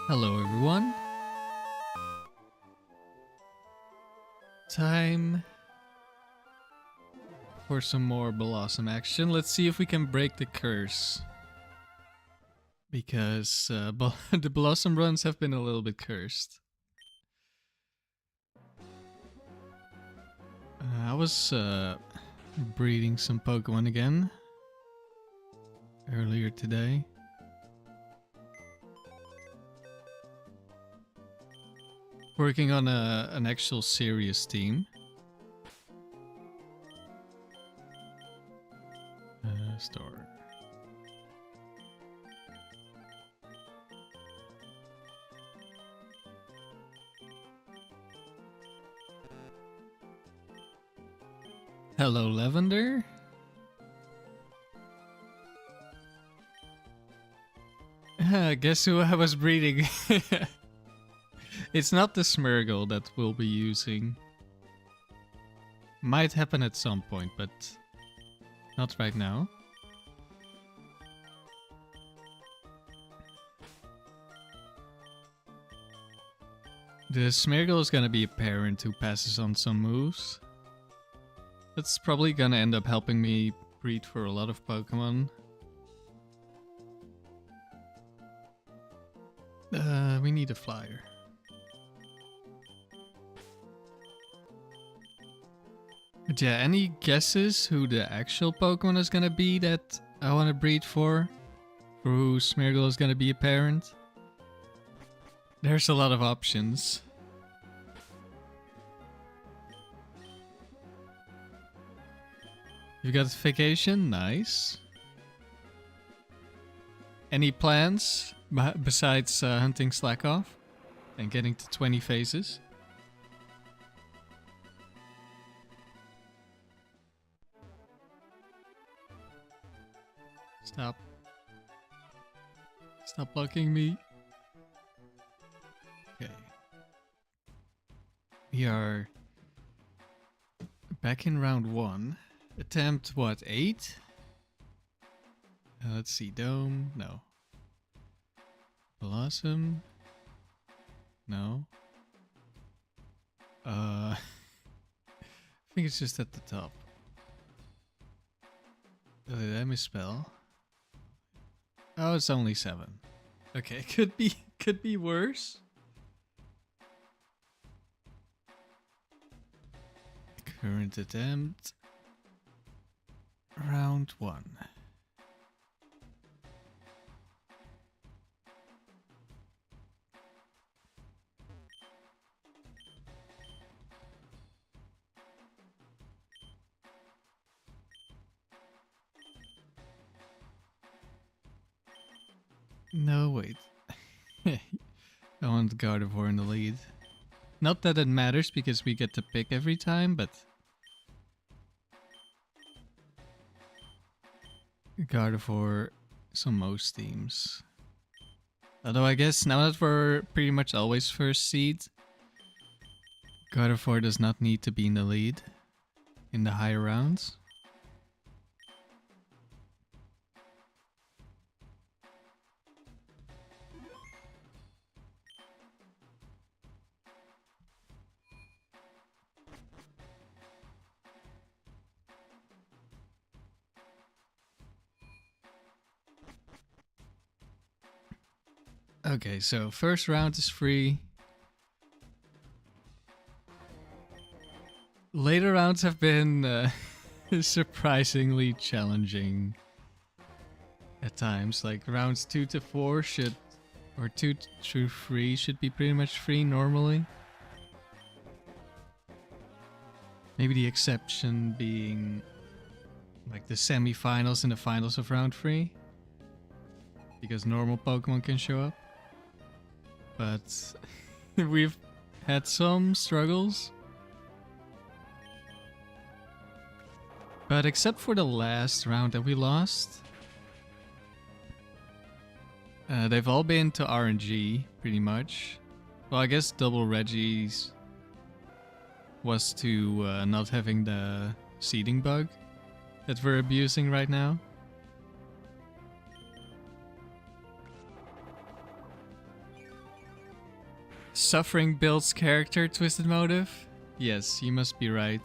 Hello everyone. Time for some more Bellossom action. Let's see if we can break the curse. Because the Bellossom runs have been a little bit cursed. I was breeding some Pokemon again earlier today. Working on an actual serious team. Store. Hello, Lavender. Guess who I was breeding? It's not the Smeargle that we'll be using. Might happen at some point, but not right now. The Smeargle is gonna be a parent who passes on some moves. That's probably gonna end up helping me breed for a lot of Pokemon. We need a flyer. But yeah, any guesses who the actual Pokemon is gonna be that I want to breed for? For who Smeargle is gonna be a parent? There's a lot of options. You got vacation? Nice. Any plans besides hunting Slack off and getting to 20 phases? Stop. Stop blocking me. Okay. We are back in round 1. Attempt what, 8? Let's see, Dome, no. Bellossom, no. I think it's just at the top. Did I misspell? Oh, it's only 7. Okay, could be worse. Current attempt. Round 1. No, wait. I want Gardevoir in the lead. Not that it matters because we get to pick every time, but Gardevoir is on most teams. Although I guess now that we're pretty much always first seed, Gardevoir does not need to be in the lead in the higher rounds. Okay, so first round is free. Later rounds have been surprisingly challenging at times. Like rounds 2 to 4 should, or 2 through 3 should be pretty much free normally. Maybe the exception being like the semi-finals and the finals of round 3. Because normal Pokemon can show up. But we've had some struggles. But except for the last round that we lost, they've all been to RNG, pretty much. Well, I guess Double Reggie's was to not having the seeding bug that we're abusing right now. Suffering builds character, Twisted Motive? Yes, you must be right.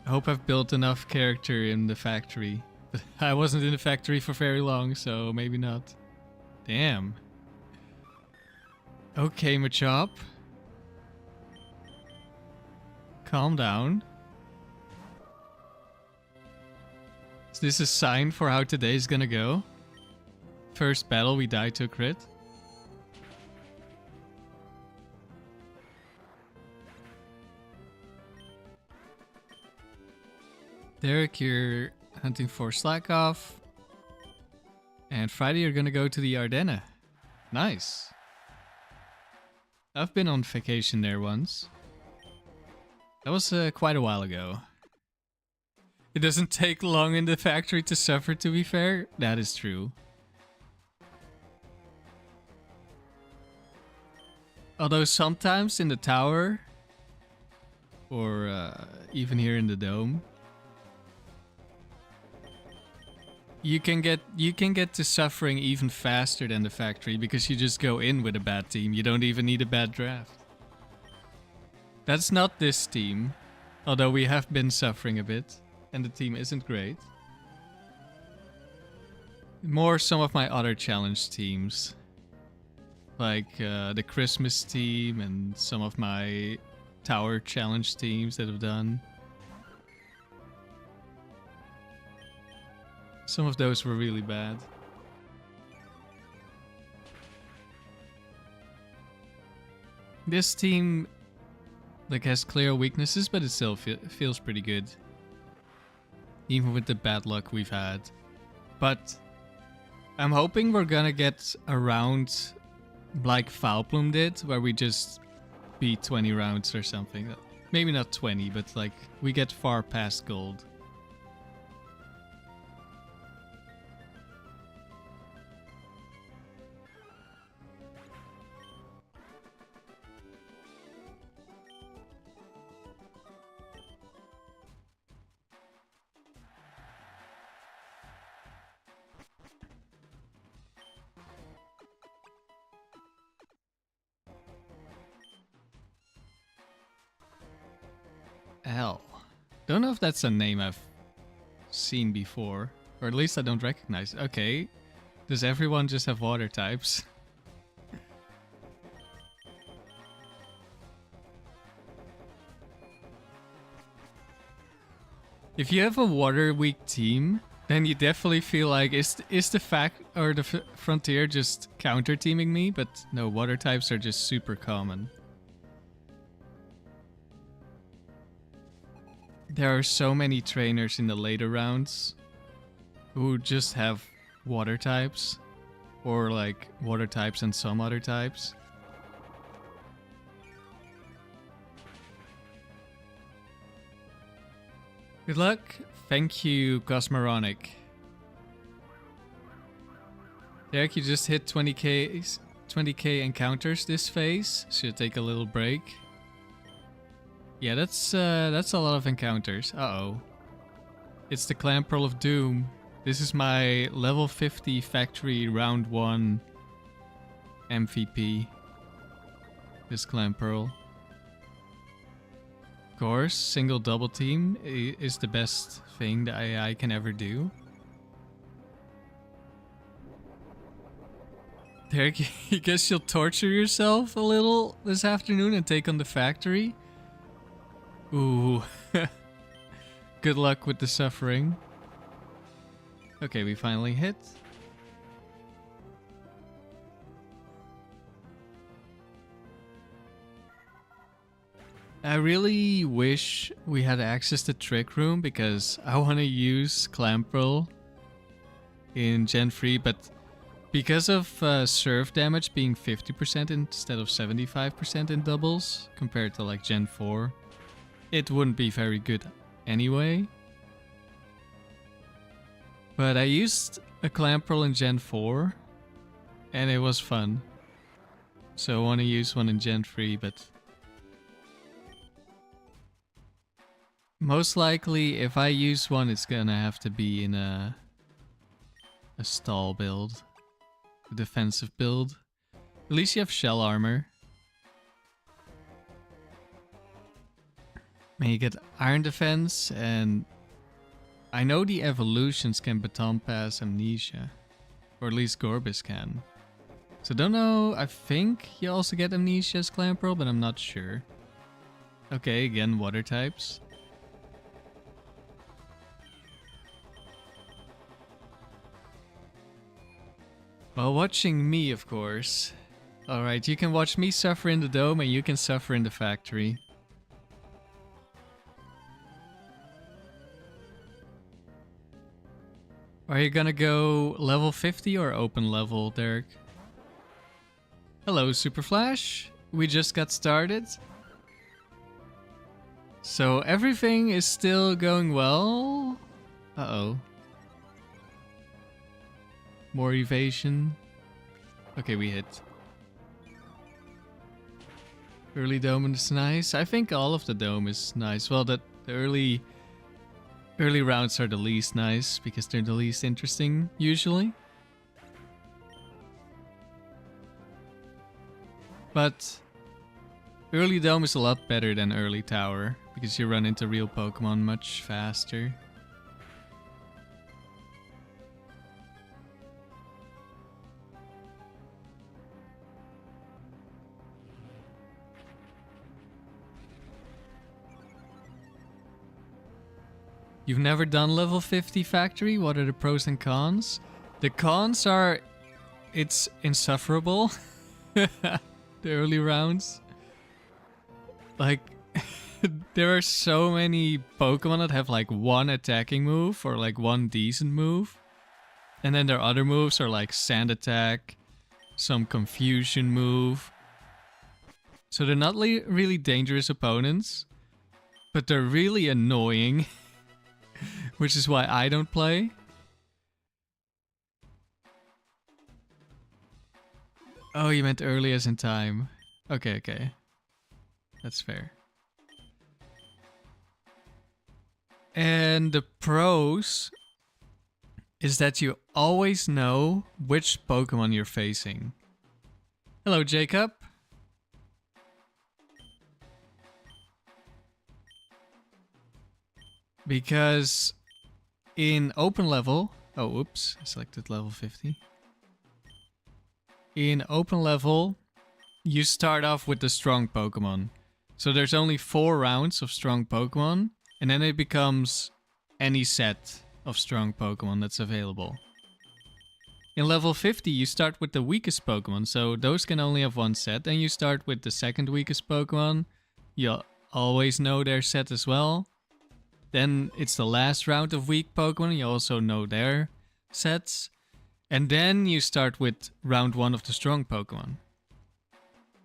I hope I've built enough character in the factory. But I wasn't in the factory for very long, so maybe not. Damn. Okay, Machop. Calm down. Is this a sign for how today's gonna go? First battle, we die to a crit. Derek, you're hunting for Slackoff. And Friday, you're gonna go to the Ardennes. Nice. I've been on vacation there once. That was quite a while ago. It doesn't take long in the factory to suffer, to be fair. That is true. Although sometimes in the tower, or even here in the dome, you can get to suffering even faster than the factory because you just go in with a bad team. You don't even need a bad draft. That's not this team, although we have been suffering a bit, and the team isn't great. More some of my other challenge teams, like the Christmas team and some of my tower challenge teams that have done. Some of those were really bad. This team like has clear weaknesses, but it still feels pretty good. Even with the bad luck we've had. But I'm hoping we're gonna get around like vileplume did, where we just beat 20 rounds or something. Maybe not 20, but like we get far past gold. L. Don't know if that's a name I've seen before, or at least I don't recognize. Okay, does everyone just have water types? If you have a water weak team, then you definitely feel like is the frontier just counter teaming me? But no, water types are just super common. There are so many trainers in the later rounds who just have water types, or like water types and some other types. Good luck. Thank you, Cosmoronic. Derek, you just hit 20k encounters this phase. Should take a little break. Yeah, that's a lot of encounters. Uh-oh. It's the Clan Pearl of Doom. This is my level 50 factory round 1 MVP. This Clan Pearl. Of course, single double team is the best thing the AI can ever do. Derek, you guess you'll torture yourself a little this afternoon and take on the factory? Ooh. Good luck with the suffering. Okay, we finally hit. I really wish we had access to Trick Room because I want to use Clan Pearl in Gen 3, but because of surf damage being 50% instead of 75% in doubles compared to like Gen 4, it wouldn't be very good anyway. But I used a Clan Pearl in Gen 4 and it was fun. So I want to use one in Gen 3, but most likely if I use one it's gonna have to be in a stall build. the defensive build. At least you have shell armor. And you get iron defense, and I know the evolutions can baton pass amnesia. Or at least Gorbis can. So don't know, I think you also get amnesia as Clamperl, but I'm not sure. Okay, again, water types. While watching me, of course. Alright, you can watch me suffer in the dome and you can suffer in the factory. Are you gonna go level 50 or open level, Derek? Hello, Super Flash. We just got started. So everything is still going well. Uh-oh. More evasion. Okay, we hit. Early dome is nice. I think all of the dome is nice. Well, the early rounds are the least nice because they're the least interesting usually. But early dome is a lot better than early tower because you run into real Pokemon much faster. You've never done level 50 factory? What are the pros and cons? The cons are it's insufferable. The early rounds. Like, there are so many Pokemon that have like one attacking move or like one decent move. And then their other moves are like Sand Attack, some Confusion move. So they're not really dangerous opponents, but they're really annoying. Which is why I don't play. Oh, you meant early as in time. Okay, okay. That's fair. And the pros is that you always know which Pokemon you're facing. Hello, Jacob. Because in open level... Oh, oops. I selected level 50. In open level, you start off with the strong Pokemon. So there's only 4 rounds of strong Pokemon. And then it becomes any set of strong Pokemon that's available. In level 50, you start with the weakest Pokemon. So those can only have 1 set. Then you start with the second weakest Pokemon. You'll always know their set as well. Then it's the last round of weak Pokemon. You also know their sets. And then you start with round 1 of the strong Pokemon.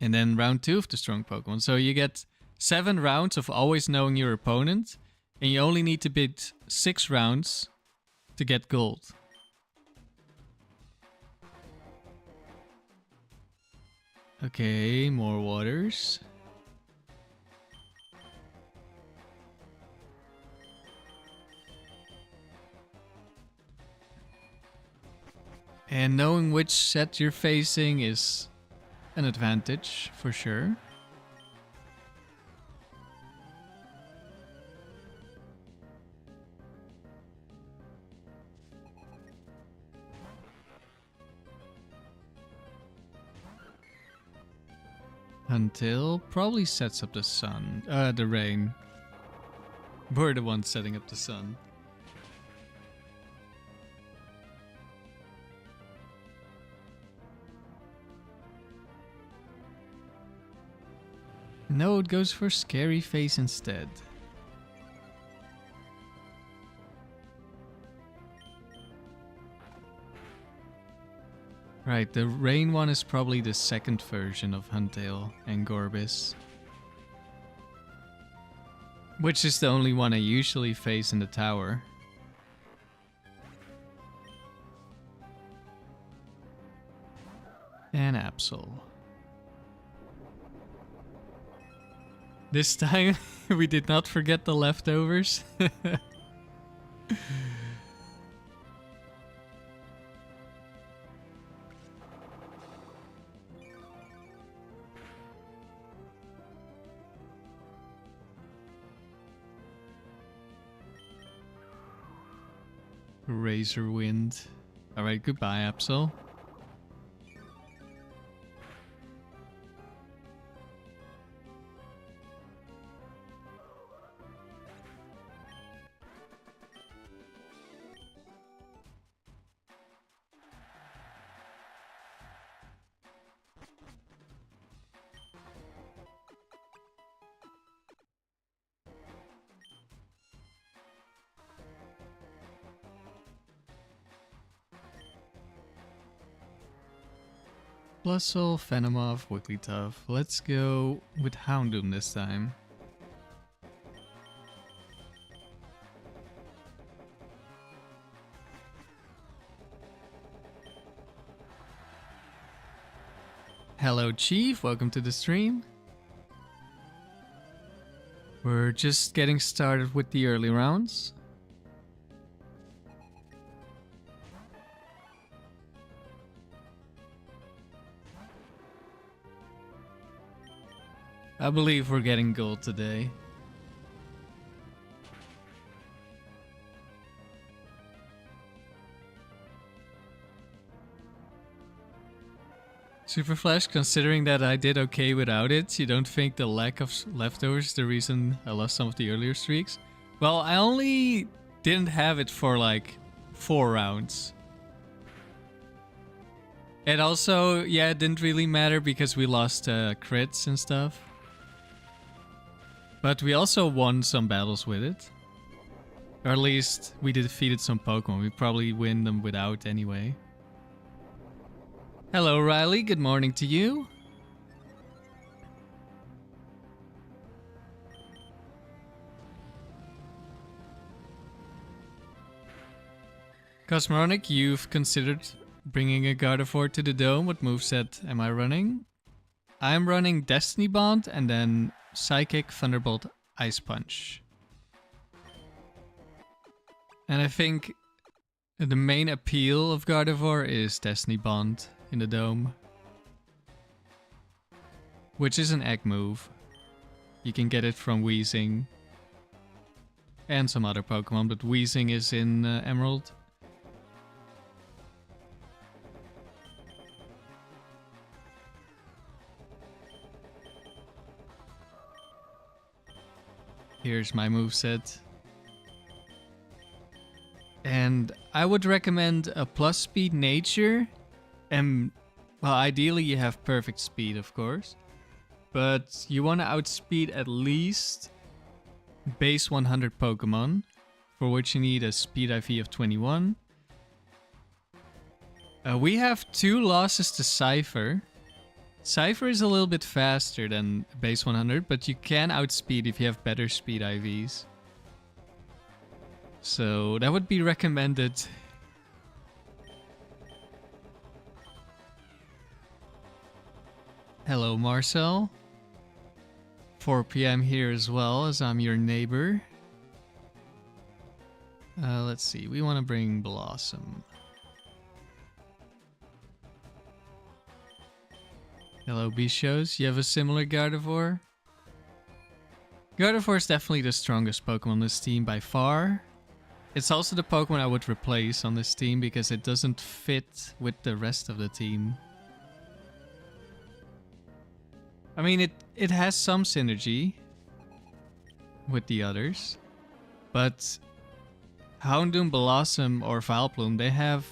And then round 2 of the strong Pokemon. So you get 7 rounds of always knowing your opponent. And you only need to beat 6 rounds to get gold. Okay, more waters. And knowing which set you're facing is an advantage, for sure. Until probably sets up the sun. The rain. We're the ones setting up the sun. No, it goes for Scary Face instead. Right, the rain one is probably the second version of Huntail and Gorbis. Which is the only one I usually face in the tower. And Absol. This time, we did not forget the leftovers. Razor Wind. Alright, goodbye, Absol. Blustle, Venomoth, Wigglytuff. Let's go with Houndoom this time. Hello Chief, welcome to the stream. We're just getting started with the early rounds. I believe we're getting gold today. Super Flash, considering that I did okay without it, you don't think the lack of leftovers is the reason I lost some of the earlier streaks? Well, I only didn't have it for like 4 rounds. And also, yeah, it didn't really matter because we lost crits and stuff. But we also won some battles with it. Or at least we defeated some Pokemon. We probably win them without anyway. Hello Riley, good morning to you. Cosmoronic, you've considered bringing a Gardevoir to the dome. What moveset am I running? I'm running Destiny Bond and then Psychic, Thunderbolt, Ice Punch. And I think the main appeal of Gardevoir is Destiny Bond in the dome. Which is an egg move. You can get it from Weezing. And some other Pokemon, but Weezing is in Emerald. Here's my moveset. And I would recommend a plus speed nature. And, well, ideally you have perfect speed, of course. But you want to outspeed at least base 100 Pokemon. For which you need a speed IV of 21. We have 2 losses to Cypher. Cypher is a little bit faster than base 100, but you can outspeed if you have better speed IVs. So that would be recommended. Hello Marcel. 4 PM here as well, as I'm your neighbor. Let's see, we want to bring Bellossom. Hello Bichos, you have a similar Gardevoir? Gardevoir is definitely the strongest Pokemon on this team by far. It's also the Pokemon I would replace on this team because it doesn't fit with the rest of the team. I mean, it has some synergy with the others, but Houndoom, Bellossom, or Vileplume, they have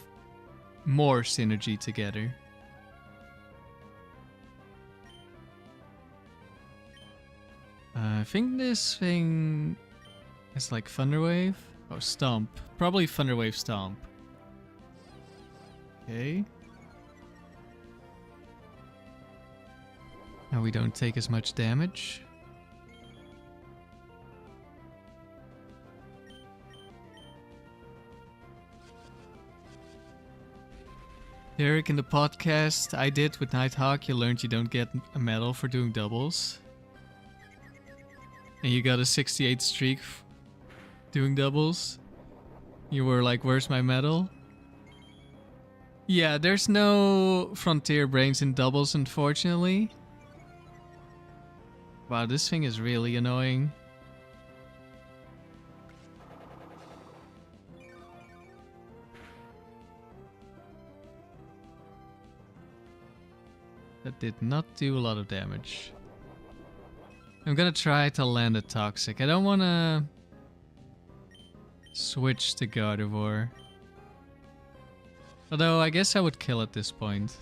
more synergy together. I think this thing is like Thunder Wave. Oh, Stomp. Probably Thunder Wave Stomp. Okay. Now we don't take as much damage. Derek, in the podcast I did with Nighthawk, you learned you don't get a medal for doing doubles. And you got a 68 streak doing doubles. You were like, where's my medal? Yeah, there's no Frontier Brains in doubles, unfortunately. Wow, this thing is really annoying. That did not do a lot of damage. I'm gonna try to land a Toxic. I don't wanna switch to Gardevoir. Although I guess I would kill at this point.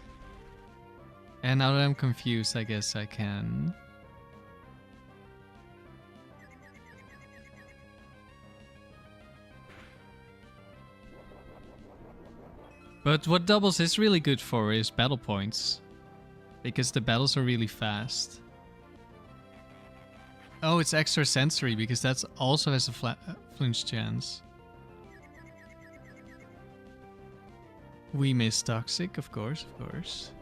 And now that I'm confused, I guess I can. But what doubles is really good for is battle points. Because the battles are really fast. Oh, it's extra sensory because that also has a flinch chance. We miss Toxic, of course, of course.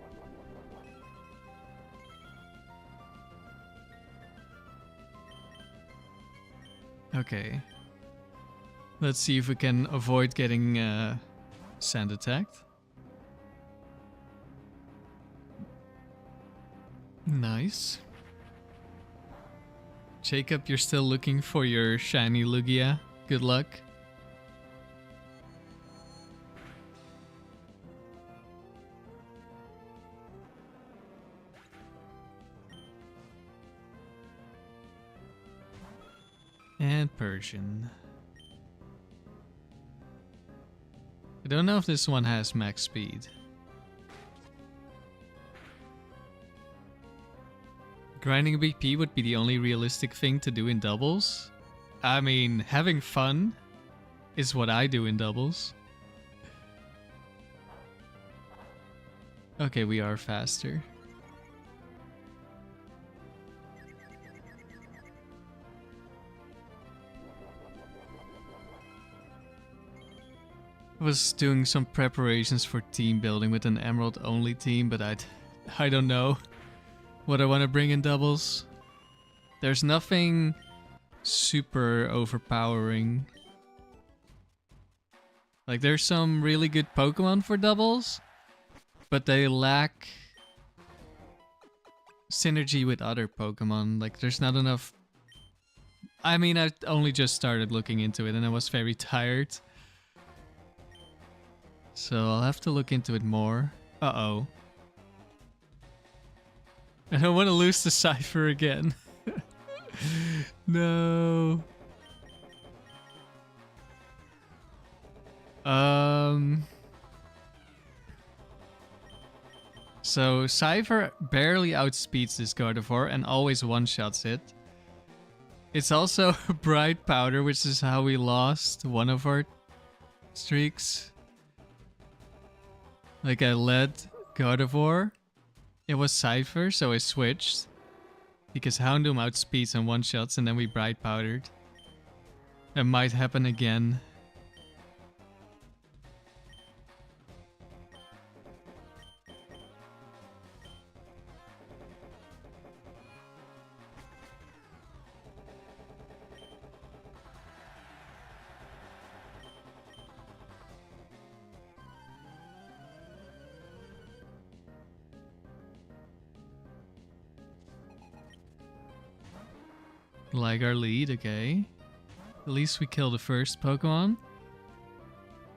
Okay. Let's see if we can avoid getting sand attacked. Nice. Jacob, you're still looking for your shiny Lugia. Good luck. And Persian. I don't know if this one has max speed. Grinding a BP would be the only realistic thing to do in doubles. I mean, having fun is what I do in doubles. Okay, we are faster. I was doing some preparations for team building with an Emerald only team, but I don't know what I want to bring in doubles. There's nothing super overpowering. Like, there's some really good Pokemon for doubles, but they lack synergy with other Pokemon. Like, there's not enough. I mean, I only just started looking into it and I was very tired. So I'll have to look into it more. Uh-oh. I don't want to lose the Cypher again. No. So Cypher barely outspeeds this Gardevoir and always one-shots it. It's also Bright Powder, which is how we lost one of our streaks. Like, I led Gardevoir. It was Cypher, so I switched. Because Houndoom outspeeds and one-shots, and then we Bright Powdered. That might happen again. Like our lead, okay. At least we kill the first Pokemon.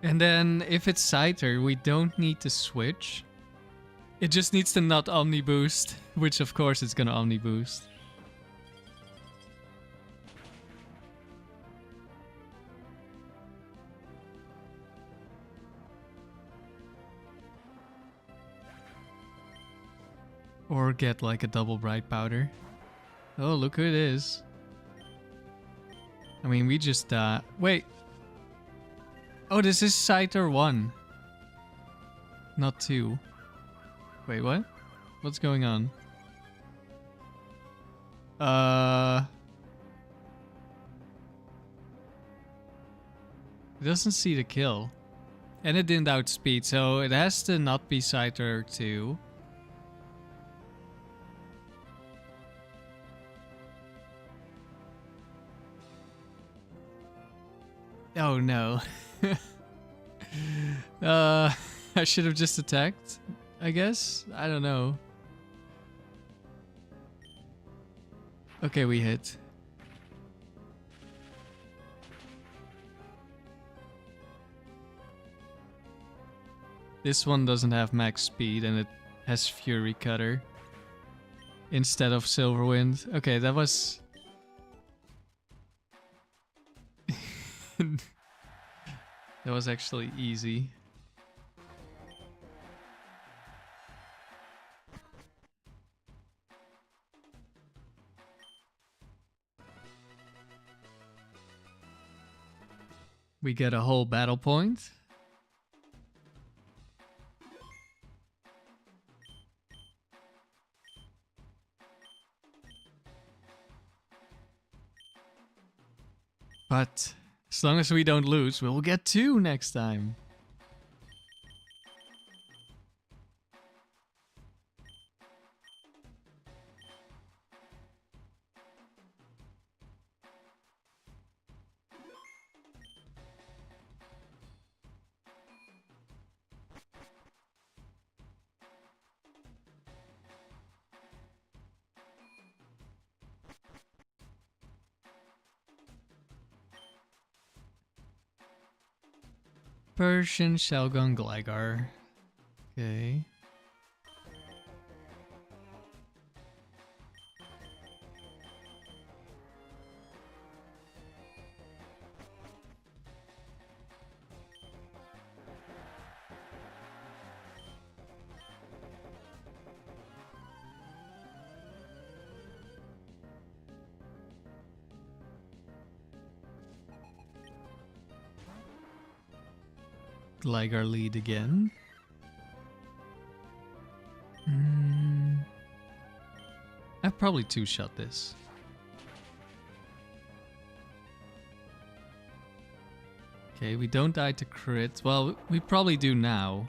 And then if it's Scyther, we don't need to switch. It just needs to not Omni Boost, which of course it's gonna Omni Boost. Or get like a double Bright Powder. Oh, look who it is. I mean, we just, wait. Oh, this is Scyther 1. Not 2. Wait, what? What's going on? It doesn't see the kill. And it didn't outspeed, so it has to not be Scyther 2. Oh no. I should have just attacked, I guess? I don't know. Okay, we hit. This one doesn't have max speed and it has Fury Cutter. instead of Silverwind. Okay, that was... that was actually easy. We get a whole battle point. But as long as we don't lose, we'll get 2 next time. Persian Shelgon Gligar. Okay. Gligar lead again. I've probably 2-shot this. Okay, we don't die to crit. Well, we probably do now.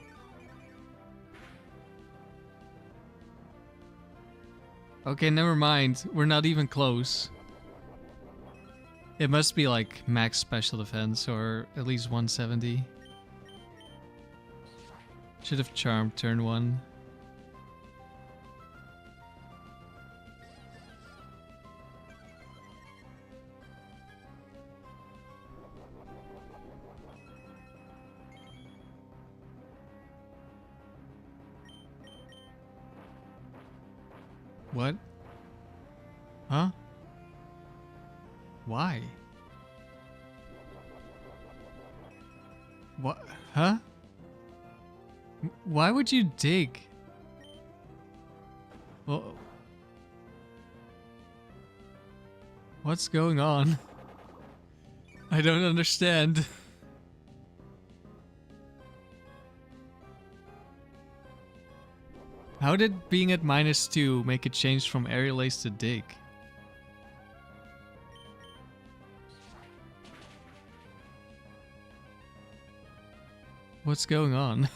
Okay, never mind. We're not even close. It must be like max special defense or at least 170. Should have charmed turn 1. What? Huh? Why? What? Huh? Why would you dig? Well, what's going on? I don't understand. How did being at -2 make a change from Aerial Ace to dig? What's going on?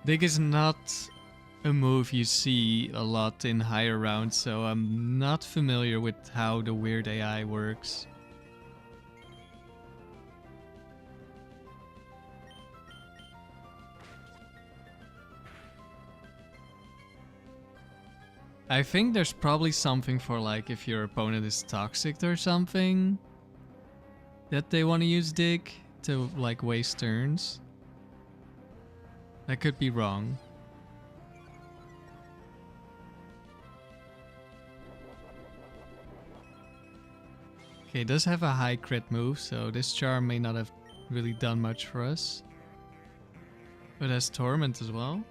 Dig is not a move you see a lot in higher rounds, so I'm not familiar with how the weird AI works. I think there's probably something for like if your opponent is toxic or something that they want to use dig to like waste turns. I could be wrong. Okay, it does have a high crit move, so this charm may not have really done much for us. But it has Torment as well.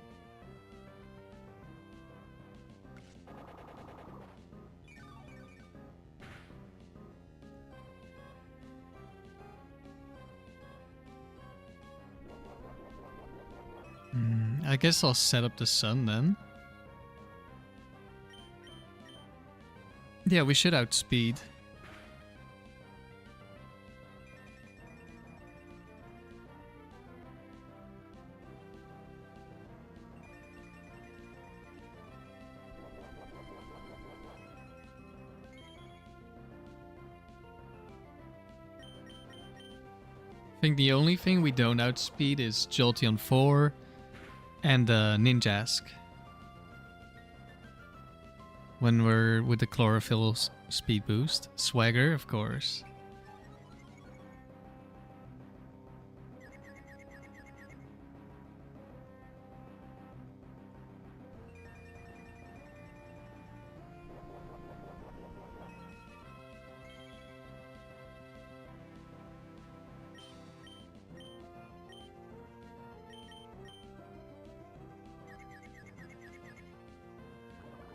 I guess I'll set up the sun then. Yeah, we should outspeed. I think the only thing we don't outspeed is Jolteon 4 and Ninjask. When we're with the Chlorophyll speed boost. Swagger, of course.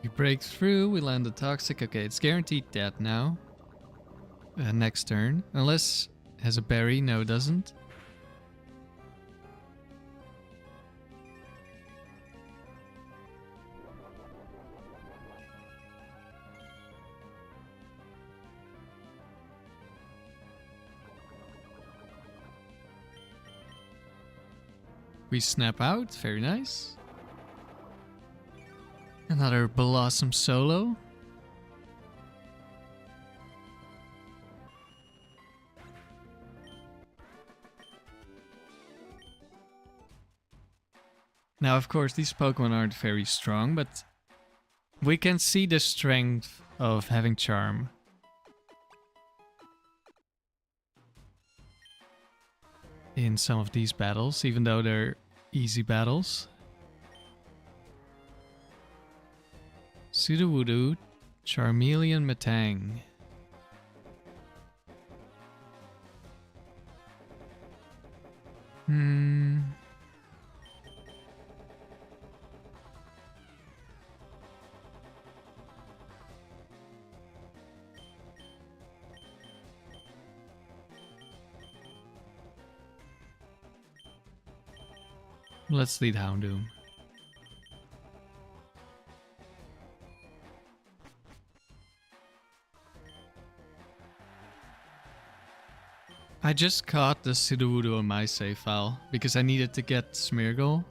We break through, we land the toxic. Okay, it's guaranteed dead now. Next turn. Unless it has a berry. No, it doesn't. We snap out. Very nice. Another Bellossom solo. Now, of course, these Pokemon aren't very strong, but we can see the strength of having Charm. In some of these battles, even though they're easy battles. Sudowoodo, Charmeleon, Metang. Let's lead Houndoom. I just caught the Sudowoodo on my save file because I needed to get Smeargle.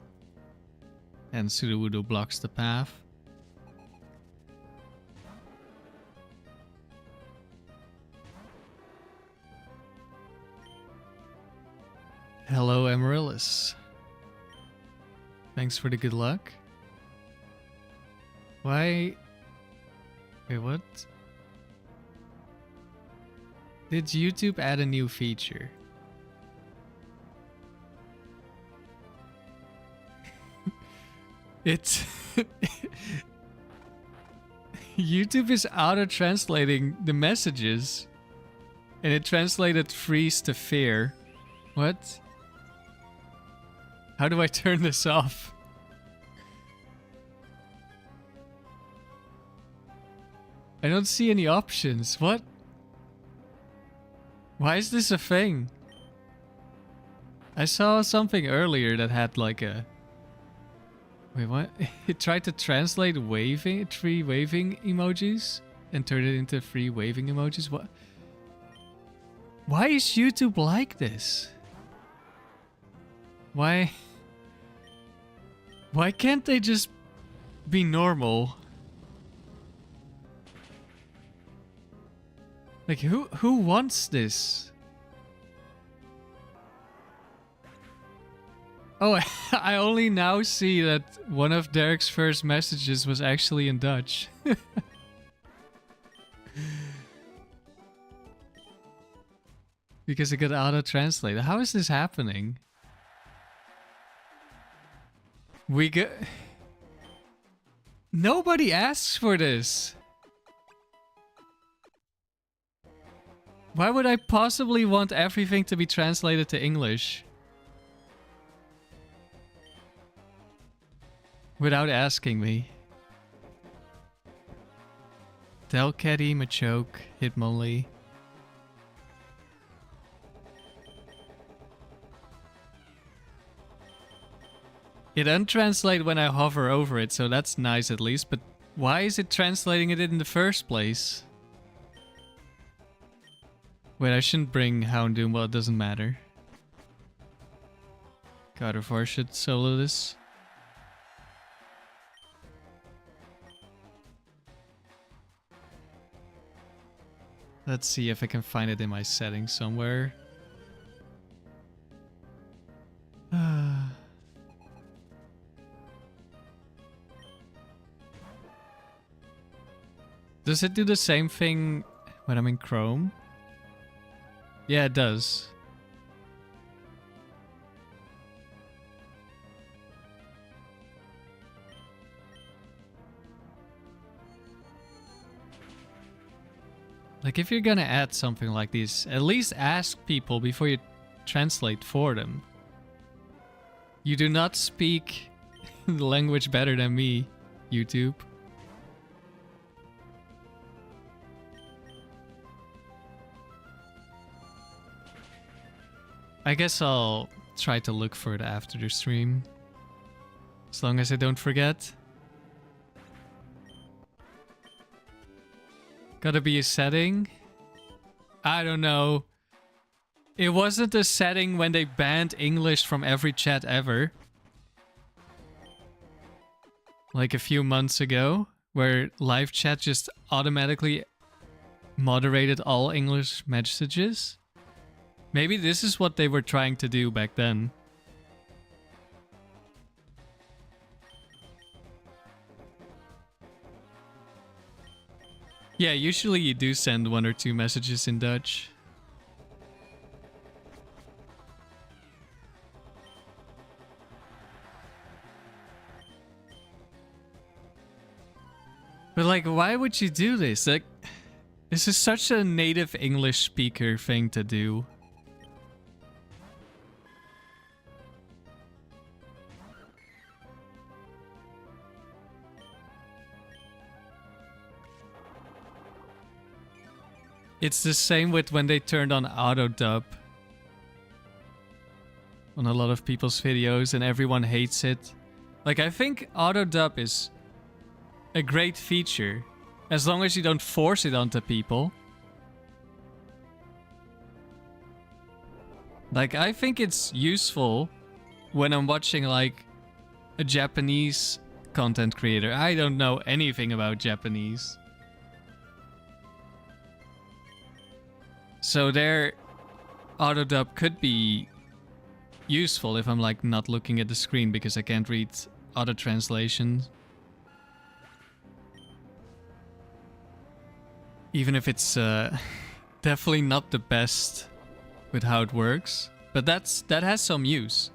And Sudowoodo blocks the path. Hello, Amaryllis. Thanks for the good luck. Why? Wait, what? Did YouTube add a new feature? It's... YouTube is auto-translating the messages. And it translated freeze to fear. What? How do I turn this off? I don't see any options. What? Why is this a thing? I saw something earlier that had like a... Wait, what? It tried to translate waving, 3 waving emojis and turn it into 3 waving emojis. What? Why is YouTube like this? Why can't they just be normal? Like, who wants this? Oh, I only now see that one of Derek's first messages was actually in Dutch. Because it got auto-translated. How is this happening? We get... Nobody asks for this. Why would I possibly want everything to be translated to English? Without asking me. Delcatty, Machoke, Hitmonlee. It untranslates when I hover over it, so that's nice at least, but why is it translating it in the first place? Wait, I shouldn't bring Houndoom, well it doesn't matter. Gardevoir should solo this. Let's see if I can find it in my settings somewhere. Does it do the same thing when I'm in Chrome? Yeah, it does. Like, if you're gonna add something like this, at least ask people before you translate for them. You do not speak the language better than me, YouTube. I guess I'll try to look for it after the stream. As long as I don't forget. Gotta be a setting? I don't know. It wasn't a setting when they banned English from every chat ever. Like a few months ago, where live chat just automatically moderated all English messages. Maybe this is what they were trying to do back then. Yeah, usually you do send 1 or 2 messages in Dutch. But like, why would you do this? Like, this is such a native English speaker thing to do. It's the same with when they turned on auto dub on a lot of people's videos and everyone hates it. Like, I think auto dub is a great feature as long as you don't force it onto people. Like, I think it's useful when I'm watching like a Japanese content creator. I don't know anything about Japanese. So their auto dub could be useful if I'm like not looking at the screen because I can't read auto translations. Even if it's definitely not the best with how it works, but that has some use.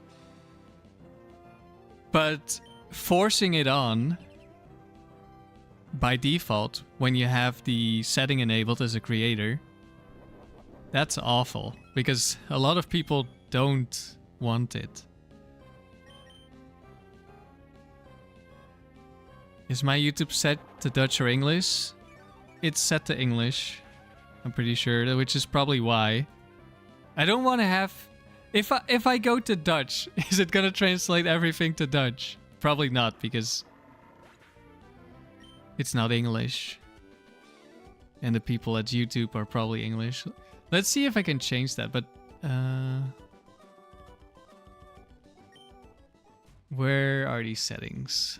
But forcing it on by default when you have the setting enabled as a creator, that's awful, because a lot of people don't want it. Is my YouTube set to Dutch or English? It's set to English, I'm pretty sure, which is probably why. I don't want to have... If I go to Dutch, is it gonna translate everything to Dutch? Probably not, because it's not English. And the people at YouTube are probably English. Let's see if I can change that, but... where are these settings?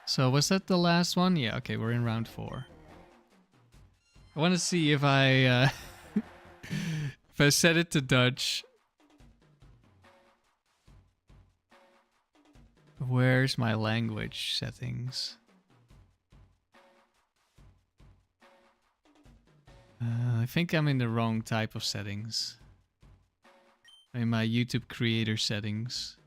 So was that the last one? Yeah, okay, we're in round 4. I want to see if I if I set it to Dutch. Where's my language settings? I think I'm in the wrong type of settings. In my YouTube creator settings.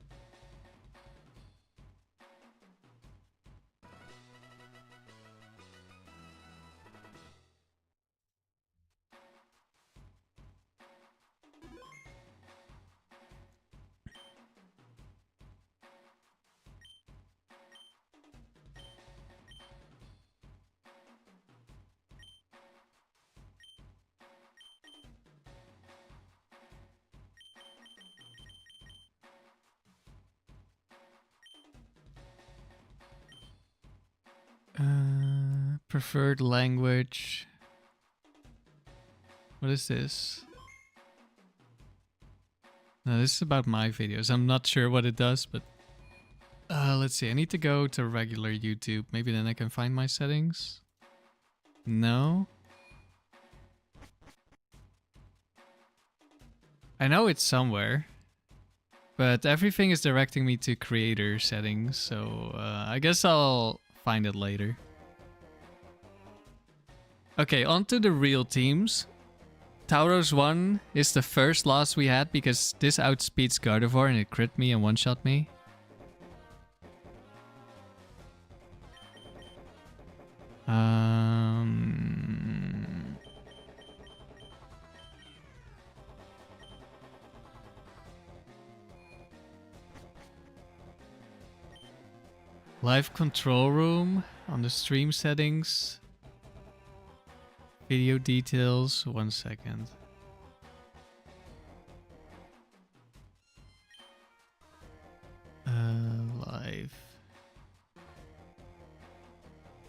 Preferred language. What is this? No, this is about my videos. I'm not sure what it does, but let's see. I need to go to regular YouTube. Maybe then I can find my settings. No. I know it's somewhere, but everything is directing me to creator settings, so I guess I'll find it later. Okay, on to the real teams. Tauros 1 is the first loss we had because this outspeeds Gardevoir and it crit me and one-shot me. Live control room on the stream settings. Video details, 1 second.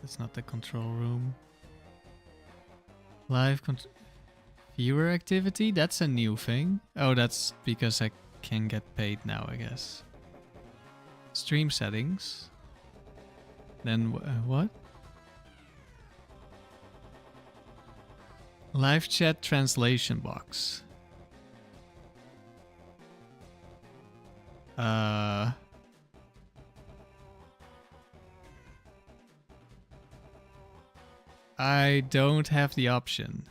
That's not the control room. Live viewer activity? That's a new thing. Oh, that's because I can get paid now, I guess. Stream settings. Then what? Live chat translation box. I don't have the option.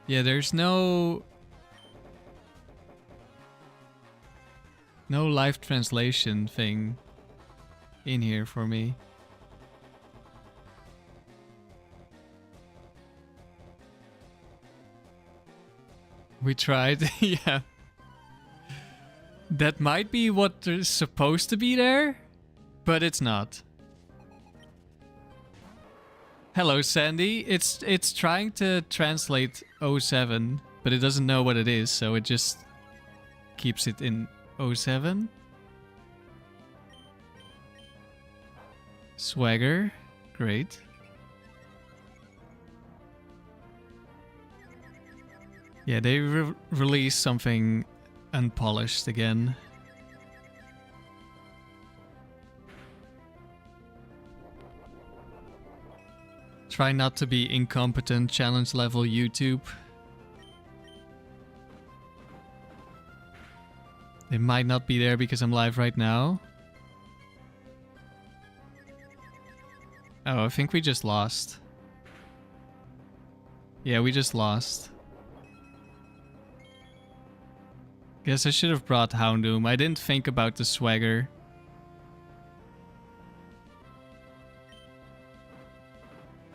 Yeah, there's no live translation thing in here for me. We tried, yeah. That might be what is supposed to be there, but it's not. Hello, Sandy. It's trying to translate 07, but it doesn't know what it is, so it just keeps it in 07. Swagger, great. Yeah, they released something unpolished again. Try not to be incompetent, challenge level YouTube. They might not be there because I'm live right now. Oh, I think we just lost. Yeah, we just lost. Guess I should have brought Houndoom. I didn't think about the swagger.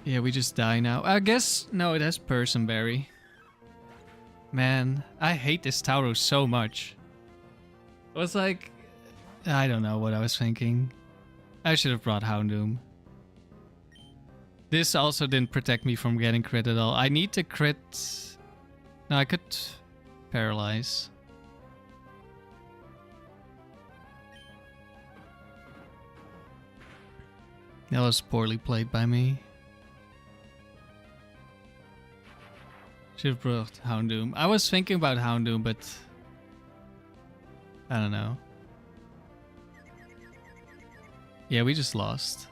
Yeah, we just die now. I guess... No, it has Personberry. Man, I hate this Tauros so much. It was like... I don't know what I was thinking. I should have brought Houndoom. This also didn't protect me from getting crit at all. I need to crit... No, I could paralyze. That was poorly played by me. Should have brought Houndoom. I was thinking about Houndoom, but... I don't know. Yeah, we just lost.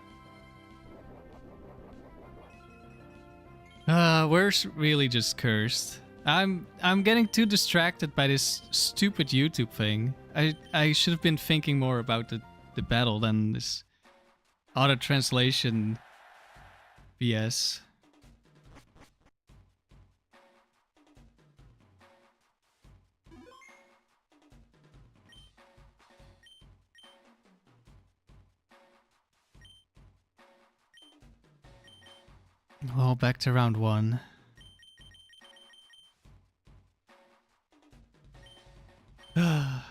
We're really just cursed. I'm getting too distracted by this stupid YouTube thing. I should have been thinking more about the battle than this auto translation BS. Well, back to round 1. I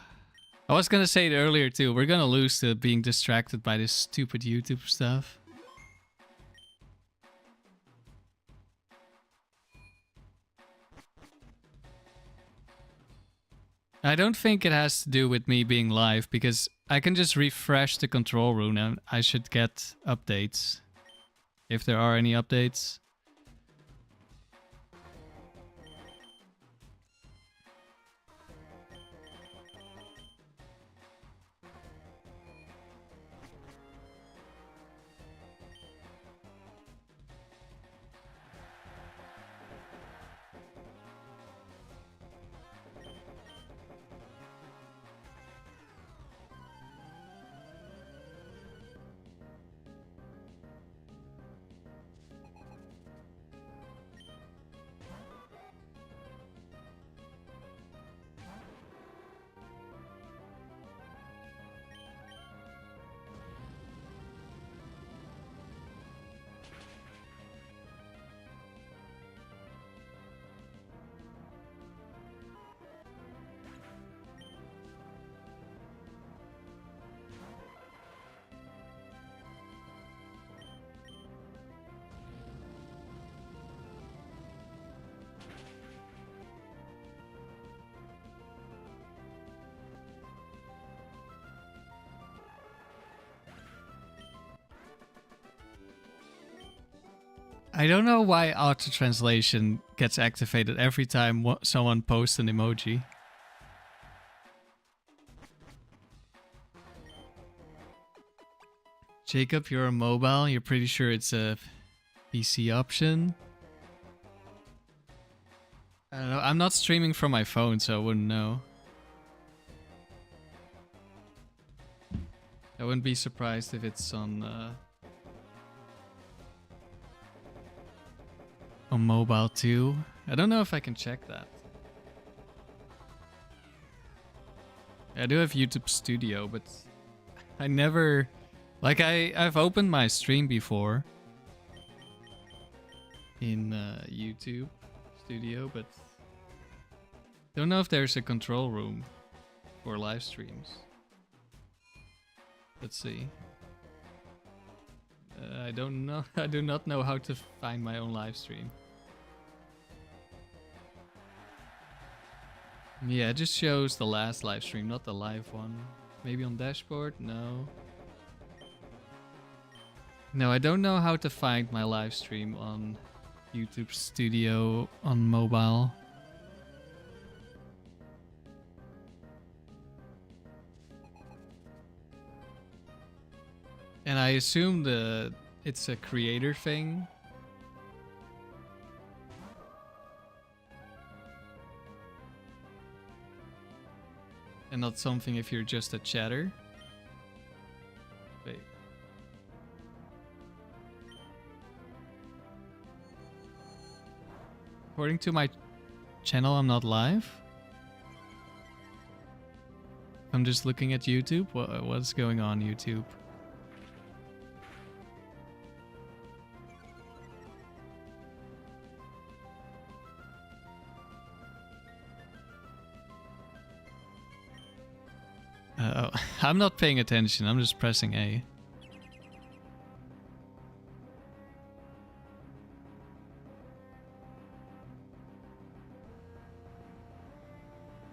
was gonna say it earlier too. We're gonna lose to being distracted by this stupid YouTube stuff. I don't think it has to do with me being live, because I can just refresh the control room and I should get updates. If there are any updates. I don't know why auto translation gets activated every time someone posts an emoji. Jacob, you're on mobile. You're pretty sure it's a PC option. I don't know. I'm not streaming from my phone, so I wouldn't know. I wouldn't be surprised if it's on mobile too. I don't know if I can check that. I do have YouTube Studio, but I never... Like, I've opened my stream before in YouTube Studio, but don't know if there's a control room for live streams. Let's see. I don't know. I do not know how to find my own live stream. Yeah, it just shows the last live stream, not the live one. Maybe on dashboard? No. No, I don't know how to find my live stream on YouTube Studio on mobile. And I assume it's a creator thing. And not something if you're just a chatter. Wait. According to my channel, I'm not live. I'm just looking at YouTube. What's going on YouTube? Oh, I'm not paying attention. I'm just pressing A.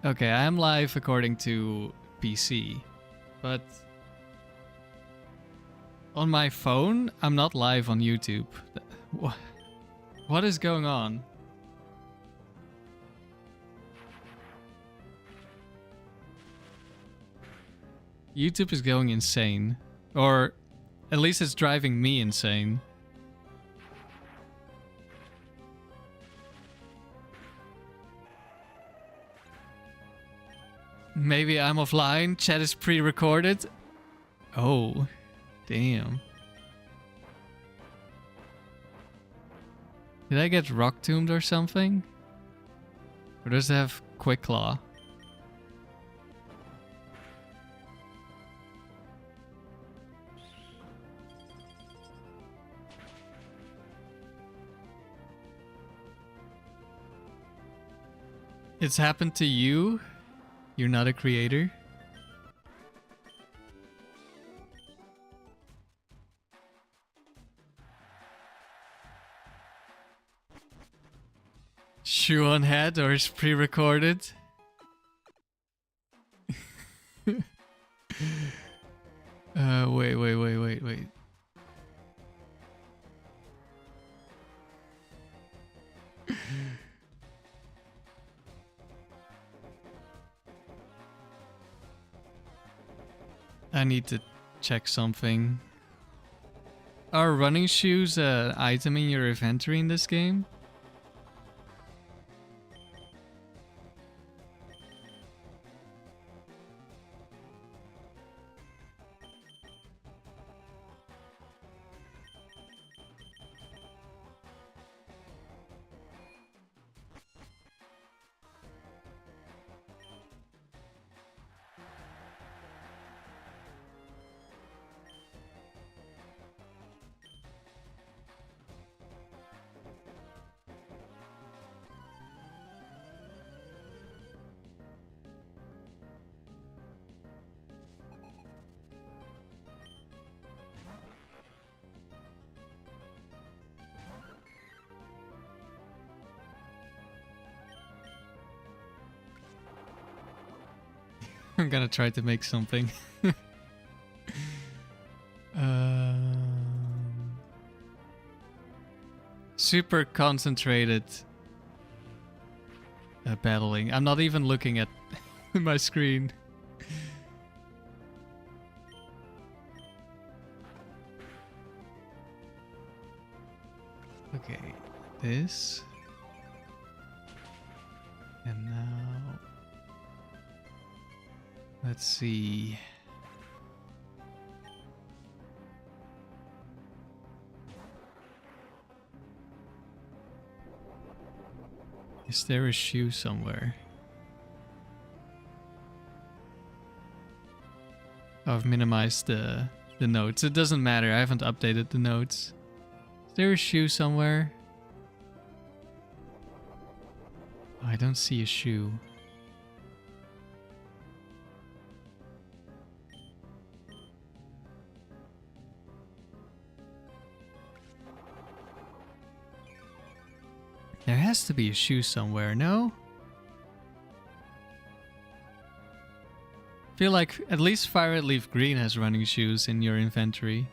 Okay, I am live according to PC, but on my phone, I'm not live on YouTube. What is going on? YouTube is going insane. Or at least it's driving me insane. Maybe I'm offline. Chat is pre-recorded. Oh, damn. Did I get rock tombed or something? Or does it have quick claw? It's happened to you? You're not a creator? Shoe on head or is pre-recorded? Wait. I need to check something. Are running shoes an item in your inventory in this game? I'm gonna try to make something. super concentrated battling. I'm not even looking at my screen. Okay, this. And now, let's see. Is there a shoe somewhere? Oh, I've minimized the notes. It doesn't matter, I haven't updated the notes. Is there a shoe somewhere? Oh, I don't see a shoe. There has to be a shoe somewhere, no? I feel like at least Fire Leaf Green has running shoes in your inventory.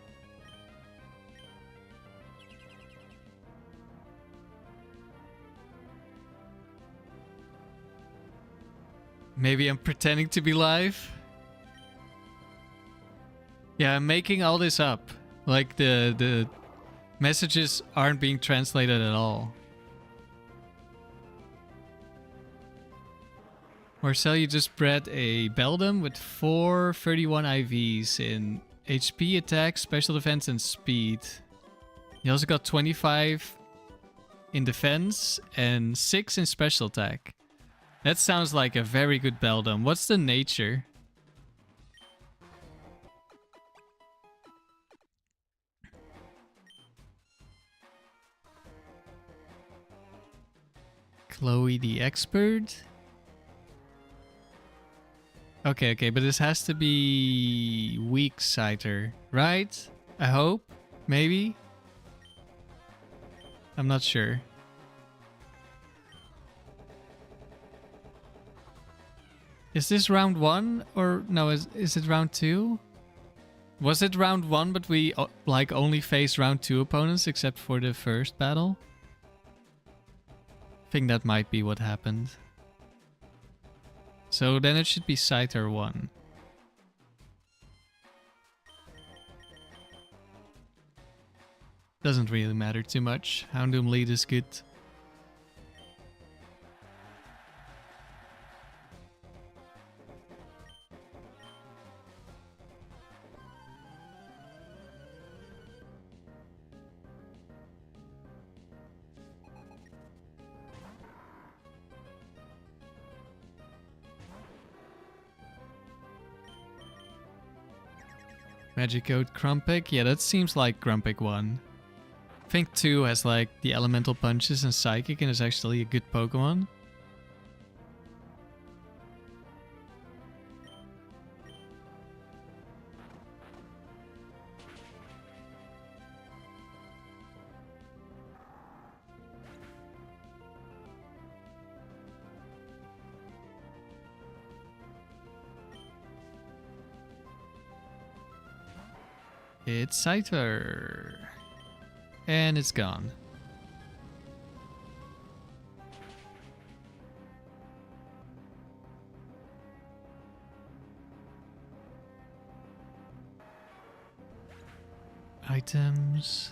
Maybe I'm pretending to be live? Yeah, I'm making all this up. Like the messages aren't being translated at all. Marcel, you just bred a Beldum with 431 IVs in HP, attack, special defense, and speed. You also got 25 in defense and 6 in special attack. That sounds like a very good Beldum. What's the nature? Chloe the Expert? Okay, but this has to be weak Scyther, right? I hope? Maybe? I'm not sure. Is this round 1 or no, is it round 2? Was it round 1 but we like only faced round 2 opponents except for the first battle? I think that might be what happened. So then it should be Scyther 1. Doesn't really matter too much. Houndoom lead is good. Magic Code Grumpig? Yeah, that seems like Grumpig 1. I think 2 has like the elemental punches and psychic and is actually a good Pokemon. It's Scyther. And it's gone. Items.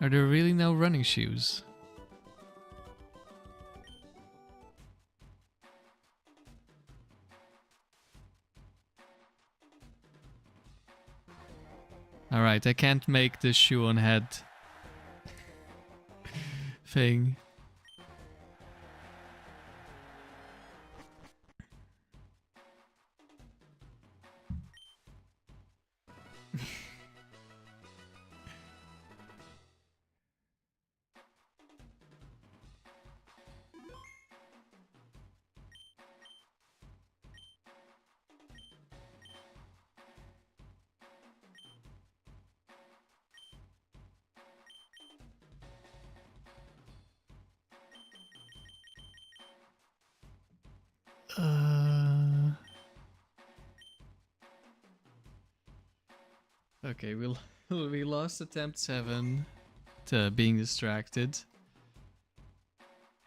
Are there really no running shoes? Alright, I can't make the shoe on head thing. Okay, we lost attempt 7 to being distracted.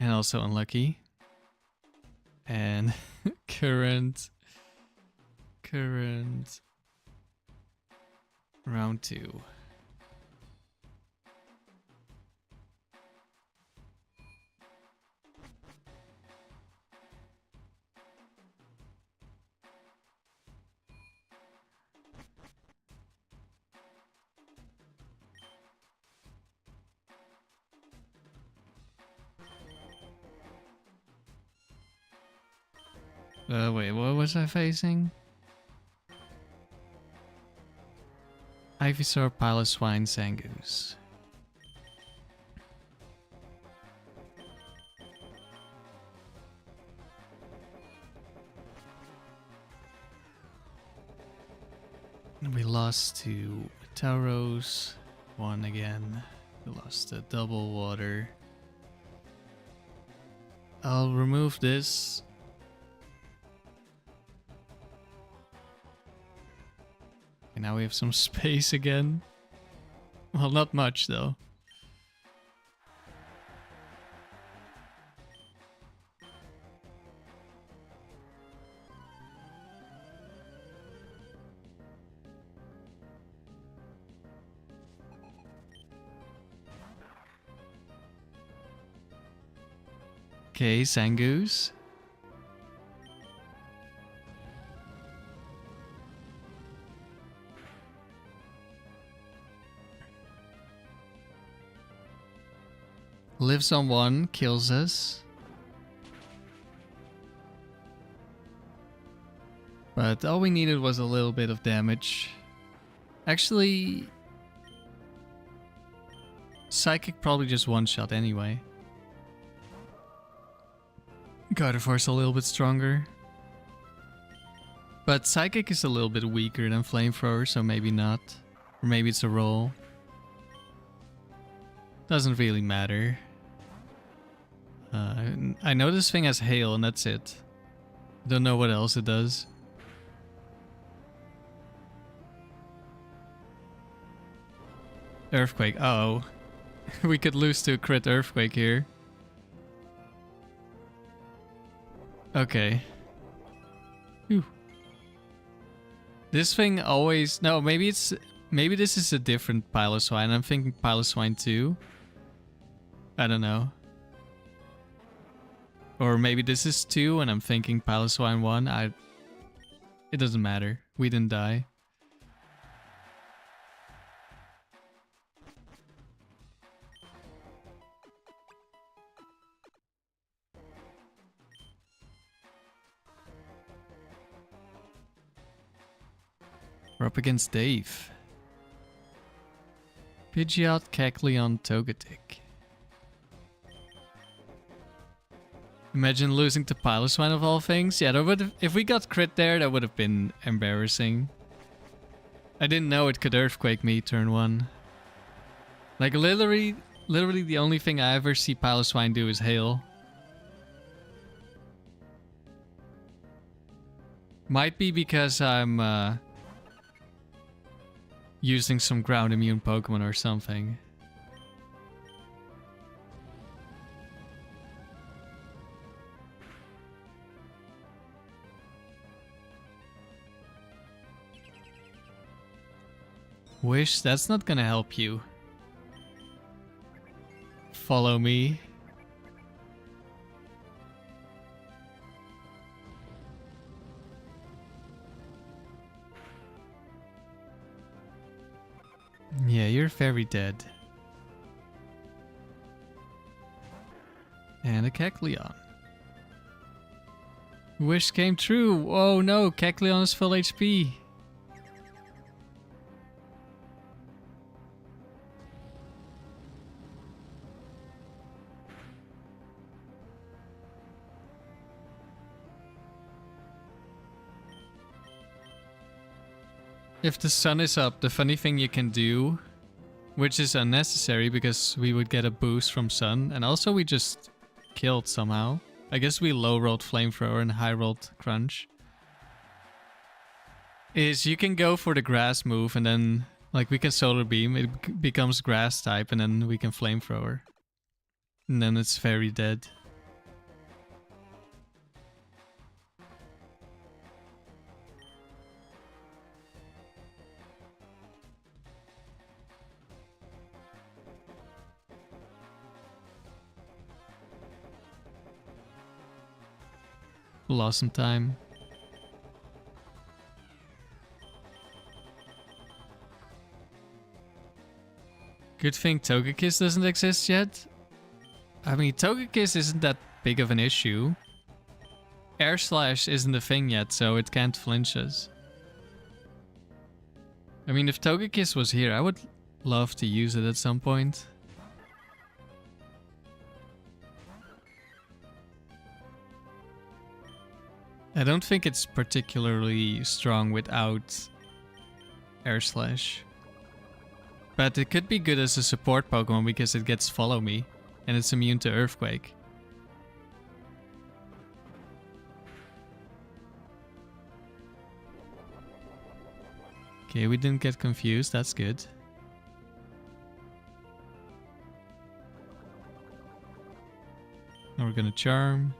And also unlucky. And current round 2. Wait, what was I facing? Ivysaur, Piloswine, Zangoose. We lost to Tauros. 1 again. We lost to double water. I'll remove this. And now we have some space again. Well, not much though. Okay, Zangoose. Lives on 1, kills us. But all we needed was a little bit of damage. Actually, Psychic probably just one-shot anyway. Gardevoir's a little bit stronger. But Psychic is a little bit weaker than Flamethrower, so maybe not. Or maybe it's a roll. Doesn't really matter. I know this thing has Hail and that's it. Don't know what else it does. Earthquake. Uh oh. We could lose to a crit Earthquake here. Okay. Whew. This thing always... No, maybe it's... Maybe this is a different Piloswine. I'm thinking Piloswine 2. I don't know. Or maybe this is 2 and I'm thinking Piloswine 1. It doesn't matter. We didn't die. We're up against Dave. Pidgeot, Kecleon, Togetic. Imagine losing to Piloswine of all things. Yeah, that would if we got crit there, that would have been embarrassing. I didn't know it could Earthquake me turn 1. Like literally the only thing I ever see Piloswine do is Hail. Might be because I'm using some ground immune Pokemon or something. Wish, that's not gonna help you. Follow me. Yeah, you're very dead. And a Kecleon. Wish came true. Oh no, Kecleon is full HP. If the sun is up, the funny thing you can do, which is unnecessary because we would get a boost from sun, and also we just killed somehow. I guess we low-rolled Flamethrower and high-rolled Crunch. Is you can go for the grass move and then Like we can Solar Beam, it becomes Grass type, and then we can Flamethrower. And then it's very dead. Lost some time. Good thing Togekiss doesn't exist yet. I mean, Togekiss isn't that big of an issue. Air Slash isn't a thing yet, so it can't flinch us. I mean, if Togekiss was here, I would love to use it at some point. I don't think it's particularly strong without Air Slash. But it could be good as a support Pokemon because it gets Follow Me. And it's immune to Earthquake. Okay, we didn't get confused. That's good. Now we're gonna Charm.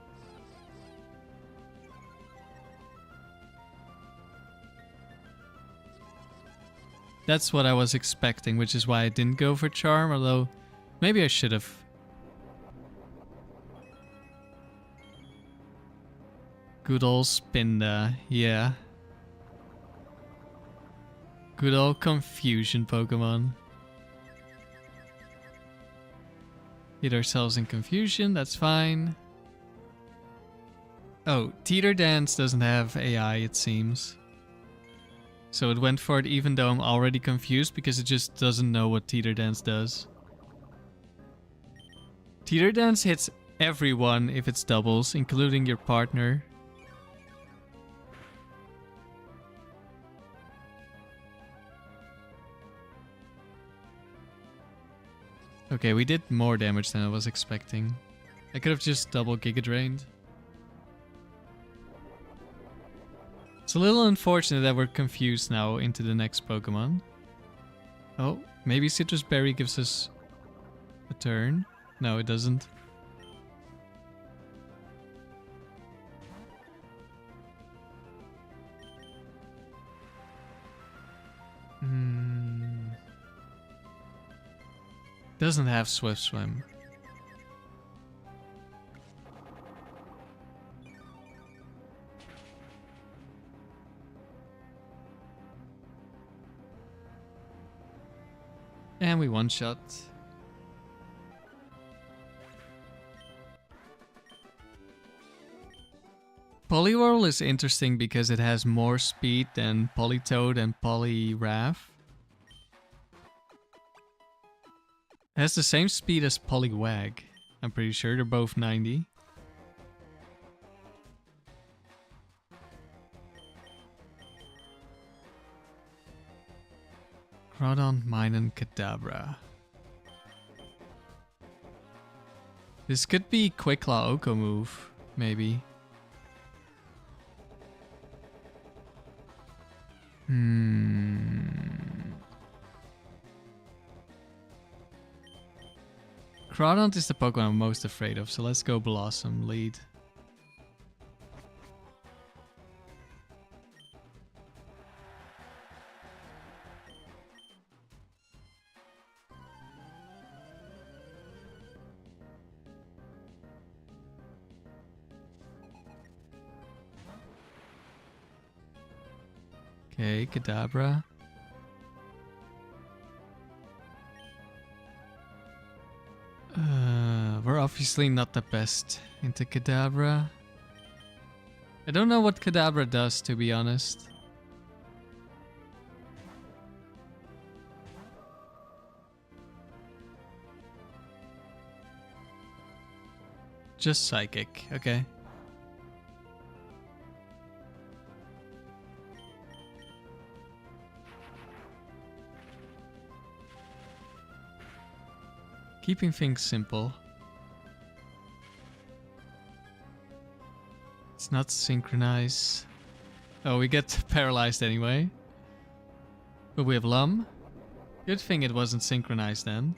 That's what I was expecting, which is why I didn't go for Charm, although maybe I should have. Good old Spinda, yeah. Good old Confusion Pokemon. Hit ourselves in Confusion, that's fine. Oh, Teeter Dance doesn't have AI, it seems. So it went for it even though I'm already confused because it just doesn't know what Teeter Dance does. Teeter Dance hits everyone if it's doubles, including your partner. Okay, we did more damage than I was expecting. I could have just double Giga Drained. It's a little unfortunate that we're confused now into the next Pokemon. Oh, maybe Citrus Berry gives us a turn. No, it doesn't. Doesn't have Swift Swim. And we one-shot. Poliwhirl is interesting because it has more speed than Politoed and Poliwrath. It has the same speed as Poliwag. I'm pretty sure they're both 90. Groudon, Minun, Kadabra. This could be Quick Claw Oko move, maybe. Groudon is the Pokemon I'm most afraid of, so let's go Bellossom lead. Okay, Kadabra. We're obviously not the best into Kadabra. I don't know what Kadabra does, to be honest. Just Psychic, okay. Keeping things simple. It's not synchronized. Oh, we get paralyzed anyway. But we have Lum. Good thing it wasn't synchronized then.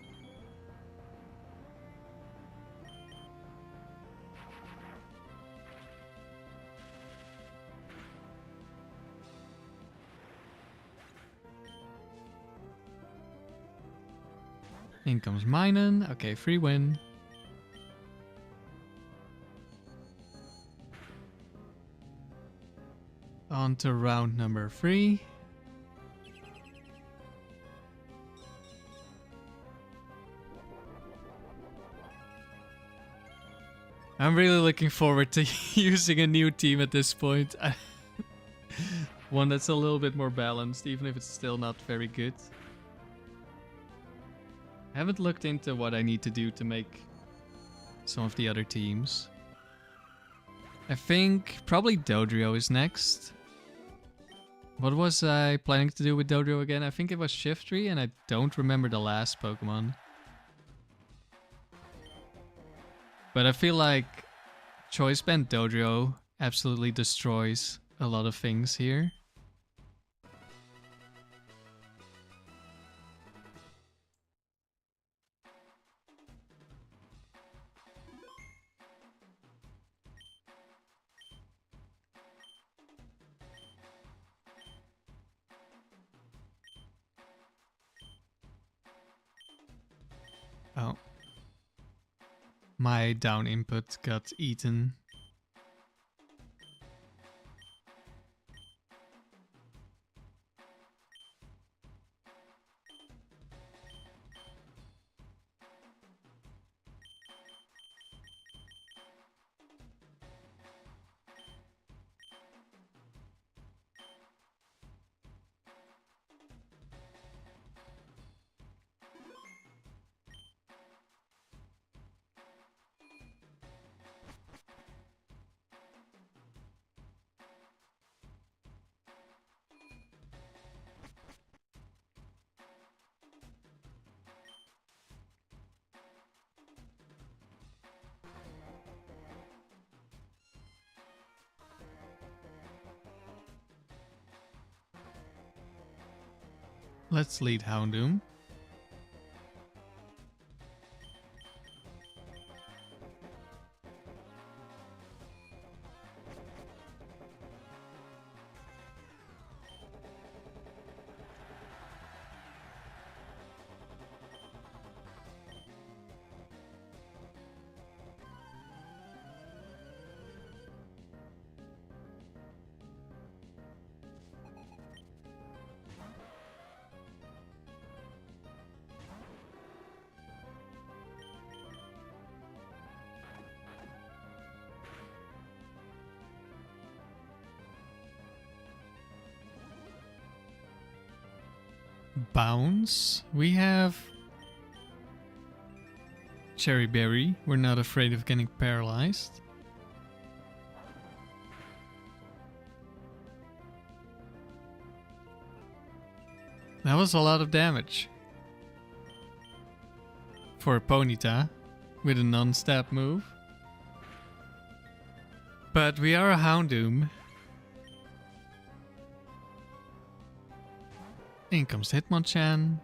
In comes Minun. Okay, free win. On to round number 3. I'm really looking forward to using a new team at this point. One that's a little bit more balanced, even if it's still not very good. I haven't looked into what I need to do to make some of the other teams. I think probably Dodrio is next. What was I planning to do with Dodrio again? I think it was Shiftry, and I don't remember the last Pokemon. But I feel like Choice Band Dodrio absolutely destroys a lot of things here. Oh. My down input got eaten. Let's lead Houndoom. Bounce. We have Cherry Berry. We're not afraid of getting paralyzed. That was a lot of damage. For a Ponyta with a non-stab move. But we are a Houndoom. In comes Hitmonchan.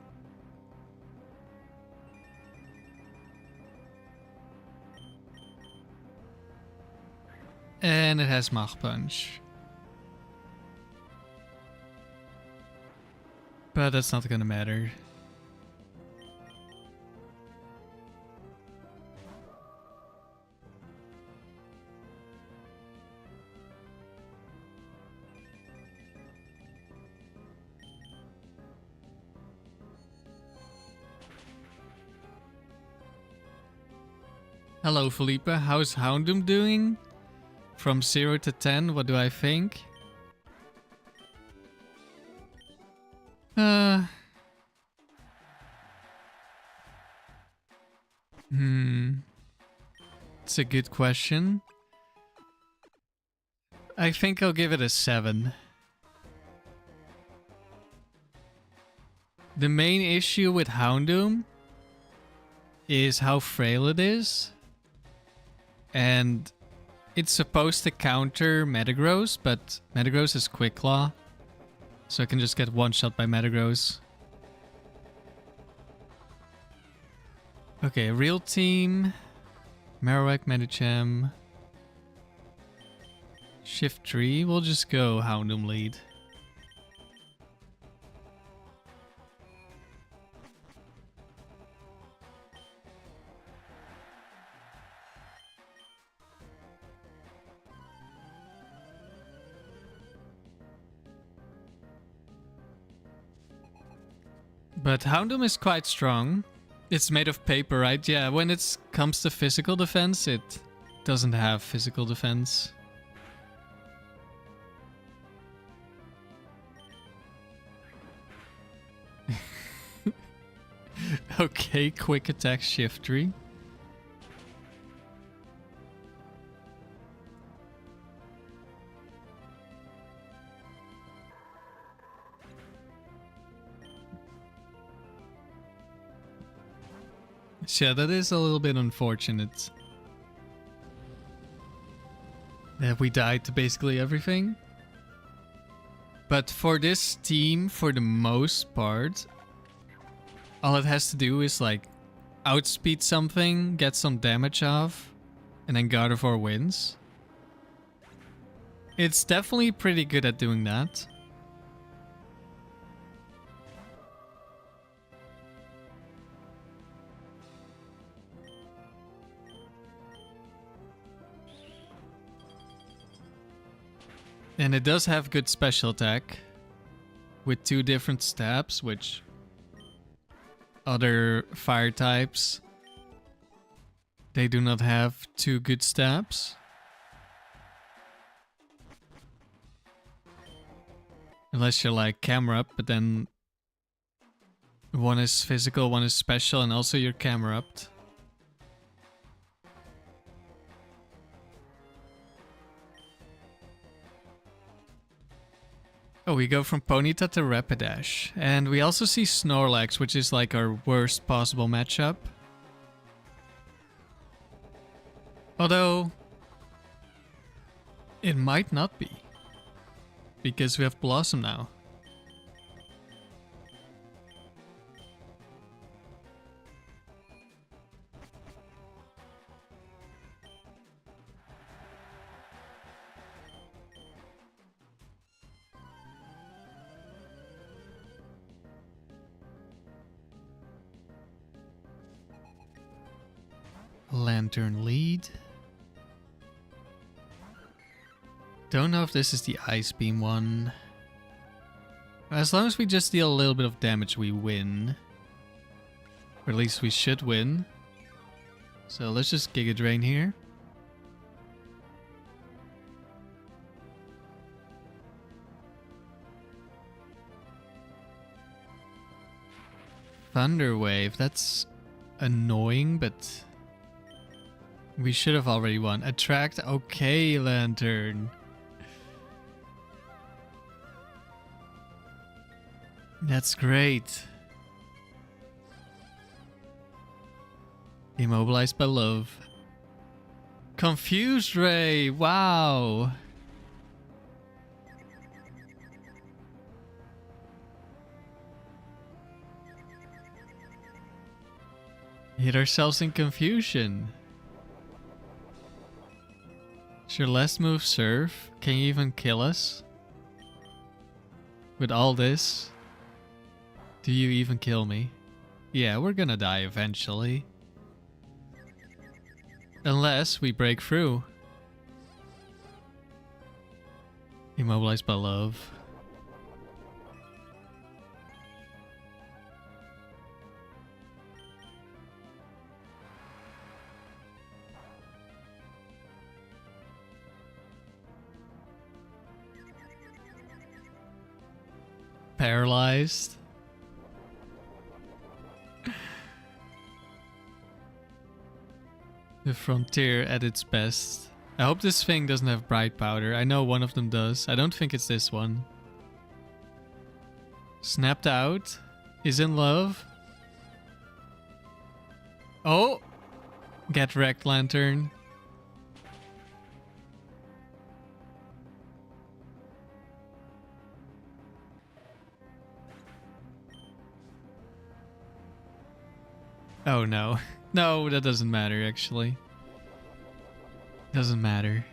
And it has Mach Punch. But that's not gonna matter. Hello Felipe, how's Houndoom doing? From 0 to 10, what do I think? It's a good question. I think I'll give it a 7. The main issue with Houndoom is how frail it is. And it's supposed to counter Metagross, but Metagross is Quick Claw. So I can just get one shot by Metagross. Okay, real team. Marowak, Medicham. Shift tree. We'll just go Houndoom lead. But Houndoom is quite strong. It's made of paper, right? Yeah, when it comes to physical defense, it doesn't have physical defense. Okay, quick attack shift tree. Yeah, that is a little bit unfortunate. That we died to basically everything. But for this team, for the most part, all it has to do is like outspeed something, get some damage off, and then Gardevoir wins. It's definitely pretty good at doing that. And it does have good special attack with 2 different stabs, which other fire types, they do not have 2 good stabs. Unless you're like camera up, but then one is physical, one is special, and also you're camera upped. Oh, we go from Ponyta to Rapidash. And we also see Snorlax, which is like our worst possible matchup. Although, it might not be. Because we have Bellossom now. Lantern lead. Don't know if this is the Ice Beam one. As long as we just deal a little bit of damage, we win. Or at least we should win. So let's just Giga Drain here. Thunder Wave, that's annoying, but we should have already won. Attract, okay, Lantern. That's great. Immobilized by love. Confused Ray, wow. Hit ourselves in confusion. Is your last move Surf? Can you even kill us? With all this? Do you even kill me? Yeah, we're gonna die eventually. Unless we break through. Immobilized by love. Paralyzed. The Frontier at its best. I hope this thing doesn't have Bright Powder. I know one of them does. I don't think it's this one. Snapped out. Is in love. Oh! Get wrecked, Lantern. Oh no. No, that doesn't matter, actually. Doesn't matter.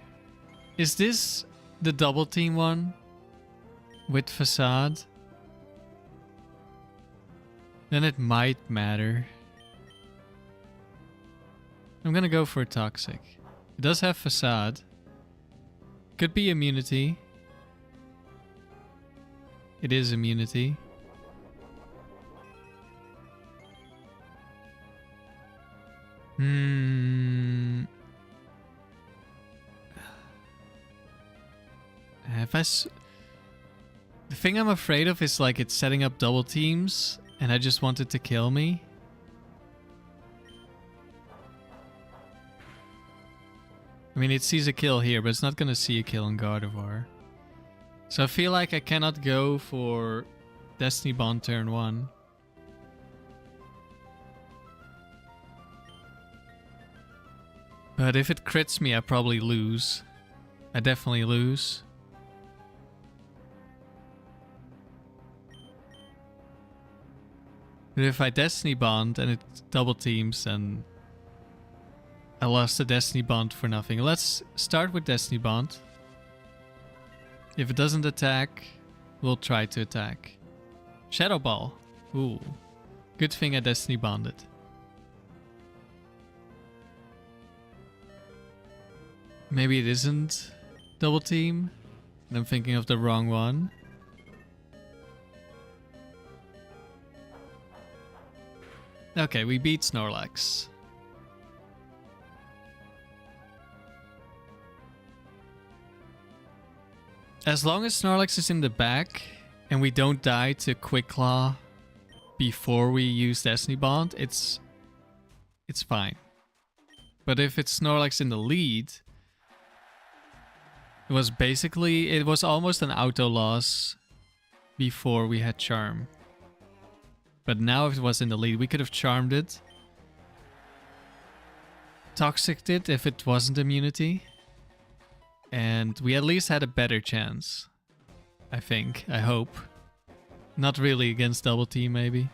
Is this the double team one? With Facade? Then it might matter. I'm gonna go for Toxic. It does have Facade. Could be immunity. It is immunity. The thing I'm afraid of is like it's setting up double teams and I just want it to kill me. I mean, it sees a kill here, but it's not gonna see a kill on Gardevoir. So I feel like I cannot go for Destiny Bond turn 1. But if it crits me, I probably lose. I definitely lose. But if I Destiny Bond and it double teams, then I lost the Destiny Bond for nothing. Let's start with Destiny Bond. If it doesn't attack, we'll try to attack. Shadow Ball. Ooh. Good thing I Destiny Bonded. Maybe it isn't double team. And I'm thinking of the wrong one. Okay, we beat Snorlax. As long as Snorlax is in the back and we don't die to Quick Claw before we use Destiny Bond, it's fine. But if it's Snorlax in the lead, it was almost an auto loss before we had Charm. But now if it was in the lead, we could have charmed it. Toxiced it if it wasn't immunity. And we at least had a better chance. I think. I hope. Not really against double team, maybe.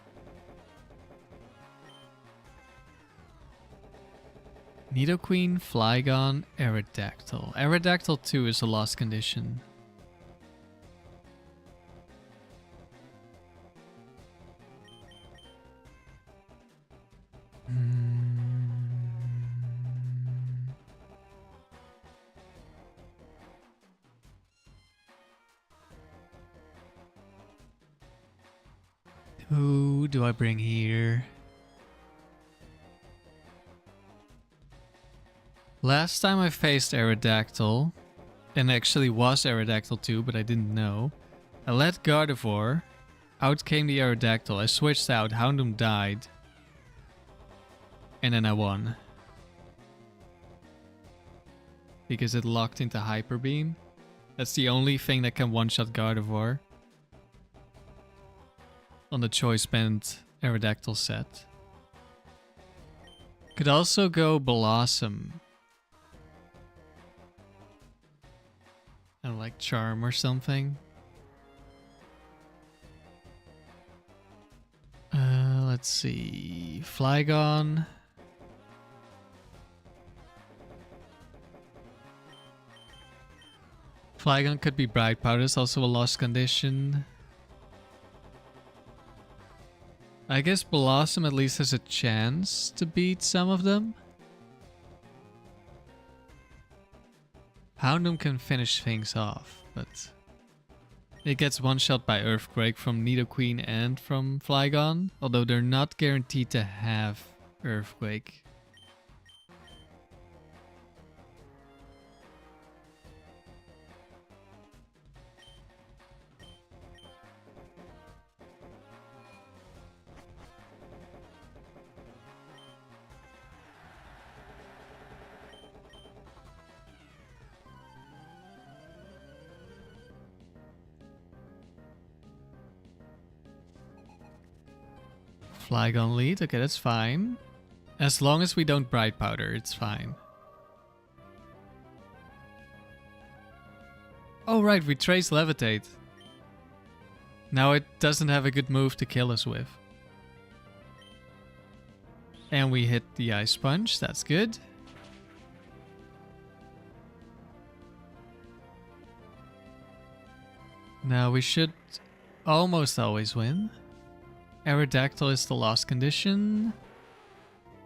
Nidoqueen, Flygon, Aerodactyl. Aerodactyl 2 is a lost condition. Who do I bring here? Last time I faced Aerodactyl, and actually was Aerodactyl 2, but I didn't know. I let Gardevoir. Out came the Aerodactyl. I switched out. Houndoom died. And then I won. Because it locked into Hyper Beam. That's the only thing that can one-shot Gardevoir. On the Choice Band Aerodactyl set. Could also go Bellossom. And like Charm or something. Let's see. Flygon. Flygon could be Bright Powder. It's also a lost condition. I guess Bellossom at least has a chance to beat some of them. Houndoom can finish things off, but it gets one shot by Earthquake from Nidoqueen and from Flygon, although they're not guaranteed to have Earthquake. Flygon lead, okay, that's fine. As long as we don't Bright Powder, it's fine. Oh right, we trace Levitate. Now it doesn't have a good move to kill us with. And we hit the ice sponge. That's good. Now we should almost always win. Aerodactyl is the lost condition.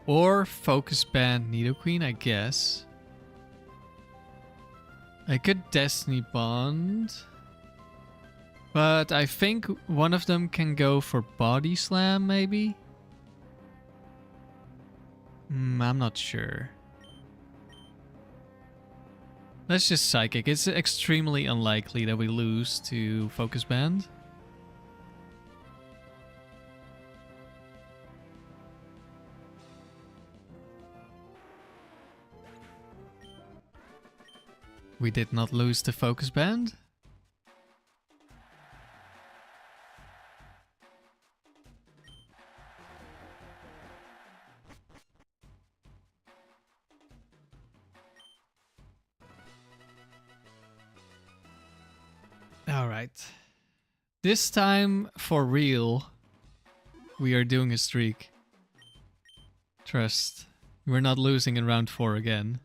Or Focus Band Nidoqueen, I guess. I could Destiny Bond. But I think one of them can go for Body Slam, maybe? I'm not sure. Let's just Psychic. It's extremely unlikely that we lose to Focus Band. We did not lose to Focus Band. Alright. This time, for real, we are doing a streak. Trust. We're not losing in round 4 again.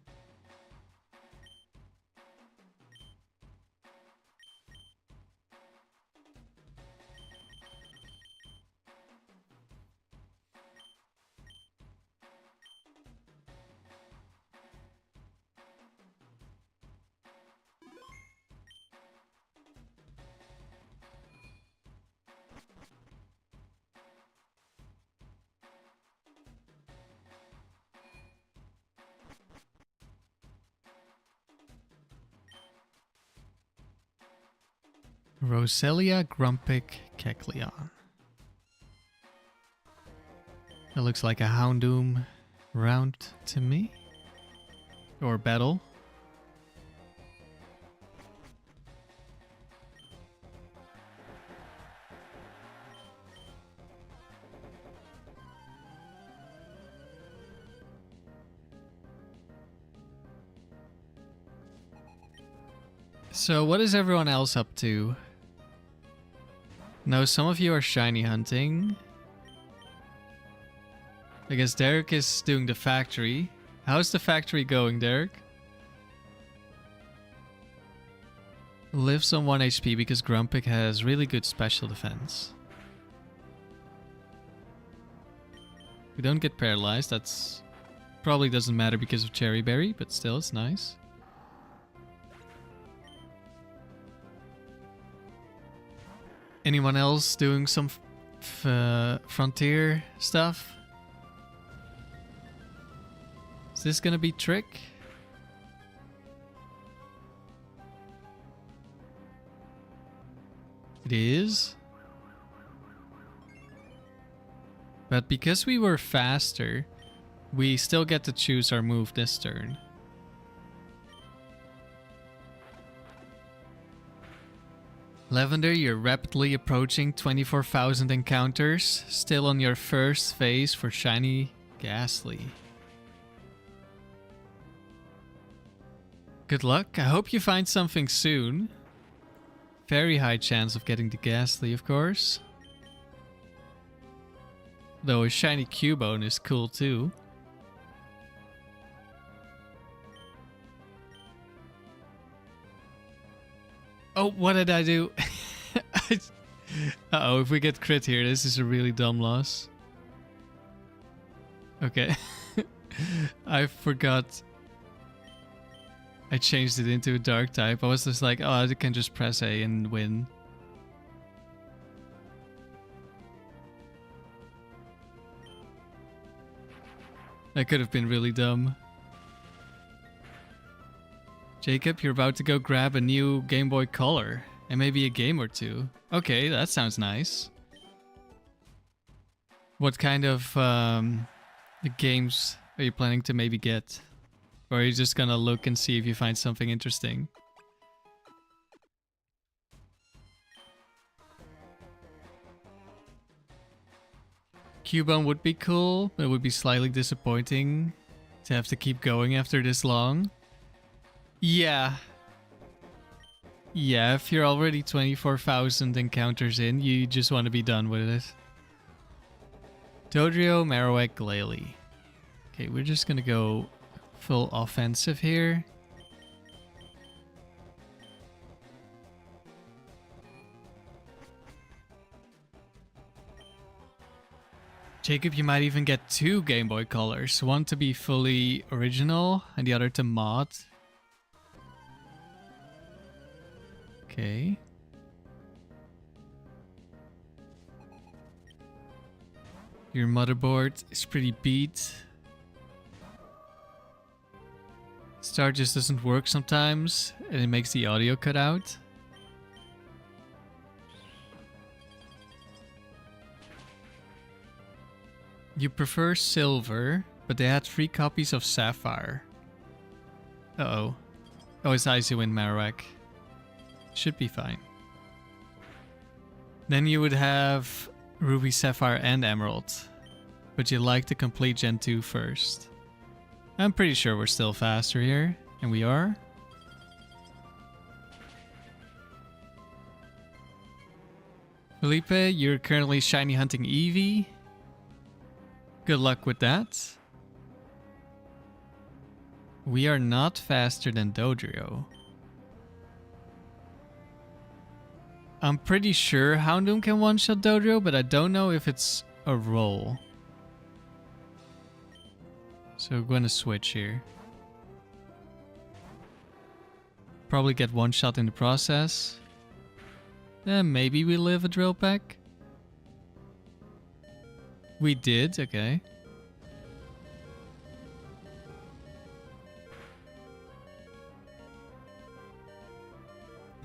Roselia, Grumpig, Kecleon. That looks like a Houndoom round to me. Or battle. So what is everyone else up to? No, some of you are shiny hunting. I guess Derek is doing the factory. How's the factory going, Derek? Lives on 1 HP because Grumpig has really good special defense. We don't get paralyzed. That's probably doesn't matter because of Cherry Berry, but still it's nice. Anyone else doing some frontier stuff? Is this gonna be trick? It is. But because we were faster, we still get to choose our move this turn. Lavender, you're rapidly approaching 24,000 encounters. Still on your first phase for Shiny Ghastly. Good luck. I hope you find something soon. Very high chance of getting the Ghastly, of course. Though a Shiny Cubone is cool too. Oh, what did I do? Uh-oh, if we get crit here, this is a really dumb loss. Okay. I forgot. I changed it into a dark type. I was just like, oh, I can just press A and win. That could have been really dumb. Jacob, you're about to go grab a new Game Boy Color. And maybe a game or two. Okay, that sounds nice. What kind of games are you planning to maybe get? Or are you just gonna look and see if you find something interesting? Cubone would be cool, but it would be slightly disappointing to have to keep going after this long. Yeah. Yeah, if you're already 24,000 encounters in, you just want to be done with it. Dodrio, Marowak, Glalie. Okay, we're just gonna go full offensive here. Jacob, you might even get 2 Game Boy Colors. One to be fully original and the other to mod. Okay. Your motherboard is pretty beat. Star just doesn't work sometimes and it makes the audio cut out. You prefer silver, but they had 3 copies of sapphire. Uh-oh. Oh, it's Icy Wind Marowak. Should be fine. Then you would have Ruby, Sapphire, and Emerald. But you like to complete Gen 2 first. I'm pretty sure we're still faster here. And we are. Felipe, you're currently shiny hunting Eevee. Good luck with that. We are not faster than Dodrio. I'm pretty sure Houndoom can one-shot Dodrio, but I don't know if it's a roll. So we're going to switch here. Probably get one-shot in the process. Then maybe we live a drill pack. We did, okay.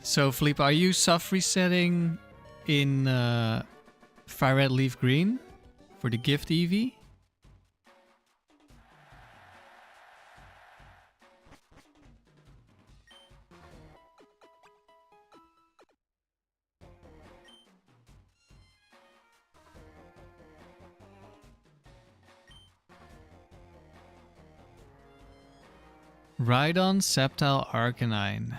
So, Philippe, are you soft resetting in Fire Red Leaf Green for the gift Eevee? Rhydon, Sceptile, Arcanine.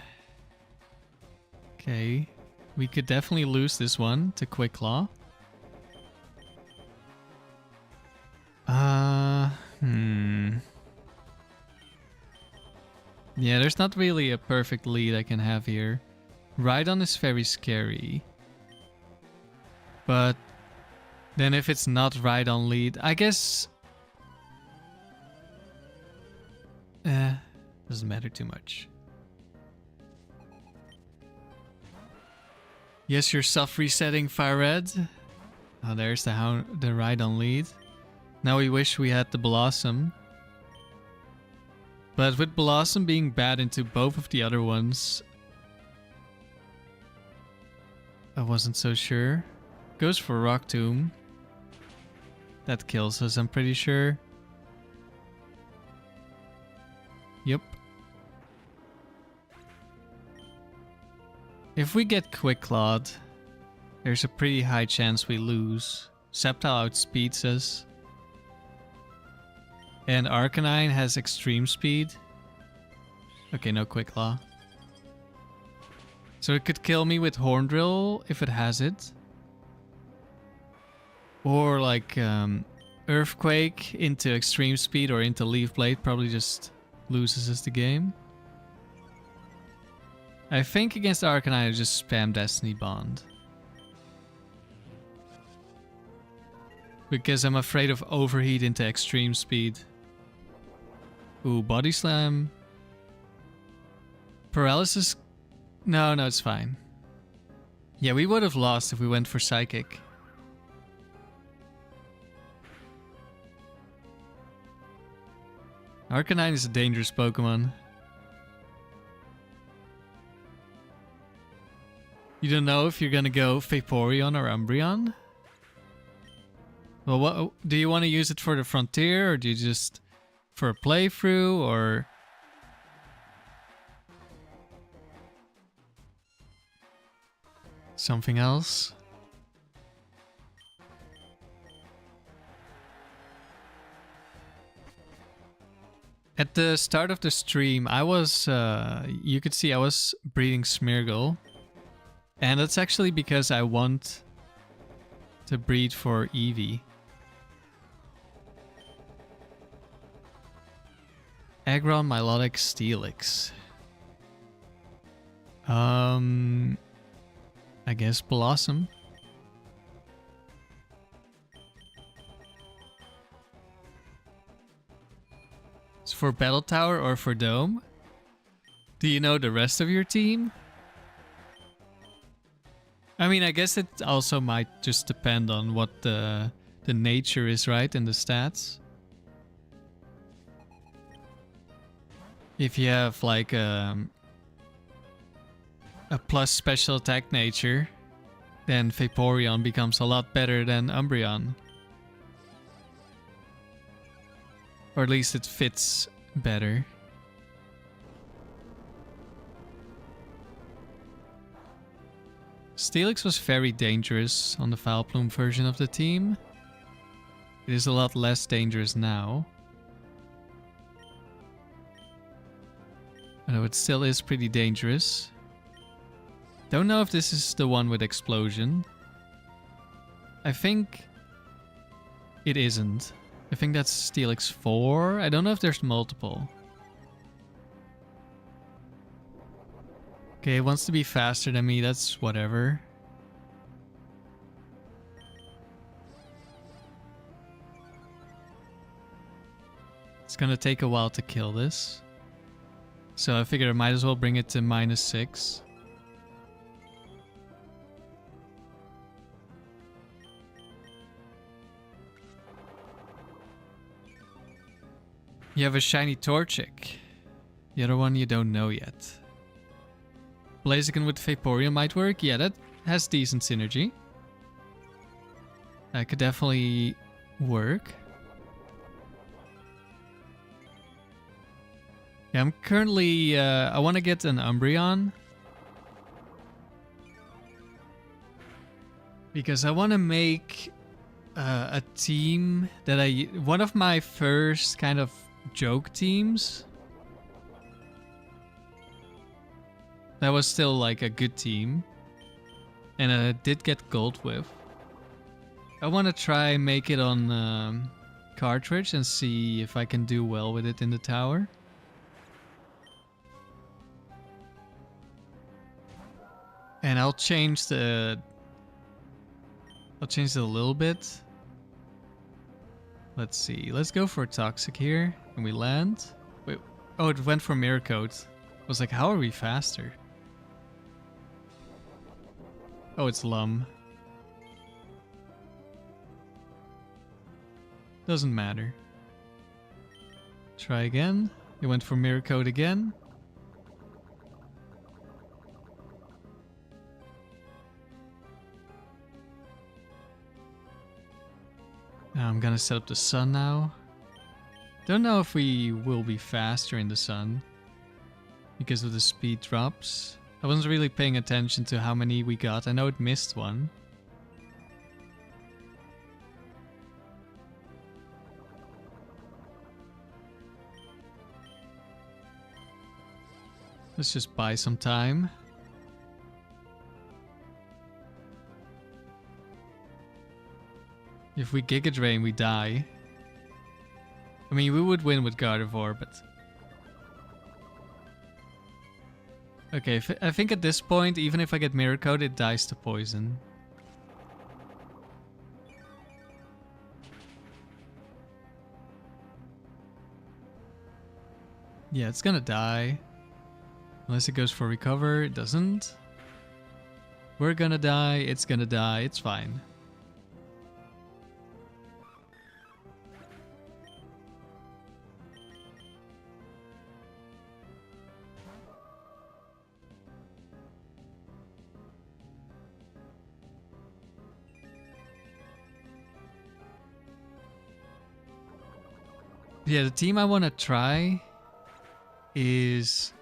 Okay, we could definitely lose this one to Quick Claw. Yeah, there's not really a perfect lead I can have here. Rhydon is very scary. But then if it's not Rhydon lead, I guess... doesn't matter too much. Yes, you're soft resetting Fire Red. Oh, there's the Rhydon lead. Now we wish we had the Bellossom. But with Bellossom being bad into both of the other ones, I wasn't so sure. Goes for Rock Tomb. That kills us, I'm pretty sure. Yep. If we get Quick Clawed, there's a pretty high chance we lose. Sceptile outspeeds us. And Arcanine has extreme speed. Okay, no Quick Claw. So it could kill me with Horn Drill if it has it. Or like Earthquake into extreme speed or into Leaf Blade probably just loses us the game. I think against Arcanine I just spam Destiny Bond. Because I'm afraid of overheat into extreme speed. Ooh, Body Slam. Paralysis? No, it's fine. Yeah, we would have lost if we went for Psychic. Arcanine is a dangerous Pokemon. You don't know if you're gonna go Vaporeon or Umbreon? Well, what do you want to use it for the Frontier, or do you just for a playthrough, or something else? At the start of the stream, I was, you could see I was breeding Smeargle. And that's actually because I want to breed for Eevee. Aggron, Milotic, Steelix. I guess Bellossom. It's for Battle Tower or for Dome? Do you know the rest of your team? I mean, I guess it also might just depend on what the nature is, right? And the stats. If you have like a plus special attack nature, then Vaporeon becomes a lot better than Umbreon. Or at least it fits better. Steelix was very dangerous on the Vileplume version of the team. It is a lot less dangerous now. Although it still is pretty dangerous. Don't know if this is the one with explosion. I think it isn't. I think that's Steelix 4. I don't know if there's multiple. Okay, it wants to be faster than me. That's whatever. It's gonna take a while to kill this. So I figured I might as well bring it to -6. You have a shiny Torchic. The other one you don't know yet. Blaziken with Vaporeon might work. Yeah, that has decent synergy. That could definitely work. Yeah, I'm currently... I want to get an Umbreon. Because I want to make a team that one of my first kind of joke teams. That was still like a good team. And I did get gold with. I want to try make it on cartridge and see if I can do well with it in the tower. And I'll change it a little bit. Let's see. Let's go for Toxic here. Can we land? Wait. Oh, it went for Mirror Coat. I was like, how are we faster? Oh, it's Lum. Doesn't matter. Try again. It went for Mirror Coat again. I'm gonna set up the sun now. Don't know if we will be faster in the sun because of the speed drops. I wasn't really paying attention to how many we got. I know it missed one. Let's just buy some time. If we Giga Drain, we die. I mean, we would win with Gardevoir, but... Okay, I think at this point, even if I get Mirror Coat, it dies to poison. Yeah, it's gonna die. Unless it goes for Recover, it doesn't. We're gonna die, it's gonna die, it's fine. Yeah, the team I want to try is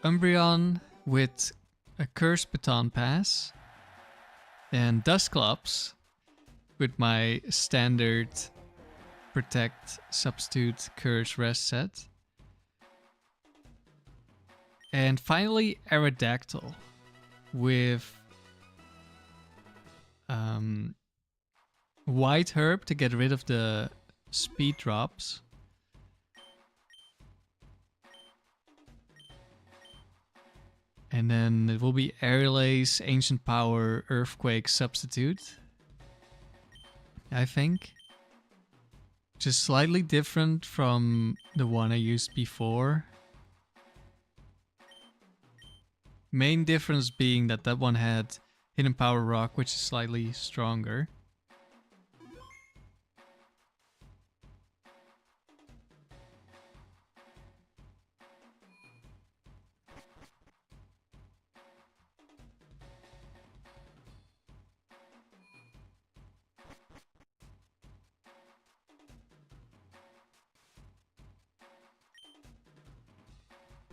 Umbreon with a Cursed Baton Pass and Dusclops with my standard Protect, Substitute, Curse, Rest set. And finally Aerodactyl with White Herb to get rid of the speed drops. And then it will be Airlace, Ancient Power, Earthquake, Substitute. I think. Which is slightly different from the one I used before. Main difference being that that one had Hidden Power Rock, which is slightly stronger.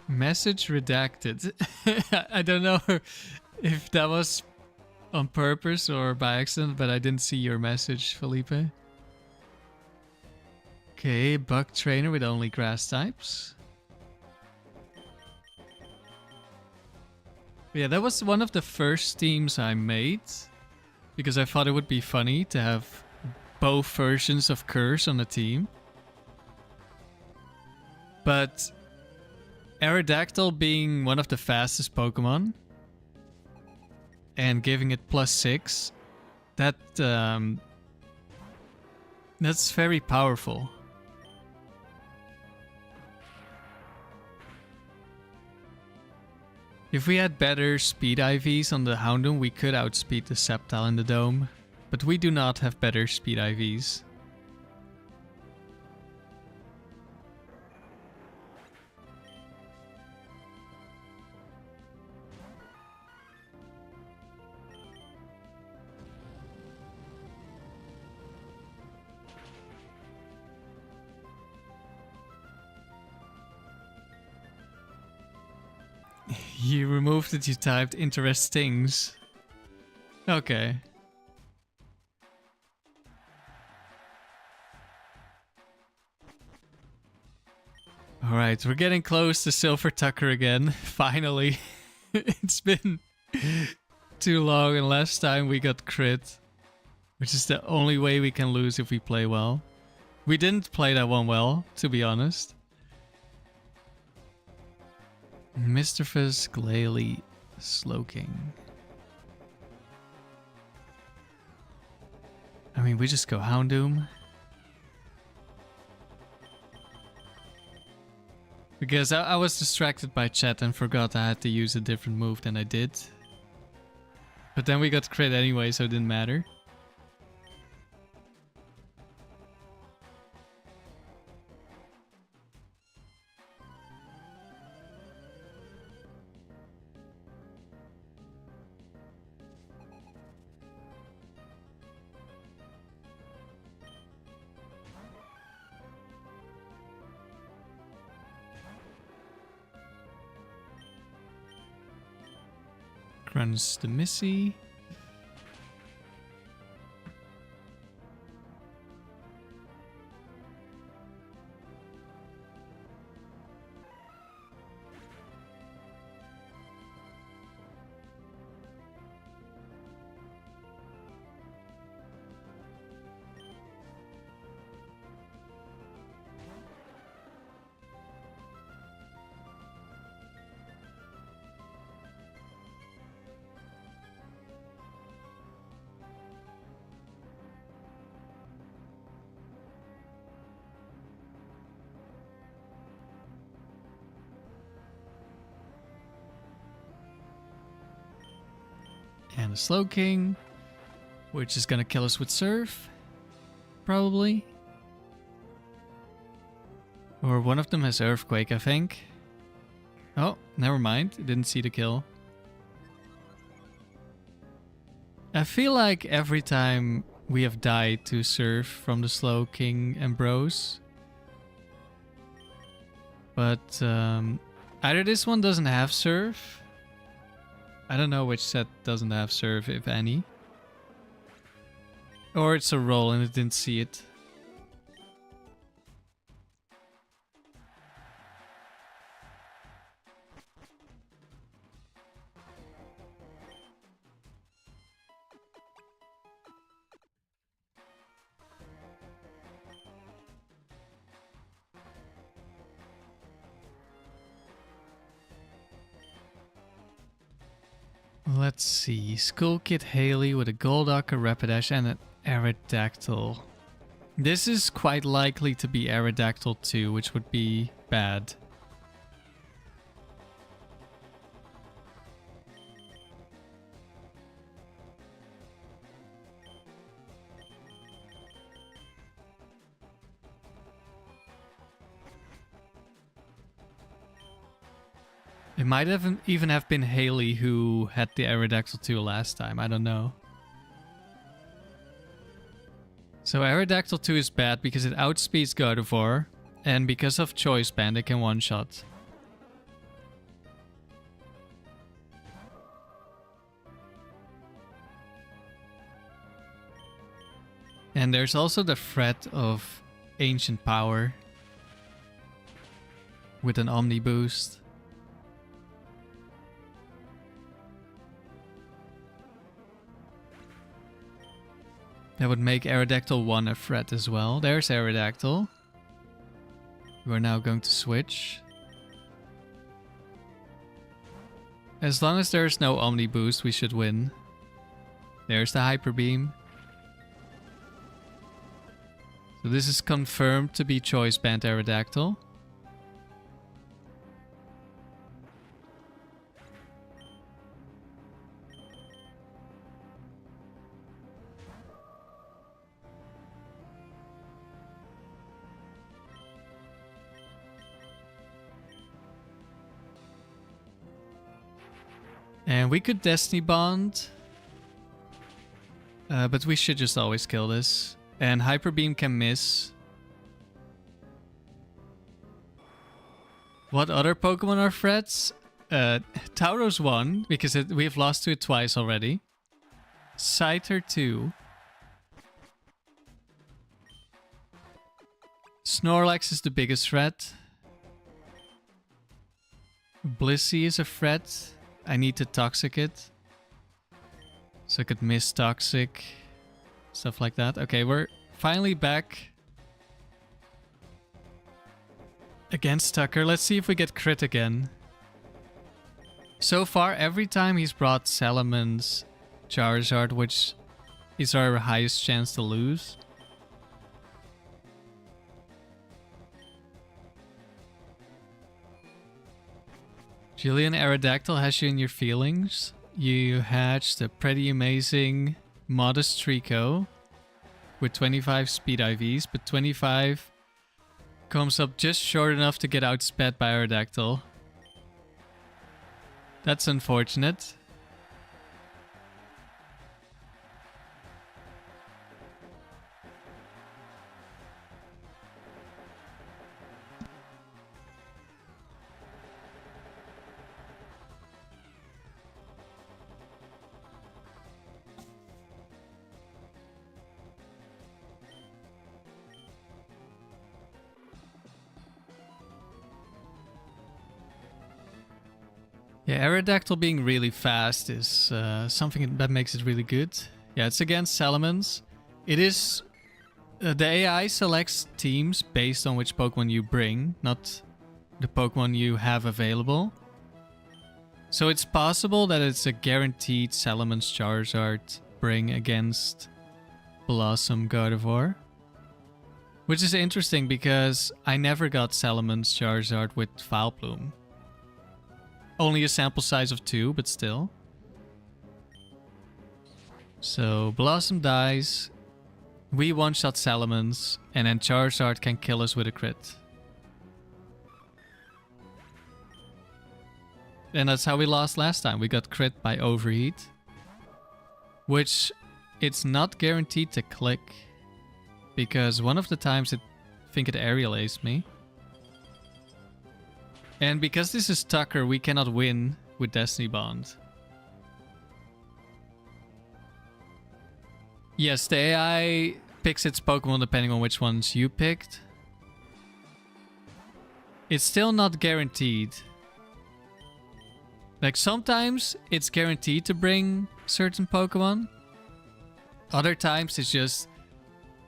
Message redacted. I don't know if that was on purpose or by accident, but I didn't see your message, Felipe. Okay, Bug Trainer with only grass types. Yeah, that was one of the first teams I made because I thought it would be funny to have both versions of Curse on the team. But Aerodactyl being one of the fastest Pokemon and giving it +6, that's very powerful. If we had better speed IVs on the Houndoom, we could outspeed the Sceptile in the Dome, but we do not have better speed IVs. You removed it, you typed interestings. Okay. Alright, we're getting close to Silver Tucker again, finally. It's been too long, and last time we got crit, which is the only way we can lose if we play well. We didn't play that one well, to be honest. Mischievous, Glalie, Slowking. I mean, we just go Houndoom. Because I was distracted by chat and forgot I had to use a different move than I did. But then we got crit anyway, so it didn't matter. Runs the Missy. And a Slowking, which is gonna kill us with Surf, probably. Or one of them has Earthquake, I think. Oh, never mind. Didn't see the kill. I feel like every time we have died to Surf from the Slowking Ambrose. But either this one doesn't have Surf. I don't know which set doesn't have Surf, if any. Or it's a roll and it didn't see it. Let's see. Skull Kid Haley with a Golduck, a Rapidash, and an Aerodactyl. This is quite likely to be Aerodactyl too, which would be bad. It might have even have been Haley who had the Aerodactyl 2 last time, I don't know. So Aerodactyl 2 is bad because it outspeeds Gardevoir, and because of Choice Band it can one-shot. And there's also the threat of Ancient Power with an Omni boost. That would make Aerodactyl 1 a threat as well. There's Aerodactyl. We're now going to switch. As long as there's no Omni boost, we should win. There's the Hyper Beam. So this is confirmed to be Choice Band Aerodactyl. And we could Destiny Bond. But we should just always kill this. And Hyper Beam can miss. What other Pokemon are threats? Tauros 1, because we've lost to it twice already. Scyther 2. Snorlax is the biggest threat. Blissey is a threat. I need to Toxic it. So I could miss Toxic. Stuff like that. Okay, we're finally back against Tucker. Let's see if we get crit again. So far, every time he's brought Salamence, Charizard, which is our highest chance to lose. Jillian, Aerodactyl has you in your feelings. You hatched a pretty amazing Modest Trico with 25 speed IVs, but 25 comes up just short enough to get outsped by Aerodactyl. That's unfortunate. Yeah, Aerodactyl being really fast is something that makes it really good. Yeah, it's against Salamence. It is... the AI selects teams based on which Pokemon you bring, not the Pokemon you have available. So it's possible that it's a guaranteed Salamence Charizard bring against Bellossom Gardevoir. Which is interesting because I never got Salamence Charizard with vileplume. Only a sample size of 2, but still. So, Bellossom dies. We one-shot Salamence, and then Charizard can kill us with a crit. And that's how we lost last time. We got crit by Overheat. Which, it's not guaranteed to click. Because one of the times I think it aerial aced me. And because this is Tucker, we cannot win with Destiny Bond. Yes, the AI picks its Pokemon depending on which ones you picked. It's still not guaranteed. Like, sometimes it's guaranteed to bring certain Pokemon. Other times it's just...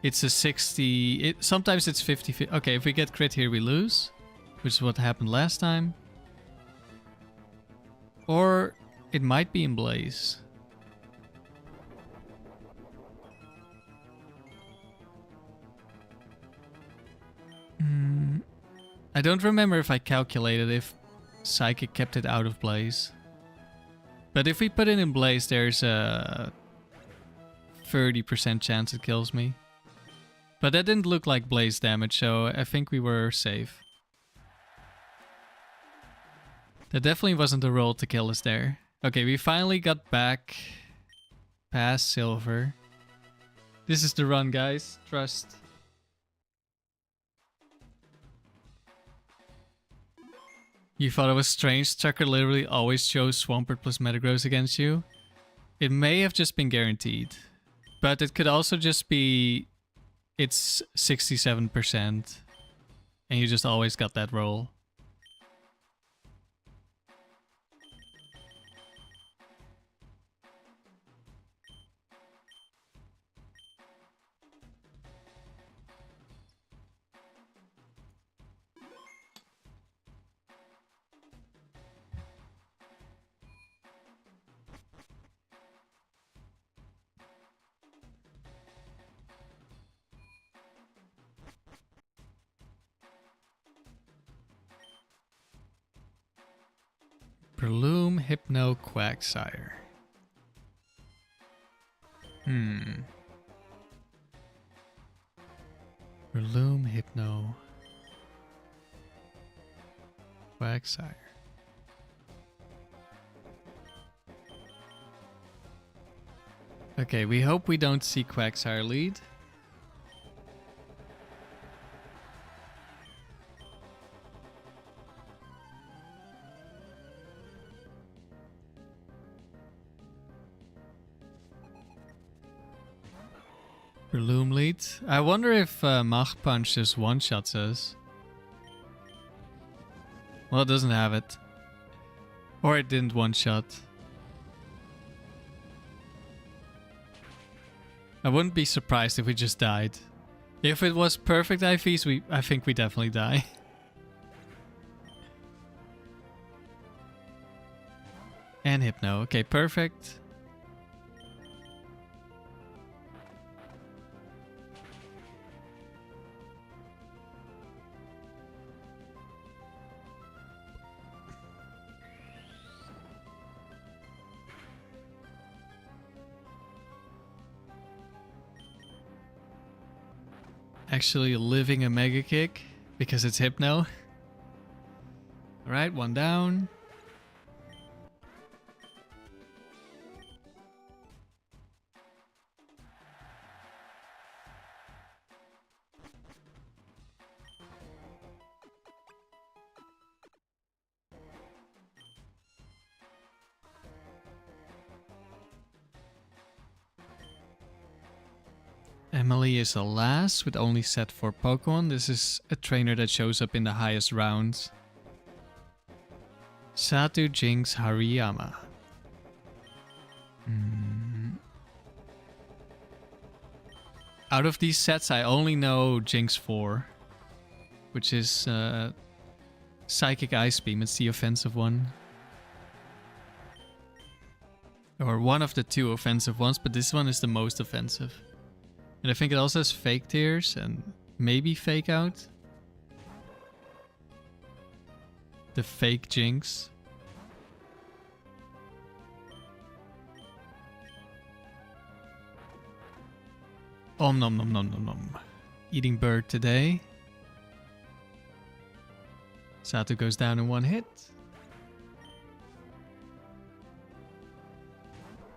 it's a 60... sometimes it's 50... okay, if we get crit here, we lose. Which is what happened last time. Or It might be in Blaze. I don't remember if I calculated if Psychic kept it out of Blaze. But if we put it in Blaze, there's a 30% chance it kills me. But that didn't look like Blaze damage, so I think we were safe. That definitely wasn't a roll to kill us there. Okay, we finally got back past Silver. This is the run, guys. Trust. You thought it was strange? Tucker literally always chose Swampert plus Metagross against you. It may have just been guaranteed. But it could also just be... It's 67%. And you just always got that roll. Breloom, Hypno, Quagsire. Breloom, Hypno, Quagsire. Okay, we hope we don't see Quagsire lead. Breloom lead. I wonder if Mach Punch just one-shots us. Well, it doesn't have it. Or it didn't one-shot. I wouldn't be surprised if we just died. If it was perfect IVs, I think we definitely die. And Hypno. Okay, perfect. Actually living a Mega Kick because it's Hypno. Alright, one down. Emily is the last with only set 4 Pokemon. This is a trainer that shows up in the highest rounds. Satu, Jinx, Hariyama. Out of these sets, I only know Jinx 4, which is Psychic Ice Beam. It's the offensive one. Or one of the 2 offensive ones, but this one is the most offensive. And I think it also has Fake Tears and maybe Fake Out. The fake Jinx. Om nom nom nom nom nom. Eating bird today. Satu goes down in 1 hit.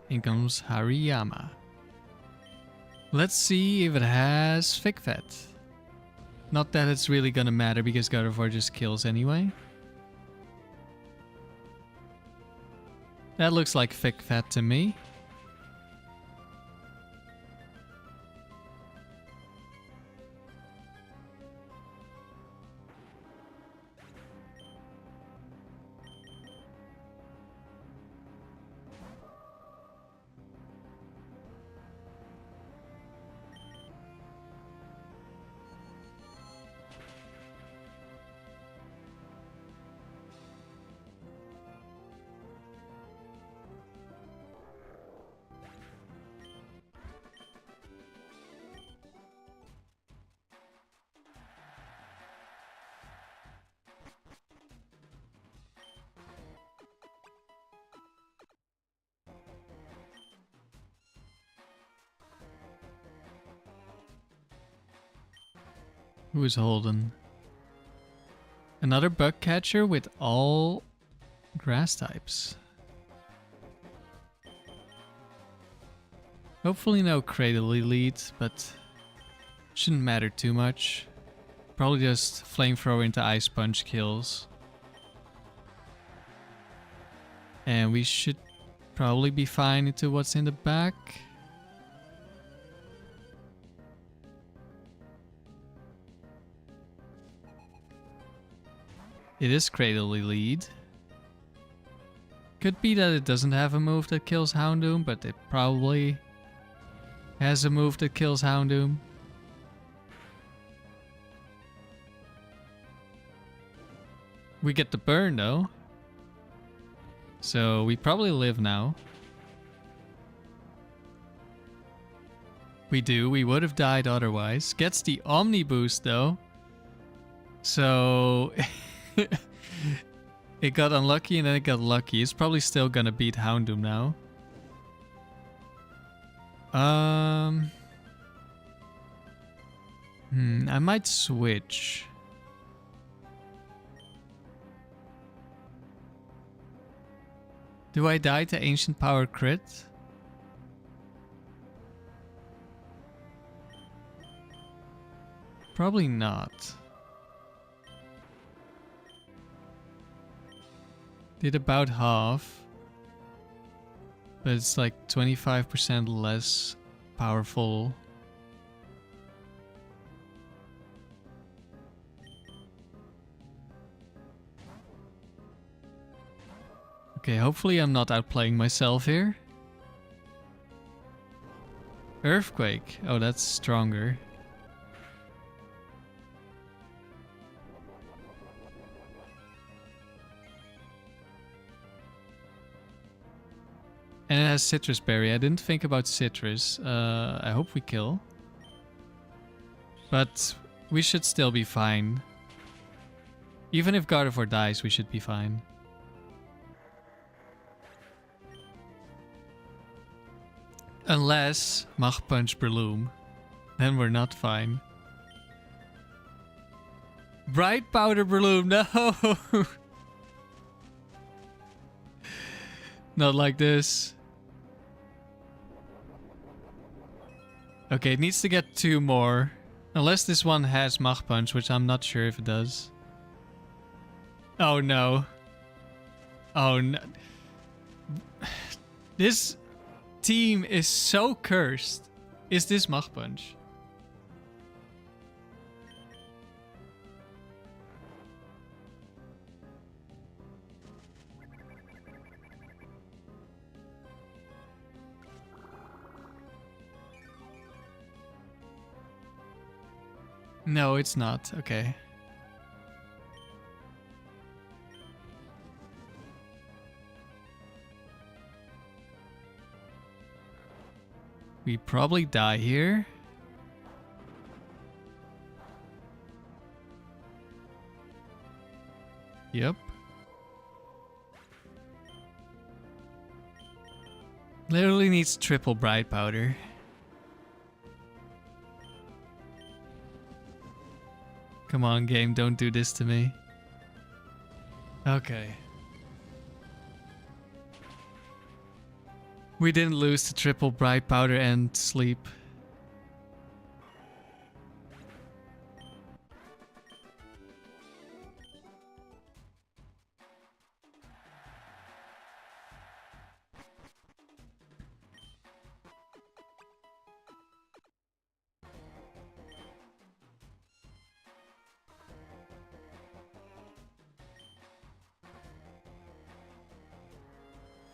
In comes Hariyama. Let's see if it has Thick Fat. Not that it's really gonna matter because Gardevoir just kills anyway. That looks like Thick Fat to me. Who is Holden? Another bug catcher with all grass types. Hopefully no Cradle Elite, but shouldn't matter too much. Probably just Flamethrower into Ice Punch kills. And we should probably be fine into what's in the back. It is Cradle Elite. Could be that it doesn't have a move that kills Houndoom, but it probably has a move that kills Houndoom. We get the burn though. So we probably live now. We do. We would have died otherwise. Gets the Omni boost though. So it got unlucky and then it got lucky. It's probably still gonna beat Houndoom now. I might switch. Do I die to Ancient Power crit? Probably not. Did about half. But it's like 25% less powerful. Okay, hopefully I'm not outplaying myself here. Earthquake. Oh, that's stronger. And it has Citrus Berry. I didn't think about Citrus. I hope we kill. But we should still be fine. Even if Gardevoir dies, we should be fine. Unless Mach Punch Breloom. Then we're not fine. Bright Powder Breloom, no! Not like this. Okay, it needs to get 2 more. Unless this one has Mach Punch, which I'm not sure if it does. Oh no. Oh no. This team is so cursed. Is this Mach Punch? No, it's not. Okay. We probably die here. Yep. Literally needs triple Bright Powder. Come on, game, don't do this to me. Okay. We didn't lose to triple Bright Powder and sleep.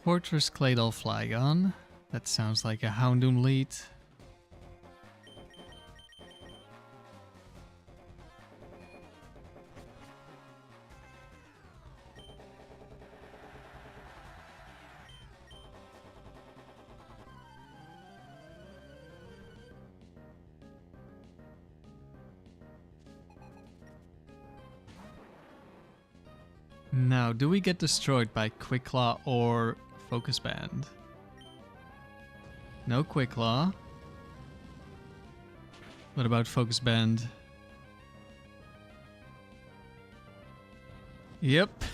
Fortress Claydol Flygon. That sounds like a Houndoom lead. Now, do we get destroyed by Quick Claw or Focus Band? No Quick Claw. What about Focus Band? Yep.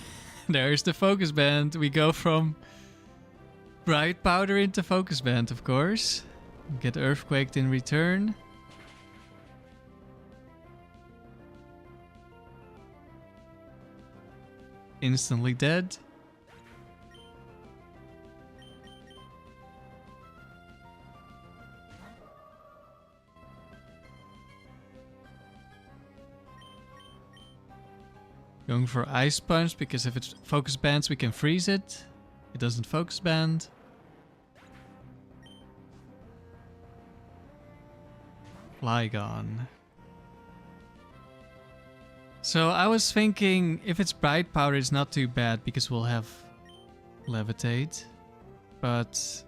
There's the focus band. We go from bright powder into focus band, of course. Get earthquaked in return. Instantly dead. Going for Ice Punch, because if it focus bands we can freeze it. It doesn't focus band. Flygon. So I was thinking if it's bright powder it's not too bad because we'll have levitate. But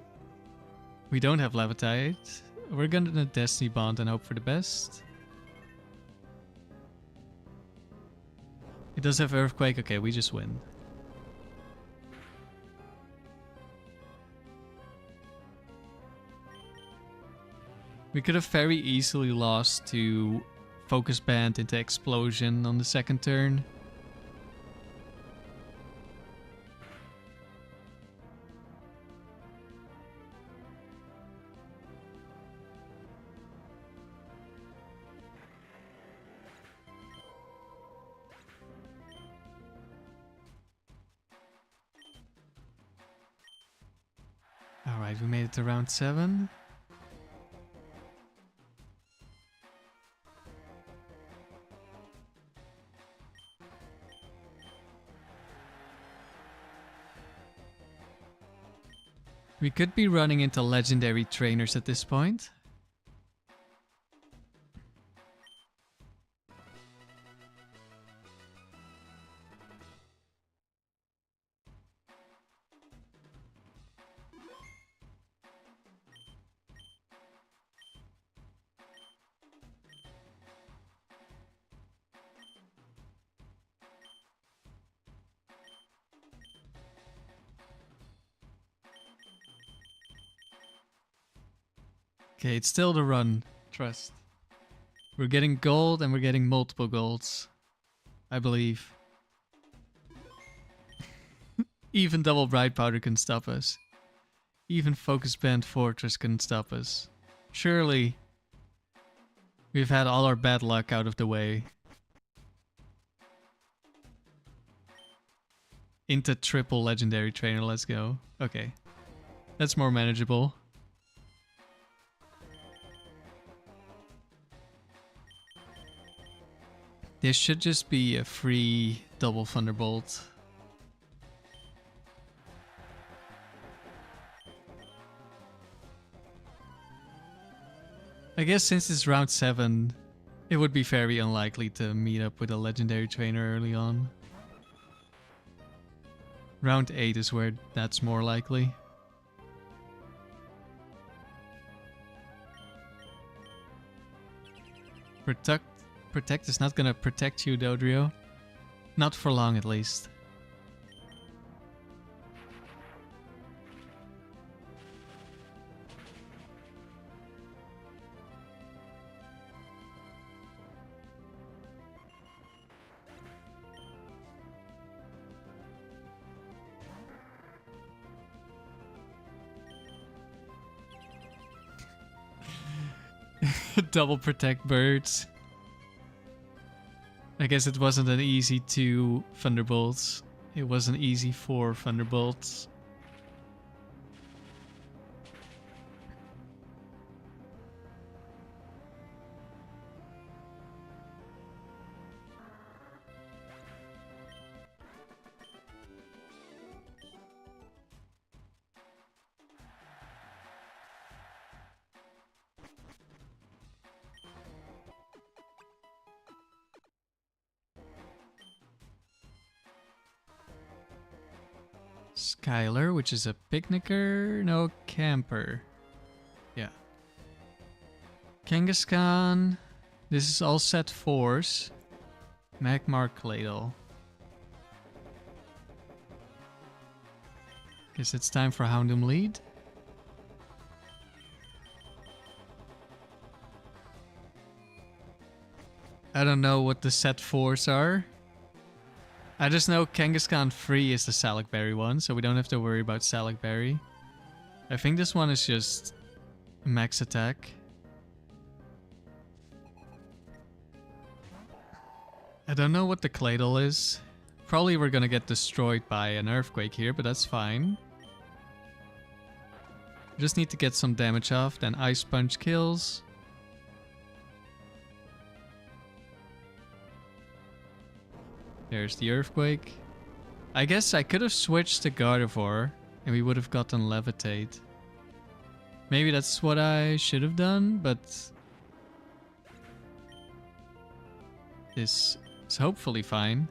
we don't have levitate. We're gonna Destiny Bond and hope for the best. It does have Earthquake. Okay, we just win. We could have very easily lost to Focus Band into Explosion on the second turn. Alright, we made it to round 7. We could be running into legendary trainers at this point. Okay, it's still the run. Trust. We're getting gold and we're getting multiple golds. I believe. Even double bright powder can stop us. Even focus band fortress can stop us. Surely we've had all our bad luck out of the way. Into triple legendary trainer, let's go. Okay. That's more manageable. This should just be a free double Thunderbolt. I guess since it's round 7, it would be very unlikely to meet up with a legendary trainer early on. Round 8 is where that's more likely. Protect is not gonna protect you, Dodrio. Not for long, at least. Double protect birds. I guess it wasn't an easy 2 Thunderbolts. It was an easy 4 Thunderbolts. Skylar, which is a picnicker, no camper. Yeah. Kangaskhan. This is all set 4s. Magmar Claydol. Guess it's time for Houndoom lead. I don't know what the set 4s are. I just know Kangaskhan free is the Salak Berry one, so we don't have to worry about Salak Berry. I think this one is just max attack. I don't know what the Claydol is. Probably we're gonna get destroyed by an earthquake here, but that's fine. Just need to get some damage off, then Ice Punch kills. There's the earthquake. I guess I could have switched to Gardevoir and we would have gotten Levitate. Maybe that's what I should have done, but this is hopefully fine.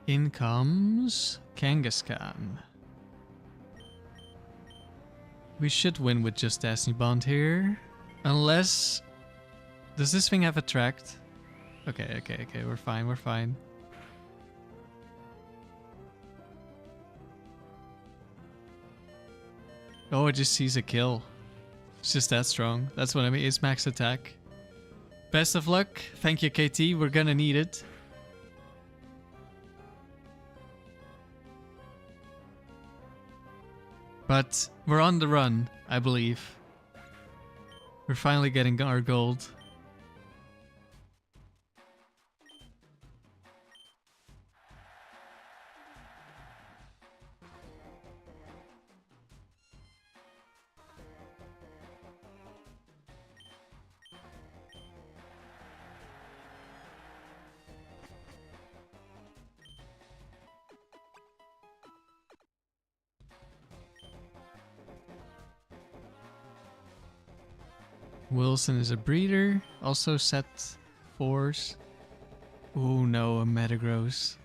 In comes Kangaskhan. We should win with just Destiny Bond here. Unless... Does this thing have Attract? Okay, we're fine, we're fine. Oh, it just sees a kill. It's just that strong. That's what I mean, it's max attack. Best of luck. Thank you, KT, we're gonna need it. But we're on the run, I believe. We're finally getting our gold. Wilson is a breeder, also set 4s. Oh no, a Metagross.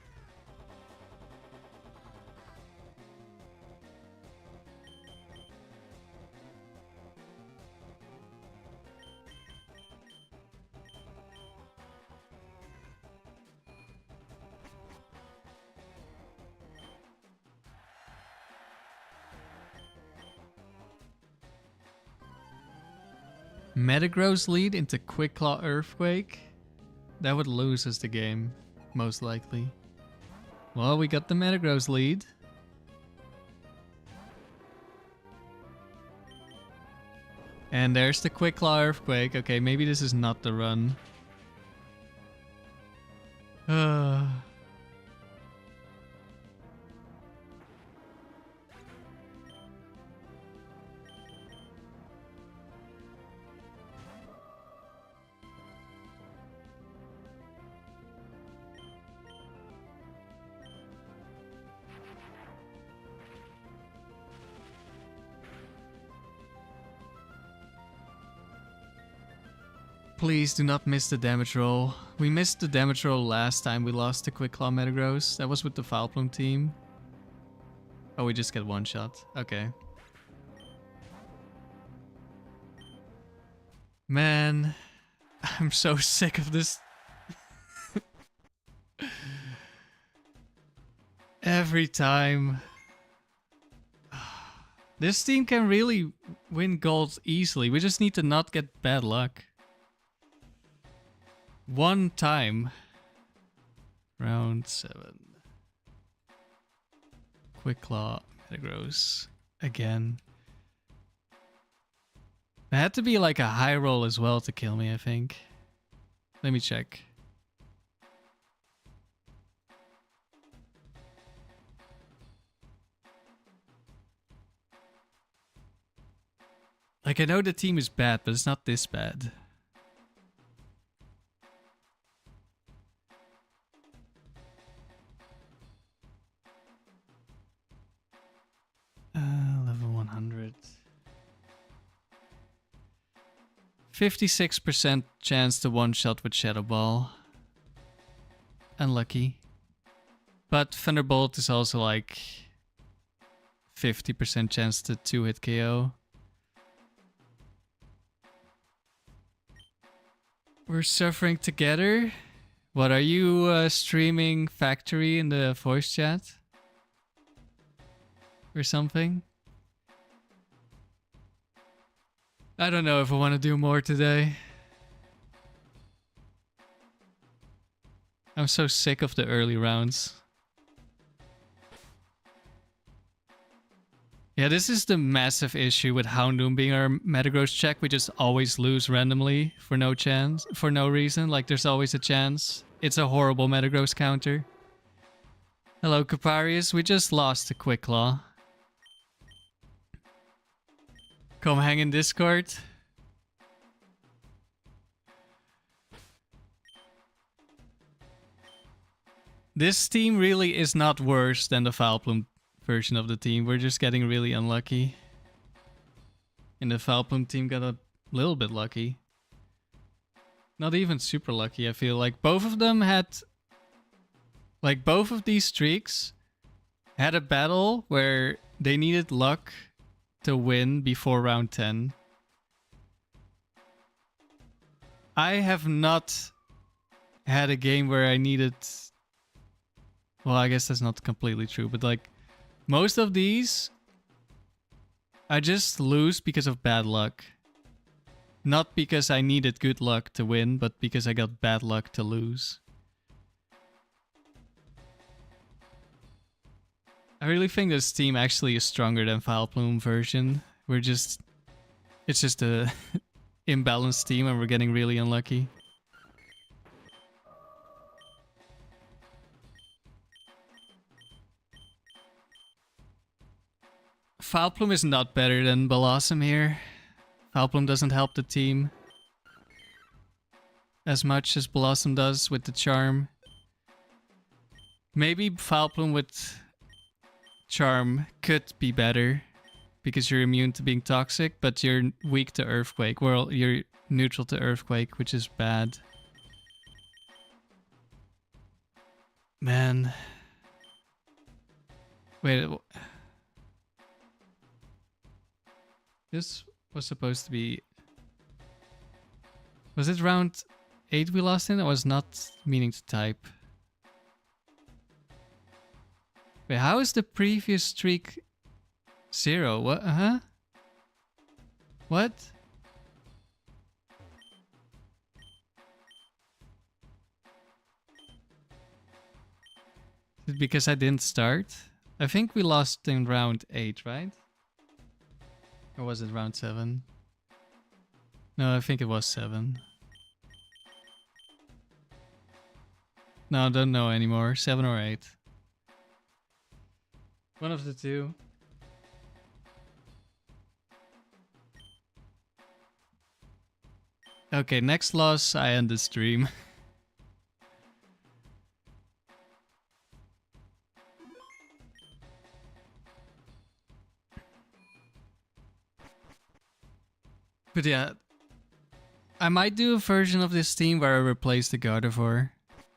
Metagross lead into Quick Claw Earthquake? That would lose us the game, most likely. Well, we got the Metagross lead. And there's the Quick Claw Earthquake. Okay, maybe this is not the run. Please do not miss the damage roll. We missed the damage roll last time we lost to Quick Claw Metagross. That was with the vileplume team. Oh, we just get one shot. Okay. Man, I'm so sick of this. Every time. This team can really win gold easily. We just need to not get bad luck. One time. Round 7. Quick Claw Metagross. Again. It had to be like a high roll as well to kill me, I think. Let me check. Like, I know the team is bad, but it's not this bad. Level 100. 56% chance to one-shot with Shadow Ball. Unlucky. But Thunderbolt is also like 50% chance to 2-hit KO. We're suffering together. What are you streaming Factory in the voice chat? Or something? I don't know if I want to do more today. I'm so sick of the early rounds. Yeah, this is the massive issue with Houndoom being our Metagross check. We just always lose randomly for no chance, for no reason. Like, there's always a chance. It's a horrible Metagross counter. Hello, Caparius. We just lost a Quick Claw. Come hang in Discord. This team really is not worse than the vileplume version of the team. We're just getting really unlucky. And the vileplume team got a little bit lucky. Not even super lucky, I feel like. Both of them had... Like, both of these streaks had a battle where they needed luck to win before round 10. I have not had a game where I needed... Well, I guess that's not completely true, but like most of these, I just lose because of bad luck. Not because I needed good luck to win, but because I got bad luck to lose. I really think this team actually is stronger than vileplume version. It's just a imbalanced team and we're getting really unlucky. Vileplume is not better than Bellossom here. Vileplume doesn't help the team as much as Bellossom does with the charm. Maybe Vileplume with charm could be better because you're immune to being toxic, but you're weak to Earthquake. Well, you're neutral to Earthquake, which is bad. Man. Wait. This was supposed to be... Was it round 8 we lost in? I was not meaning to type. Wait, how is the previous streak 0? What? Huh? What? Is it because I didn't start? I think we lost in round 8, right? Or was it round 7? No, I think it was 7. No, I don't know anymore. 7 or 8. One of the two. Okay, next loss, I end the stream. But yeah, I might do a version of this team where I replace the Gardevoir.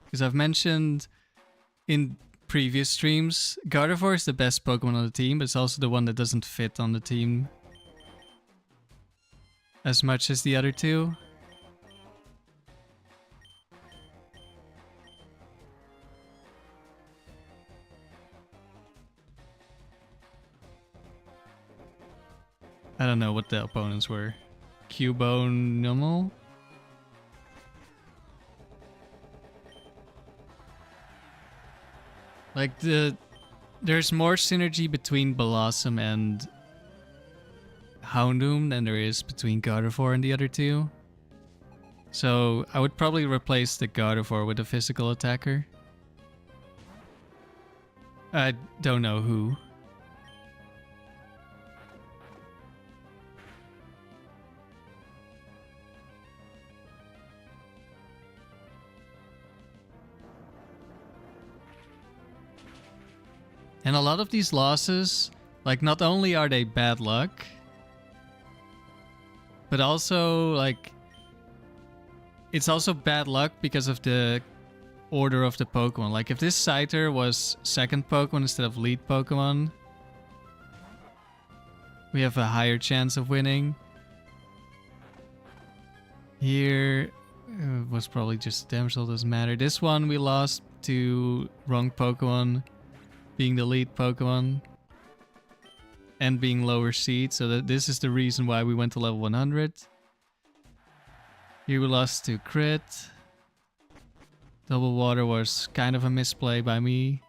Because I've mentioned in previous streams, Gardevoir is the best Pokemon on the team, but it's also the one that doesn't fit on the team as much as the other two. I don't know what the opponents were. Cubone. Like there's more synergy between Bellossom and Houndoom than there is between Gardevoir and the other two. So I would probably replace the Gardevoir with a physical attacker. I don't know who. And a lot of these losses, like, not only are they bad luck, but also, like, it's also bad luck because of the order of the Pokemon. Like, if this Scyther was second Pokemon instead of lead Pokemon, we have a higher chance of winning. Here, was probably just damage, so it doesn't matter. This one we lost to wrong Pokemon being the lead Pokemon and being lower seed, so that this is the reason why we went to level 100. Here we lost to crit. Double water was kind of a misplay by me.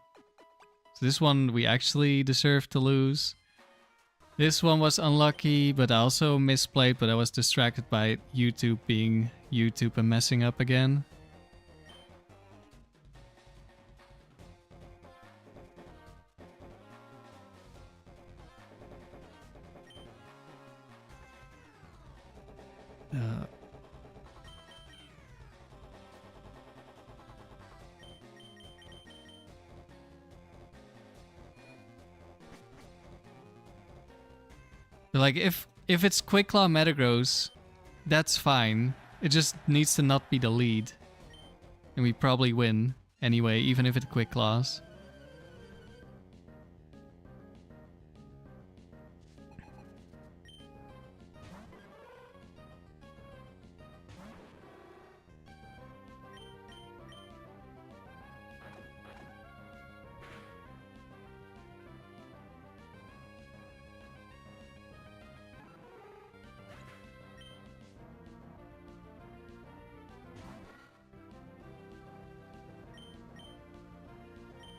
So this one we actually deserved to lose. This one was unlucky, but I also misplayed, but I was distracted by YouTube being YouTube and messing up again. Like, if it's Quick Claw Metagross, that's fine. It just needs to not be the lead. And we probably win anyway, even if it Quick Claws.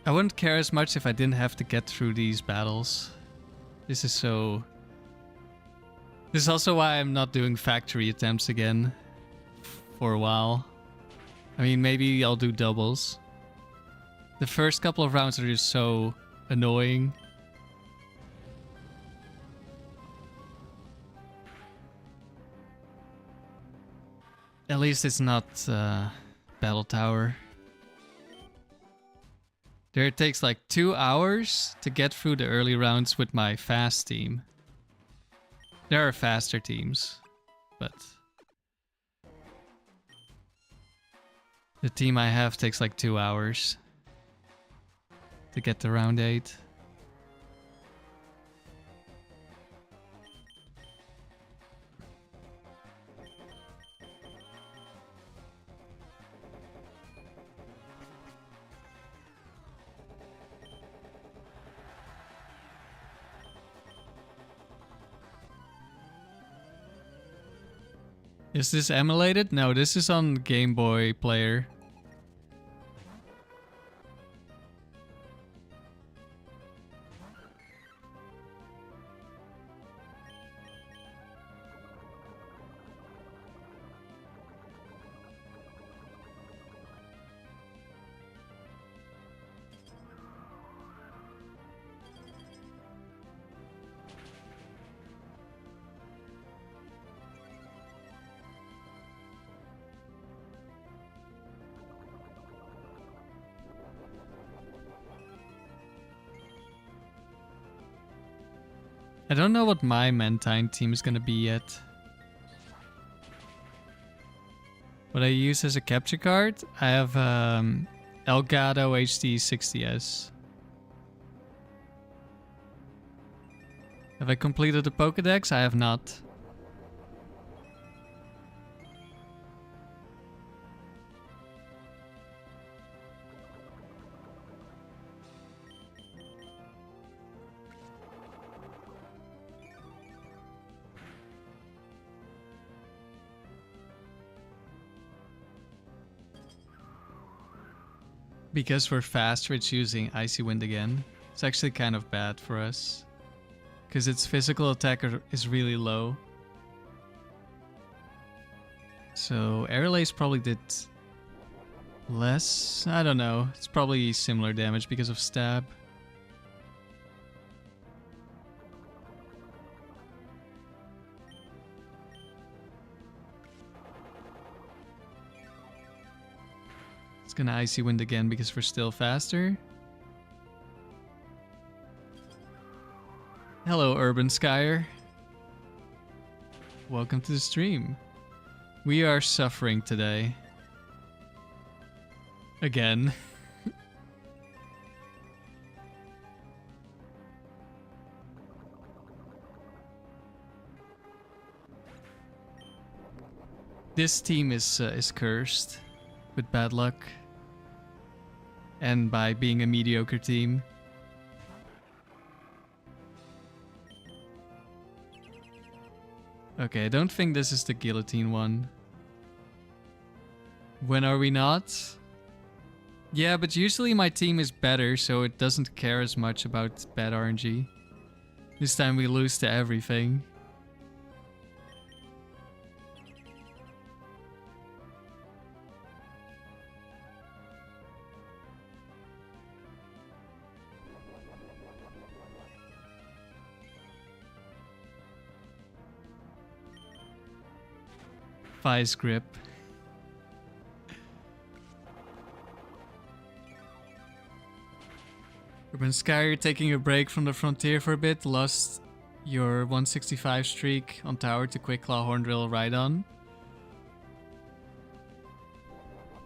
I wouldn't care as much if I didn't have to get through these battles. This is so... This is also why I'm not doing factory attempts again for a while. I mean, maybe I'll do doubles. The first couple of rounds are just so annoying. At least it's not Battle Tower. There it takes like 2 hours to get through the early rounds with my fast team. There are faster teams, but the team I have takes like 2 hours to get to round 8. Is this emulated? No, this is on Game Boy Player. I don't know what my Mantine team is gonna be yet. What I use as a capture card, I have Elgato HD 60S. Have I completed the Pokédex? I have not. Because we're faster, it's using Icy Wind again. It's actually kind of bad for us. Because its physical attack is really low. So Airlace probably did less? I don't know. It's probably similar damage because of stab. It's gonna Icy Wind again because we're still faster. Hello, Urban Skyer. Welcome to the stream. We are suffering today. Again. This team is cursed with bad luck. And by being a mediocre team. Okay, I don't think this is the guillotine one. When are we not? Yeah, but usually my team is better, so it doesn't care as much about bad RNG. This time we lose to everything. Vice grip. Urban Sky, you're taking a break from the frontier for a bit. Lost your 165 streak on tower to Quick Claw Horndrill Rhydon.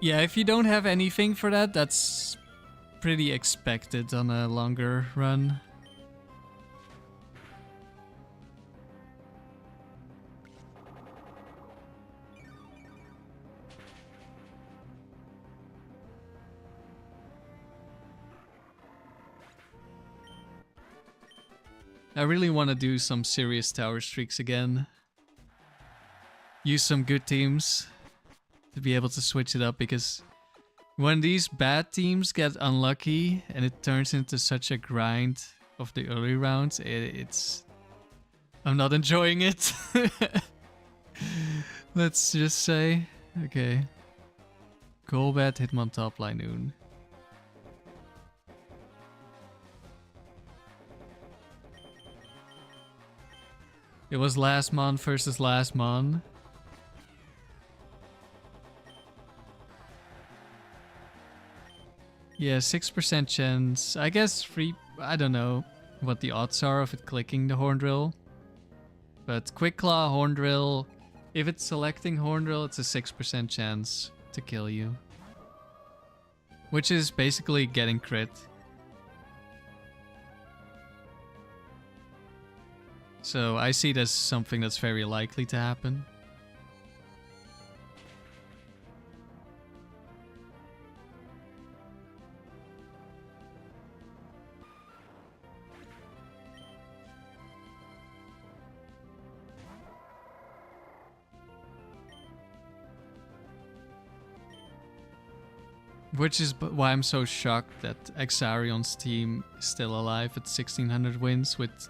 Yeah, if you don't have anything for that, that's pretty expected on a longer run. I really want to do some serious tower streaks again. Use some good teams to be able to switch it up, because when these bad teams get unlucky and it turns into such a grind of the early rounds, it's... I'm not enjoying it. Let's just say. Okay. Golbat, Hitmon, top line, Noon. It was last mon versus last mon. Yeah, 6% chance. I guess I don't know what the odds are of it clicking the Horndrill. But Quick Claw, Horndrill, if it's selecting Horndrill, it's a 6% chance to kill you. Which is basically getting crit. So I see it as something that's very likely to happen. Which is why I'm so shocked that Exarion's team is still alive at 1600 wins with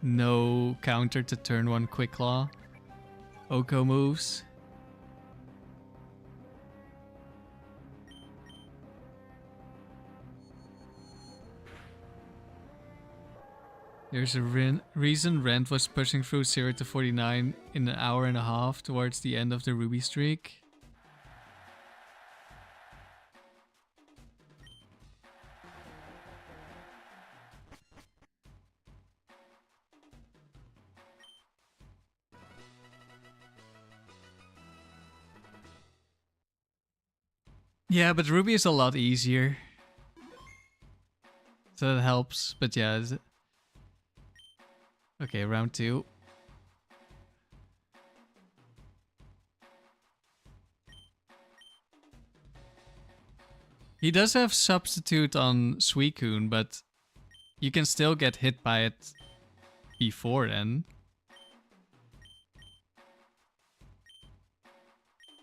no counter to turn 1 Quick Claw. Oko moves. There's a reason Rent was pushing through 0 to 49 in an hour and a half towards the end of the Ruby streak. Yeah, but Ruby is a lot easier. So that helps, but yeah. Okay, round 2. He does have substitute on Suicune, but you can still get hit by it before then.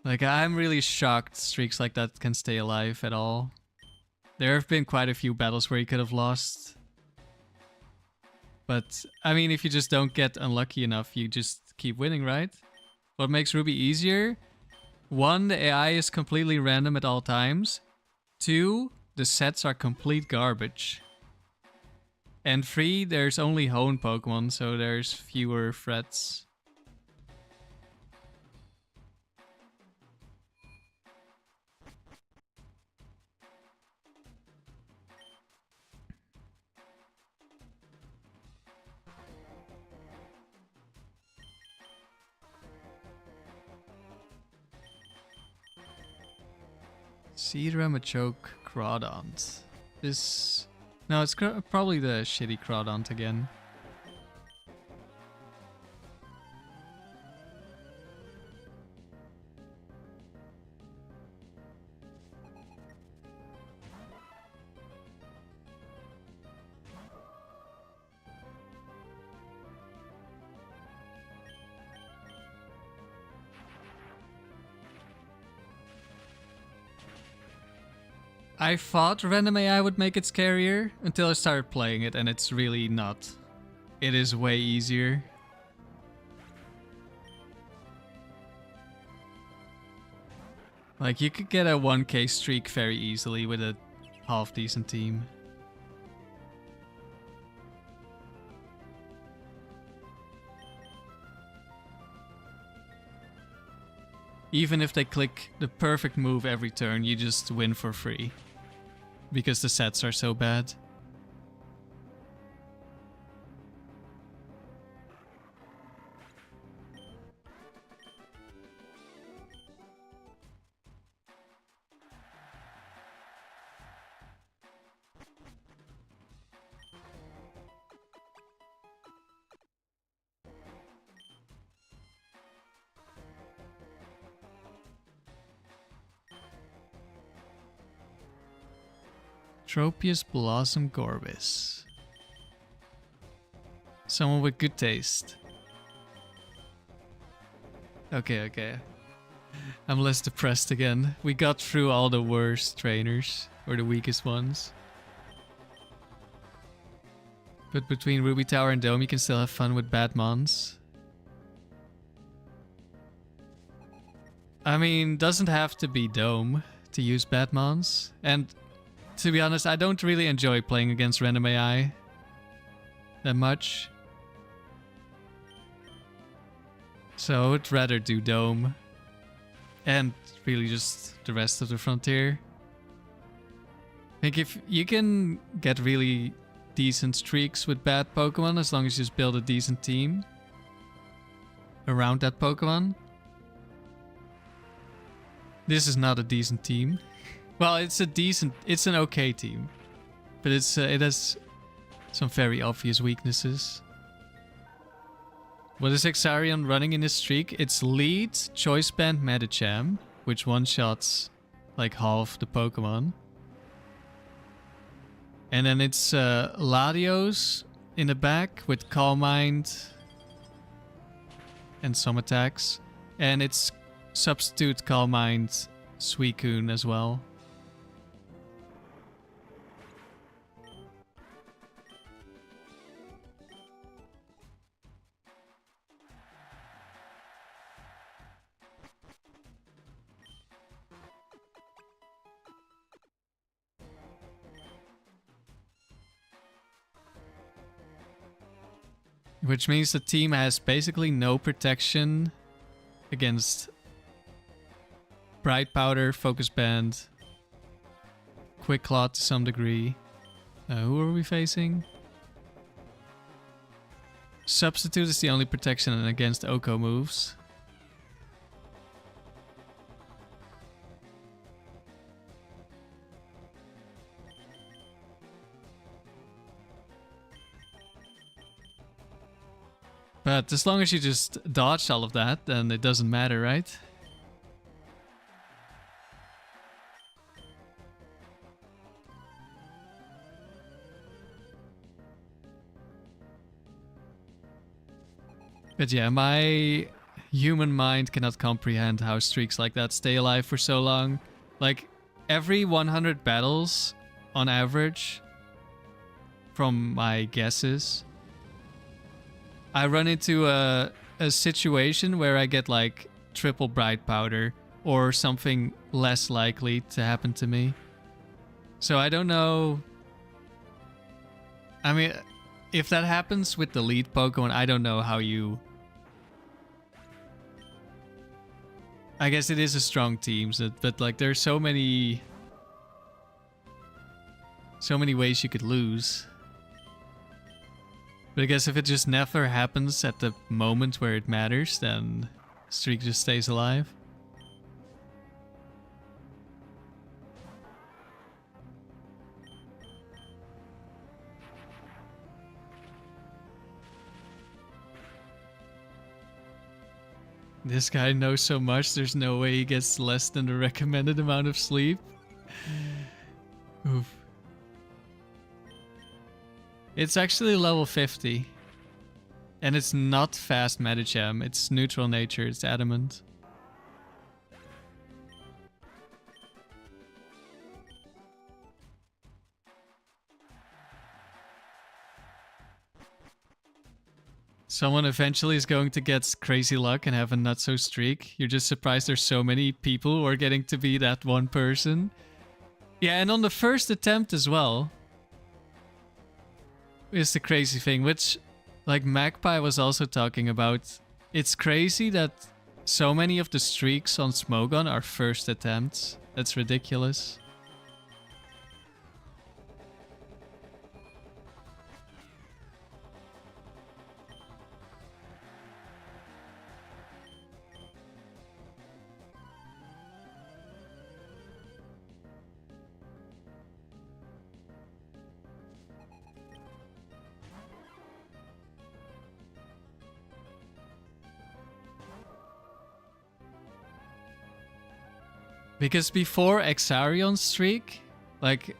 Like, I'm really shocked streaks like that can stay alive at all. There have been quite a few battles where he could have lost. But, I mean, if you just don't get unlucky enough, you just keep winning, right? What makes Ruby easier? 1, the AI is completely random at all times. 2, the sets are complete garbage. And 3, there's only Hone Pokemon, so there's fewer threats. Seadra, Machoke, Crawdont. This... No, it's probably the shitty Crawdont again. I thought random AI would make it scarier until I started playing it, and it's really not. It is way easier. Like, you could get a 1k streak very easily with a half decent team. Even if they click the perfect move every turn, you just win for free. Because the sets are so bad. Tropius Blossom Gorbis. Someone with good taste. Okay. I'm less depressed again. We got through all the worst trainers, or the weakest ones. But between Ruby Tower and Dome, you can still have fun with bad mons. I mean, doesn't have to be Dome to use bad mons. And to be honest, I don't really enjoy playing against random AI that much. So I'd rather do Dome. And really just the rest of the frontier. I think if you can get really decent streaks with bad Pokemon, as long as you just build a decent team around that Pokemon. This is not a decent team. Well, it's an okay team, but it has some very obvious weaknesses. What is Exarion running in this streak? It's Lead, Choice Band, Medicham, which one-shots like half the Pokemon. And then it's Latios in the back with Calm Mind and some attacks. And it's Substitute Calm Mind Suicune as well. Which means the team has basically no protection against Bright Powder, Focus Band, Quick Claw to some degree. Who are we facing? Substitute is the only protection against Oko moves. But as long as you just dodge all of that, then it doesn't matter, right? But yeah, my human mind cannot comprehend how streaks like that stay alive for so long. Like, every 100 battles, on average, from my guesses, I run into a situation where I get like triple Bright Powder or something less likely to happen to me. So I don't know. I mean, if that happens with the lead Pokemon, I don't know how you... I guess it is a strong team, but like there's so many ways you could lose. But I guess if it just never happens at the moment where it matters, then streak just stays alive. This guy knows so much, there's no way he gets less than the recommended amount of sleep. Oof. It's actually level 50. And it's not fast Medicham, it's neutral nature, it's adamant. Someone eventually is going to get crazy luck and have a not so streak. You're just surprised there's so many people who are getting to be that one person. Yeah, and on the first attempt as well is the crazy thing, which like Magpie was also talking about. It's crazy that so many of the streaks on Smogon are first attempts. That's ridiculous. Because before Exarion's streak, like,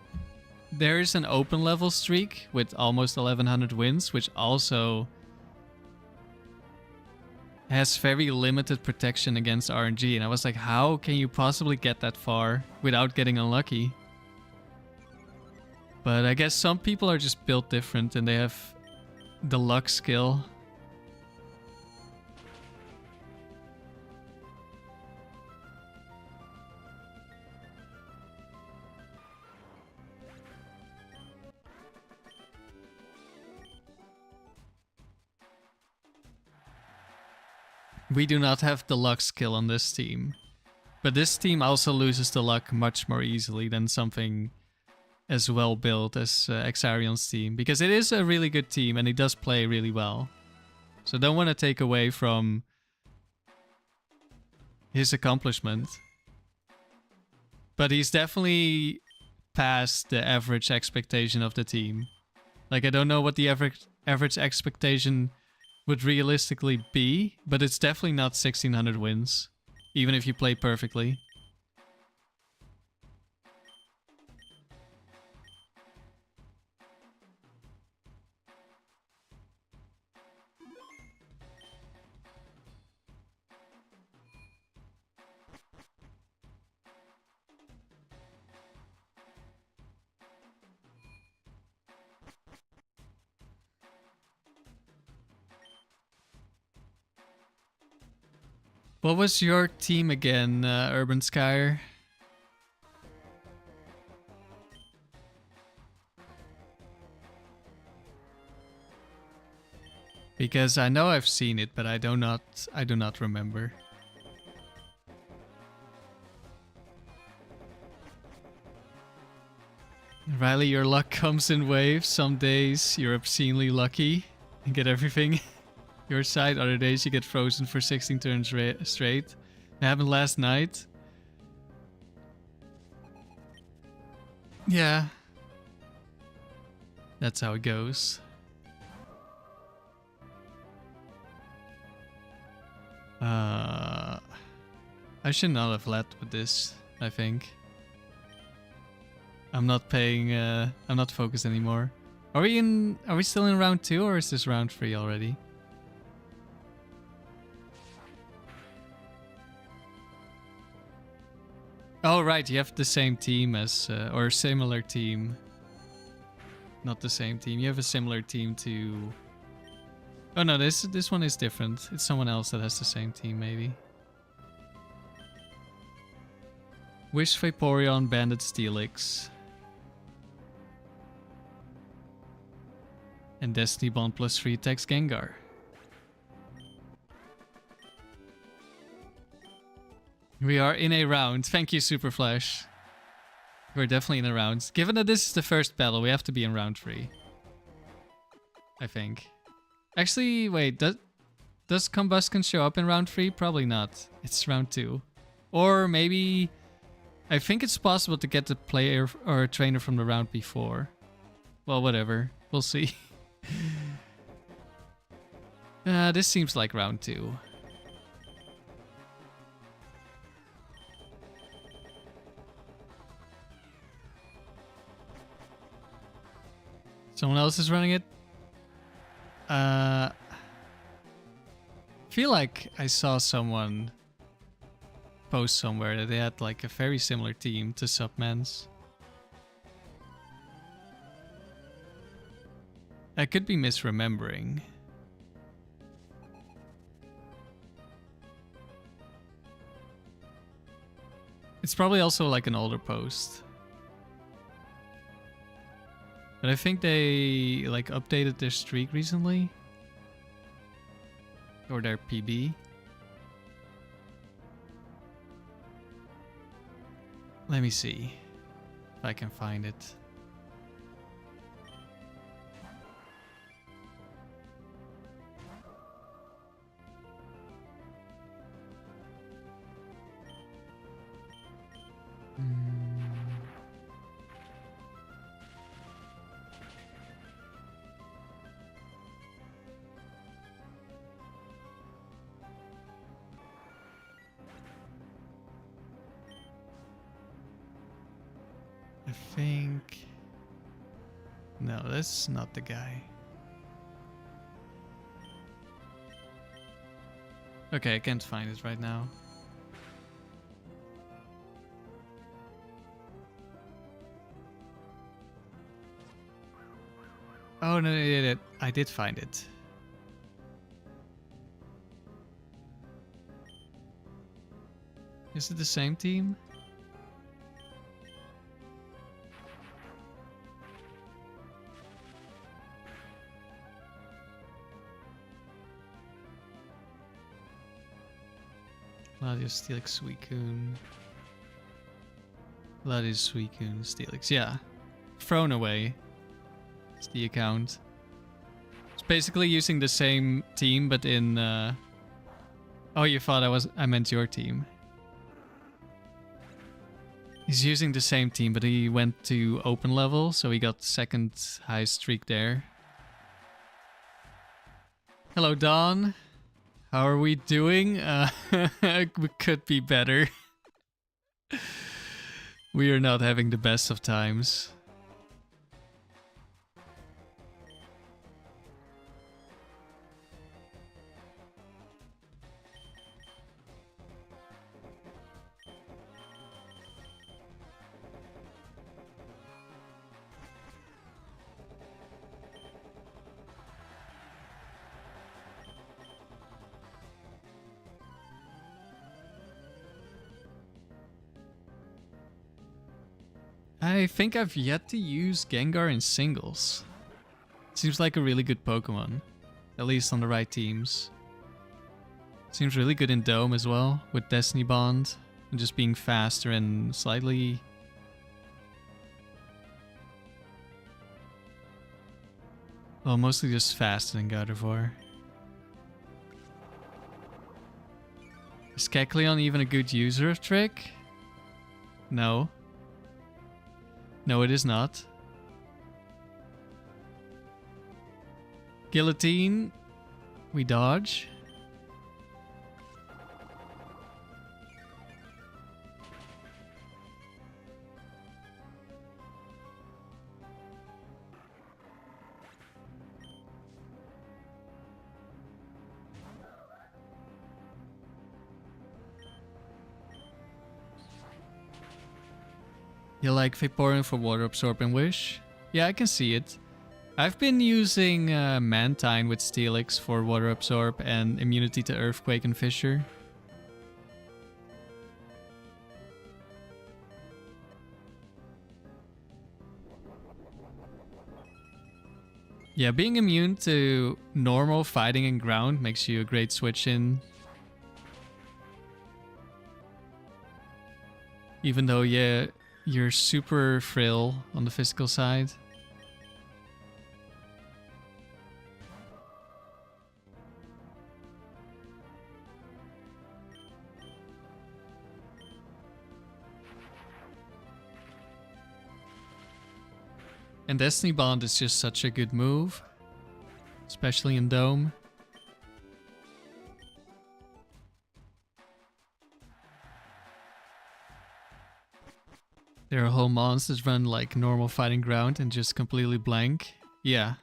there's an open level streak with almost 1100 wins, which also has very limited protection against RNG. And I was like, how can you possibly get that far without getting unlucky? But I guess some people are just built different and they have the luck skill. We do not have the luck skill on this team. But this team also loses the luck much more easily than something as well built as Exarion's team. Because it is a really good team and he does play really well. So don't want to take away from his accomplishment. But he's definitely past the average expectation of the team. Like, I don't know what the average expectation would realistically be, but it's definitely not 1600 wins, even if you play perfectly. What was your team again, Urban Skyer? Because I know I've seen it, but I do not remember. Riley, your luck comes in waves. Some days you're obscenely lucky and get everything your side. Other days you get frozen for 16 turns straight. It happened last night. Yeah. That's how it goes. I should not have led with this, I think. I'm not paying, I'm not focused anymore. Are we still in round 2 or is this round 3 already? Oh right, you have the same team as, or similar team. Not the same team, you have a similar team to... Oh no, this one is different. It's someone else that has the same team, maybe. Wish, Vaporeon, Bandit, Steelix. And Destiny Bond plus 3 attacks Gengar. We are in a round. Thank you, Super Flash. We're definitely in a round. Given that this is the first battle, we have to be in round 3. I think. Actually, wait, does Combustion show up in round 3? Probably not. It's round 2. Or maybe... I think it's possible to get the player or a trainer from the round before. Well, whatever. We'll see. This seems like round 2. Someone else is running it? Feel like I saw someone post somewhere that they had like a very similar team to Subman's. I could be misremembering. It's probably also like an older post. But I think they like updated their streak recently. Or their PB. Let me see if I can find it. I think... No, that's not the guy. Okay, I can't find it right now. Oh, no, I did find it. Is it the same team? Latios, Steelix, Suicune. Latios, Suicune, Steelix. Yeah. Thrown away. It's the account. It's basically using the same team, but in... Oh, you thought I meant your team. He's using the same team, but he went to open level, so he got second highest streak there. Hello, Don. How are we doing? We could be better. We are not having the best of times. I think I've yet to use Gengar in singles. Seems like a really good Pokemon. At least on the right teams. Seems really good in Dome as well, with Destiny Bond. And just being faster and slightly... Well, mostly just faster than Gardevoir. Is Kecleon even a good user of Trick? No. No, it is not. Guillotine. We dodge. You like Vaporeon for Water Absorb and Wish? Yeah, I can see it. I've been using Mantine with Steelix for Water Absorb and immunity to Earthquake and Fissure. Yeah, being immune to normal fighting and ground makes you a great switch in. Even though, yeah, you're super frail on the physical side. And Destiny Bond is just such a good move, especially in Dome. There are whole monsters run like normal fighting ground and just completely blank. Yeah.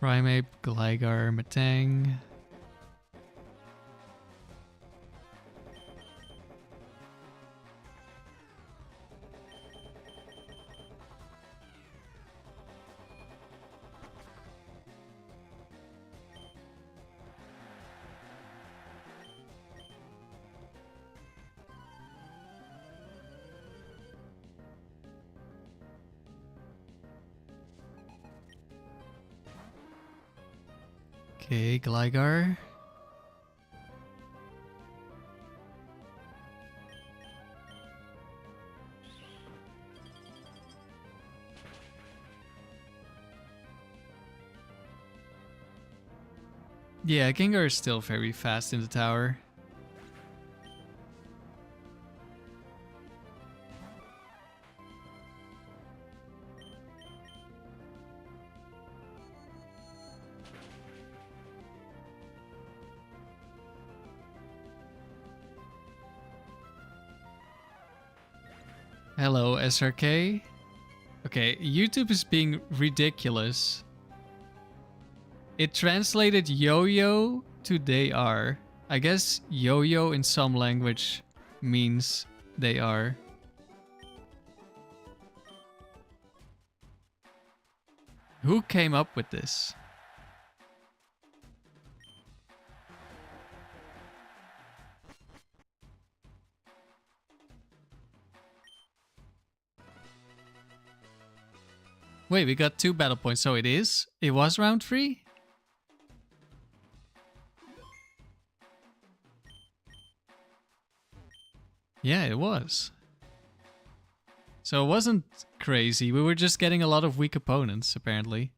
Primeape, Gligar, Metang. Okay, Gligar. Yeah, Gengar is still very fast in the tower. Hello, SRK. Okay, YouTube is being ridiculous. It translated yo-yo to they are. I guess yo-yo in some language means they are. Who came up with this? Wait, we got 2 battle points, so it was round 3? Yeah, it was. So it wasn't crazy, we were just getting a lot of weak opponents, apparently.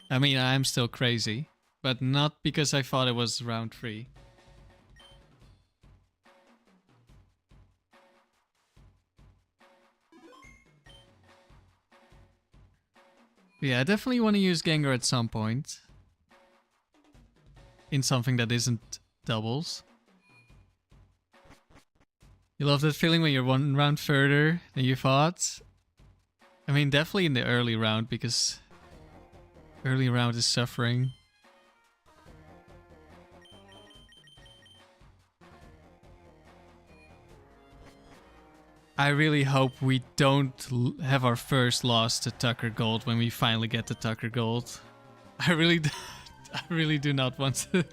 I mean, I'm still crazy, but not because I thought it was round 3. Yeah, I definitely want to use Gengar at some point. In something that isn't doubles. You love that feeling when you're 1 round further than you thought? I mean, definitely in the early round, because early round is suffering. I really hope we don't have our first loss to Tucker Gold when we finally get to Tucker Gold. I really do not want to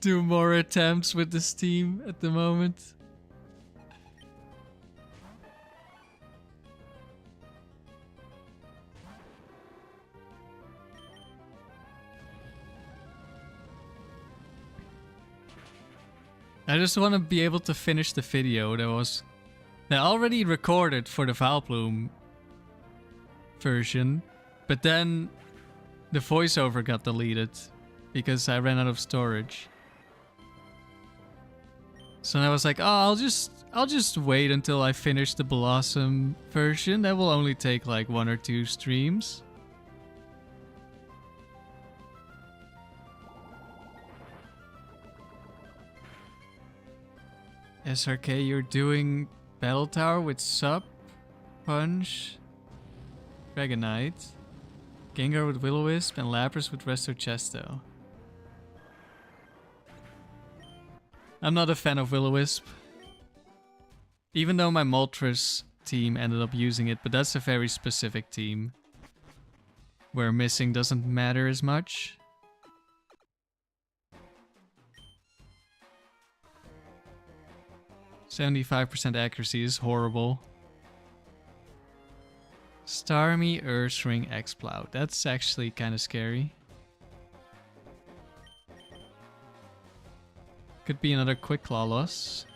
do more attempts with this team at the moment. I just want to be able to finish the video that I already recorded for the vileplume version, but then the voiceover got deleted because I ran out of storage. So I was like, oh, I'll just wait until I finish the Bellossom version. That will only take like 1 or 2 streams. SRK, you're doing Battle Tower with Sup, Punch, Dragonite, Gengar with Will-O-Wisp, and Lapras with Resto Chesto. I'm not a fan of Will-O-Wisp. Even though my Moltres team ended up using it, but that's a very specific team. Where missing doesn't matter as much. .75% accuracy is horrible. Starmie, Ursaring, Exploud. That's actually kind of scary. Could be another Quick Claw loss.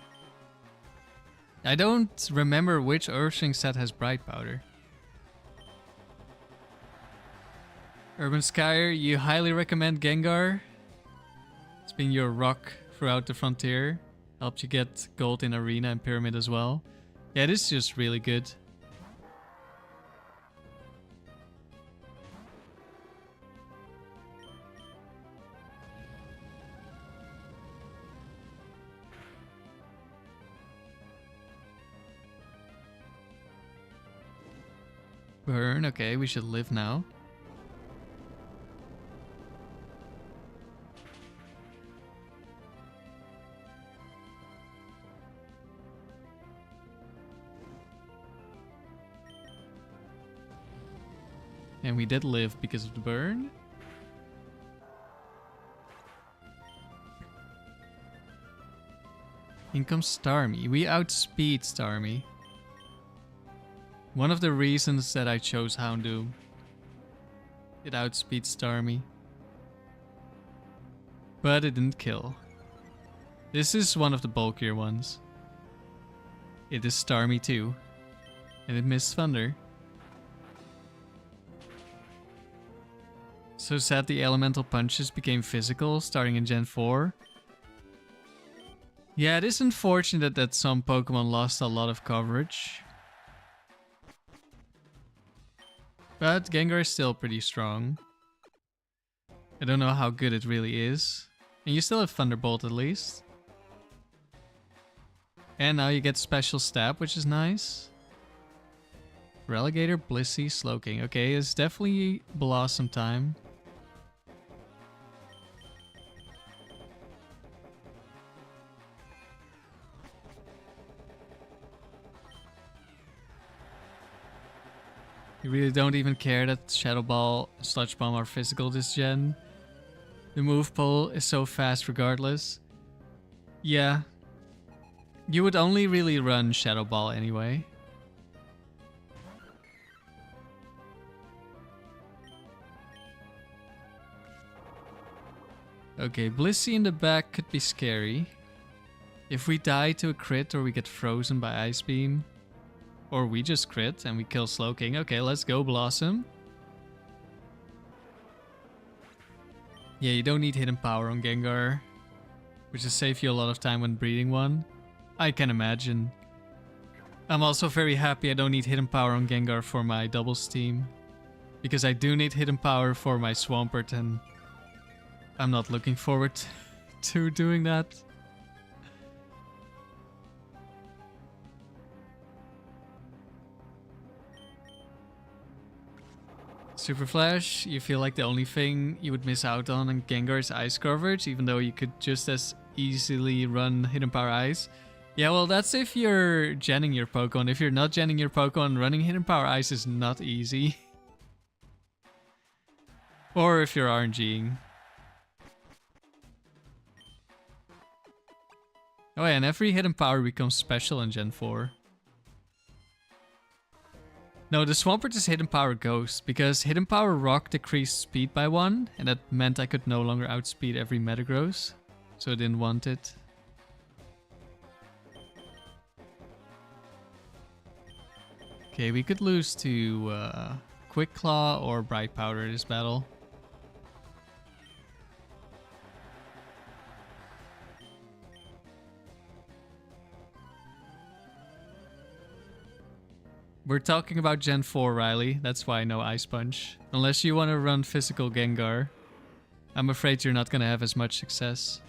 I don't remember which Ursaring set has Bright Powder. Urban Skyer, you highly recommend Gengar. It's been your rock throughout the frontier. Helped you get gold in Arena and Pyramid as well. Yeah, it is just really good. Burn, okay, we should live now. And we did live because of the burn. In comes Starmie. We outspeed Starmie. One of the reasons that I chose Houndoom. It outspeeds Starmie. But it didn't kill. This is one of the bulkier ones. It is Starmie too. And it missed Thunder. So sad the elemental punches became physical starting in Gen 4. Yeah, it is unfortunate that some Pokemon lost a lot of coverage. But Gengar is still pretty strong. I don't know how good it really is. And you still have Thunderbolt at least. And now you get Special Stab, which is nice. Relegator, Blissey, Slowking. Okay, it's definitely Bellossom time. You really don't even care that Shadow Ball, Sludge Bomb are physical this gen. The move pool is so fast regardless. Yeah. You would only really run Shadow Ball anyway. Okay, Blissey in the back could be scary. If we die to a crit or we get frozen by Ice Beam. Or we just crit and we kill Slowking. Okay, let's go Bellossom. Yeah, you don't need Hidden Power on Gengar. Which will save you a lot of time when breeding one. I can imagine. I'm also very happy I don't need Hidden Power on Gengar for my doubles team. Because I do need Hidden Power for my Swampert and I'm not looking forward to doing that. Super Flash, you feel like the only thing you would miss out on Gengar's ice coverage, even though you could just as easily run Hidden Power Ice. Yeah, well, that's if you're genning your Pokemon. If you're not genning your Pokemon, running Hidden Power Ice is not easy. Or if you're RNGing. Oh yeah, and every Hidden Power becomes special in Gen 4. No, the Swampert is Hidden Power Ghost, because Hidden Power Rock decreased speed by 1, and that meant I could no longer outspeed every Metagross, so I didn't want it. Okay, we could lose to Quick Claw or Bright Powder this battle. We're talking about Gen 4, Riley. That's why no Ice Punch. Unless you want to run physical Gengar. I'm afraid you're not going to have as much success.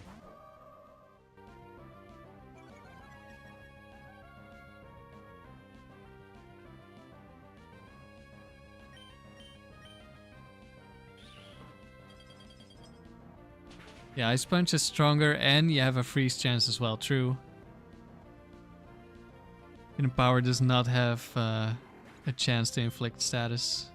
Yeah, Ice Punch is stronger and you have a freeze chance as well, true. Hidden Power does not have a chance to inflict status.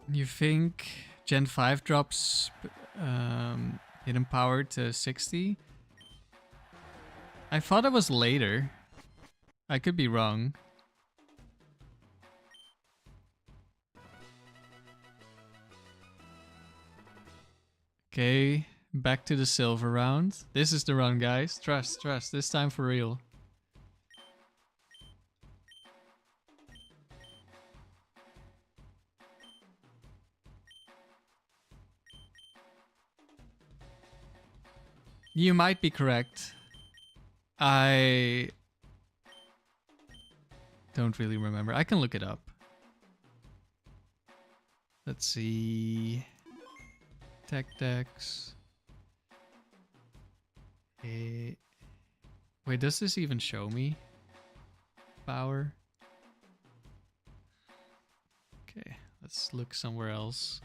You think Gen 5 drops Hidden Power to 60? I thought it was later. I could be wrong. Okay, back to the silver round. This is the run, guys. Trust, trust. This time for real. You might be correct. I don't really remember. I can look it up. Let's see. Tech Dex. Wait, does this even show me? Power. Okay, Let's look somewhere else.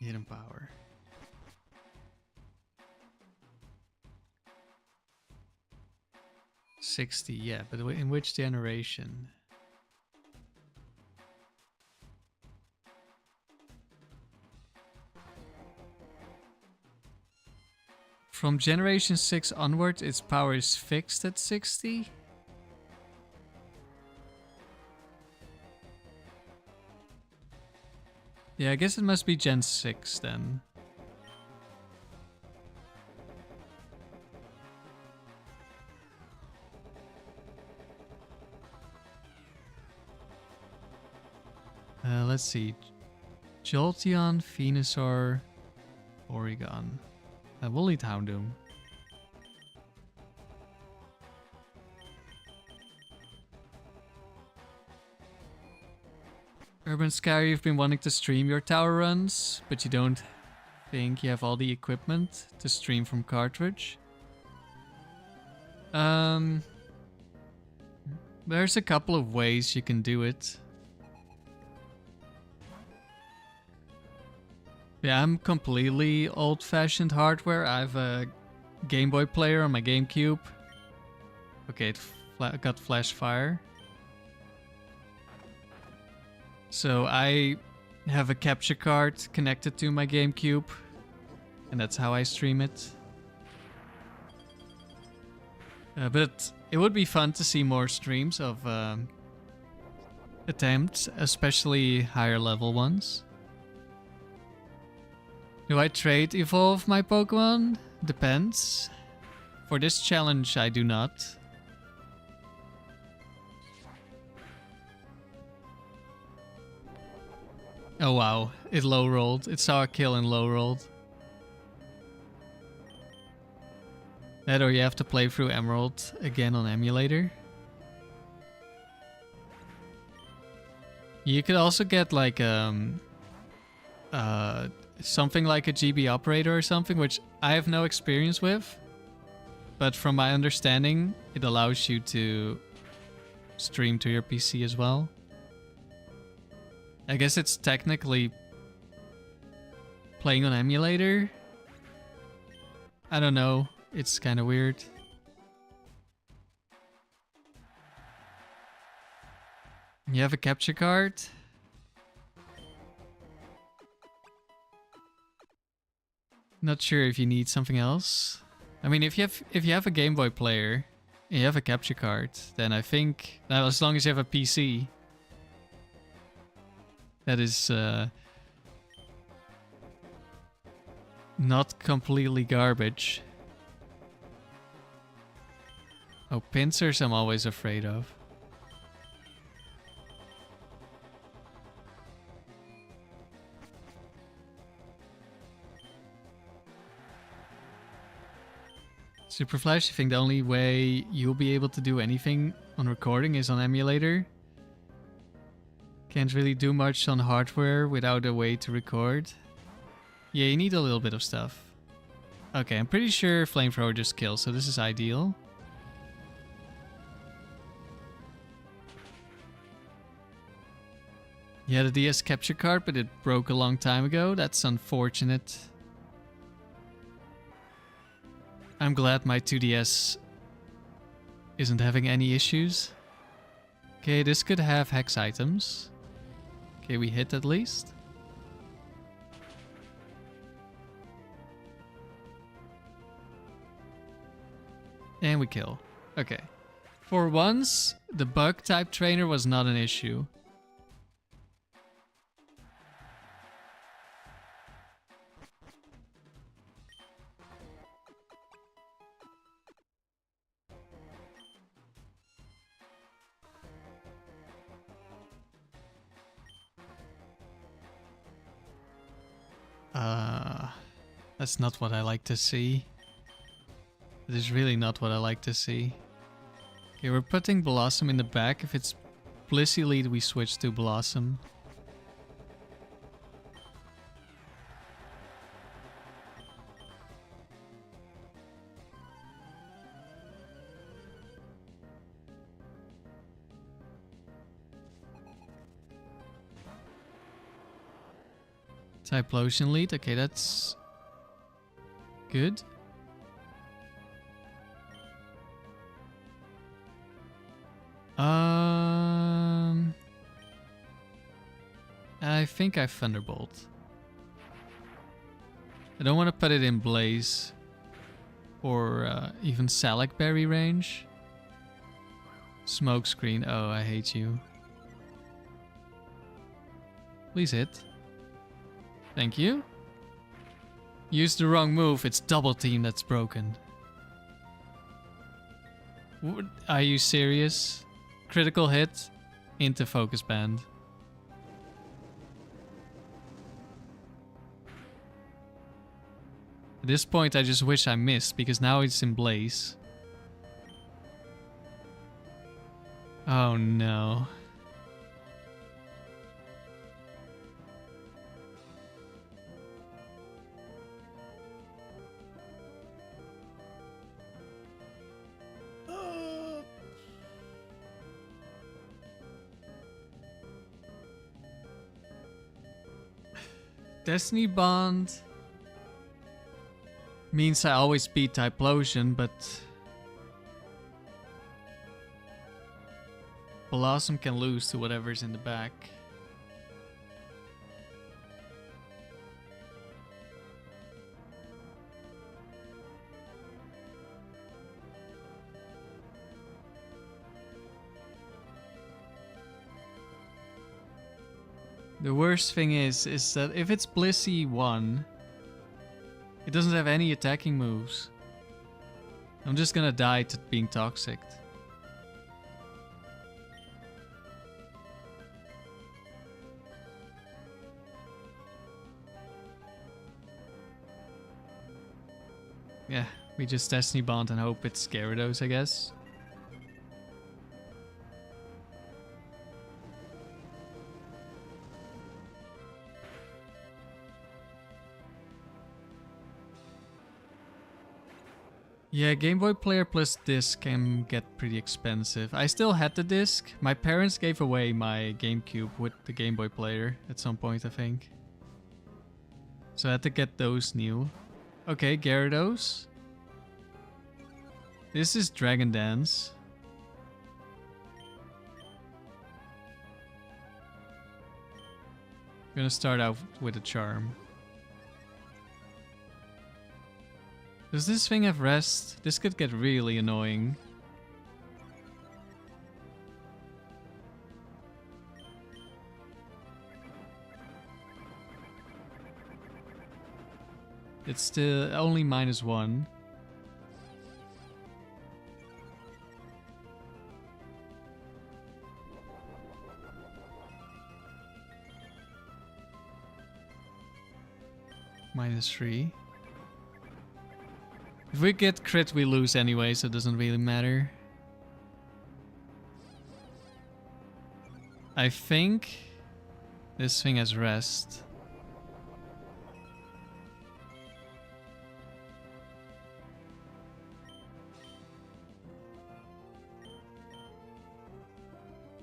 Hidden power. $60, yeah, but in which generation? From generation 6 onwards, its power is fixed at 60. Yeah, I guess it must be Gen 6 then. Let's see. Jolteon, Venusaur, Porygon. We'll eat Houndoom. Urban Sky, you've been wanting to stream your tower runs, but you don't think you have all the equipment to stream from cartridge. There's a couple of ways you can do it. Yeah, I'm completely old-fashioned hardware. I have a Game Boy player on my GameCube. Okay, it got flash fire. So I have a capture card connected to my GameCube, and that's how I stream it. But it would be fun to see more streams of attempts, especially higher level ones. Do I trade evolve my Pokemon? Depends. For this challenge, I do not. Oh wow, it low rolled. It saw a kill and low rolled. That or you have to play through Emerald again on emulator. You could also get like something like a GB operator or something, which I have no experience with. But from my understanding, it allows you to stream to your PC as well. I guess it's technically playing on emulator. I don't know. It's kind of weird. You have a capture card? Not sure if you need something else. I mean, if you have a Game Boy player and you have a capture card, then I think now as long as you have a PC, that is not completely garbage. Oh, pincers I'm always afraid of. Super Flash, you think the only way you'll be able to do anything on recording is on emulator? Can't really do much on hardware without a way to record. Yeah, you need a little bit of stuff. Okay, I'm pretty sure Flamethrower just kills, so this is ideal. Yeah, the DS capture card, but it broke a long time ago. That's unfortunate. I'm glad my 2DS isn't having any issues. Okay, this could have hex items. Okay, we hit at least. And we kill. Okay. For once, the bug type trainer was not an issue. That's not what I like to see. It is really not what I like to see. Okay, we're putting Bellossom in the back. If it's Blissey lead, we switch to Bellossom. Typhlosion lead. Okay, that's good. I think I Thunderbolt. I don't want to put it in Blaze or even Salac Berry range. Smokescreen. Oh, I hate you. Please hit. Thank you. Use the wrong move. It's Double Team that's broken. Are you serious? Critical hit into Focus Band. At this point, I just wish I missed, because now it's in Blaze. Oh no. Destiny Bond means I always beat Typhlosion, but Bellossom can lose to whatever's in the back. The worst thing is that if it's Blissey 1, it doesn't have any attacking moves. I'm just gonna die to being toxic. Yeah, we just Destiny Bond and hope it's Gyarados, I guess. Yeah, Game Boy Player plus disc can get pretty expensive. I still had the disc. My parents gave away my GameCube with the Game Boy Player at some point, I think. So I had to get those new. Okay, Gyarados. This is Dragon Dance. I'm gonna start out with a Charm. Does this thing have rest? This could get really annoying. It's still only -1. -3. If we get crit, we lose anyway, so it doesn't really matter. I think this thing has rest.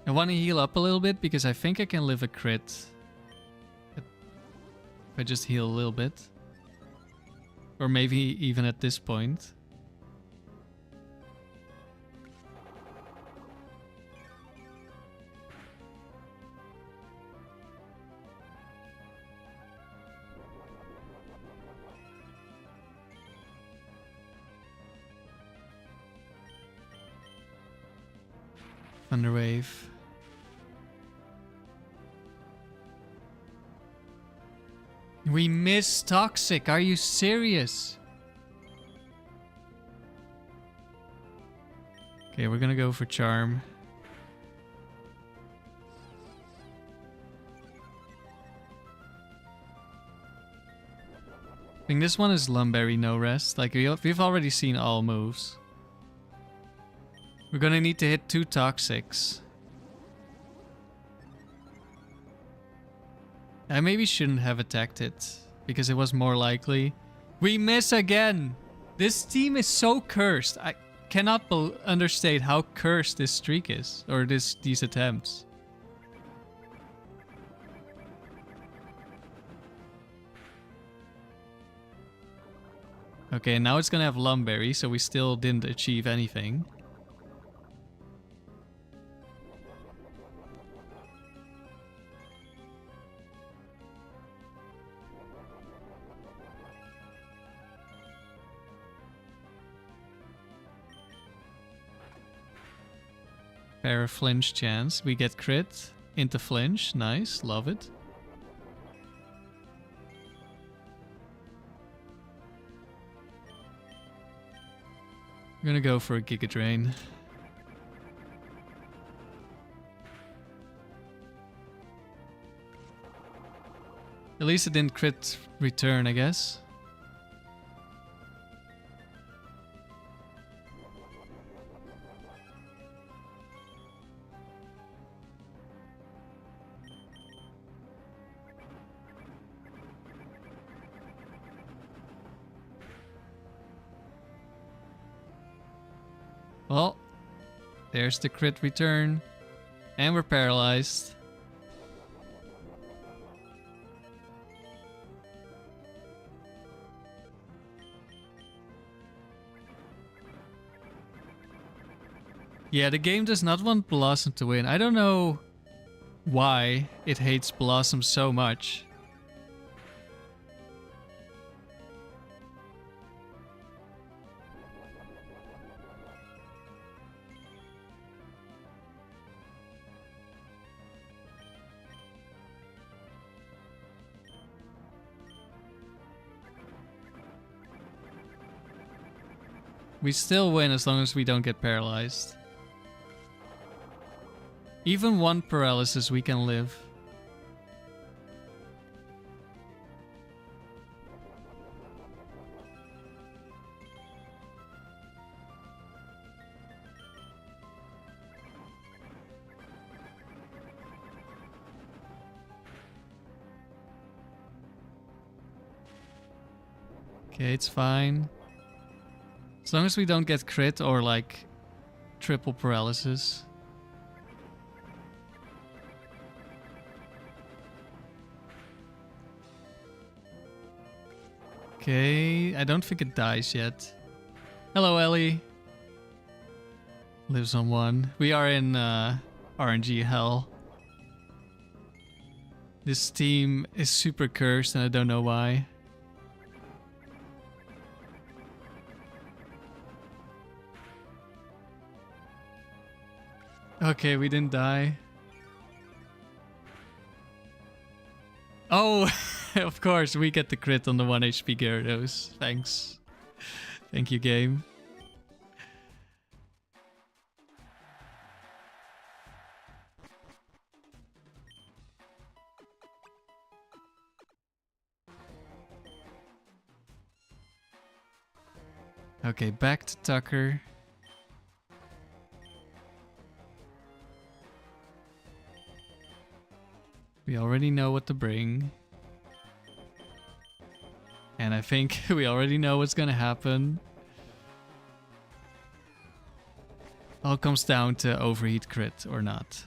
I want to heal up a little bit because I think I can live a crit. If I just heal a little bit. Or maybe even at this point. Thunderwave. We miss Toxic. Are you serious? Okay, we're gonna go for Charm. I think this one is Lum Berry, no rest. Like, we've already seen all moves. We're gonna need to hit 2 Toxics. I maybe shouldn't have attacked it, because it was more likely. We miss again! This team is so cursed. I cannot understate how cursed this streak is, or these attempts. Okay, now it's gonna have Lum Berry, so we still didn't achieve anything. Pair of flinch chance. We get crit into flinch. Nice, love it. I'm gonna go for a Giga Drain. At least it didn't crit return, I guess. Well, there's the crit return. And we're paralyzed. Yeah, the game does not want Bellossom to win. I don't know why it hates Bellossom so much. We still win as long as we don't get paralyzed. Even one paralysis we can live. Okay, it's fine. As long as we don't get crit or like triple paralysis. Okay, I don't think it dies yet. Hello, Ellie. Lives on 1. We are in RNG hell. This team is super cursed and I don't know why. Okay, we didn't die. Oh, of course, we get the crit on the 1 HP Gyarados. Thanks. Thank you, game. Okay, back to Tucker. We already know what to bring. And I think we already know what's gonna happen. All comes down to overheat crit or not.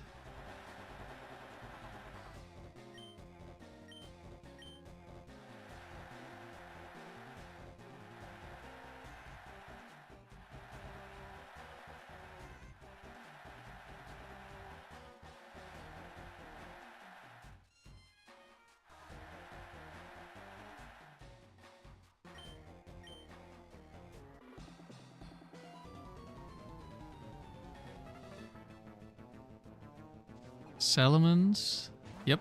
Salamence. Yep.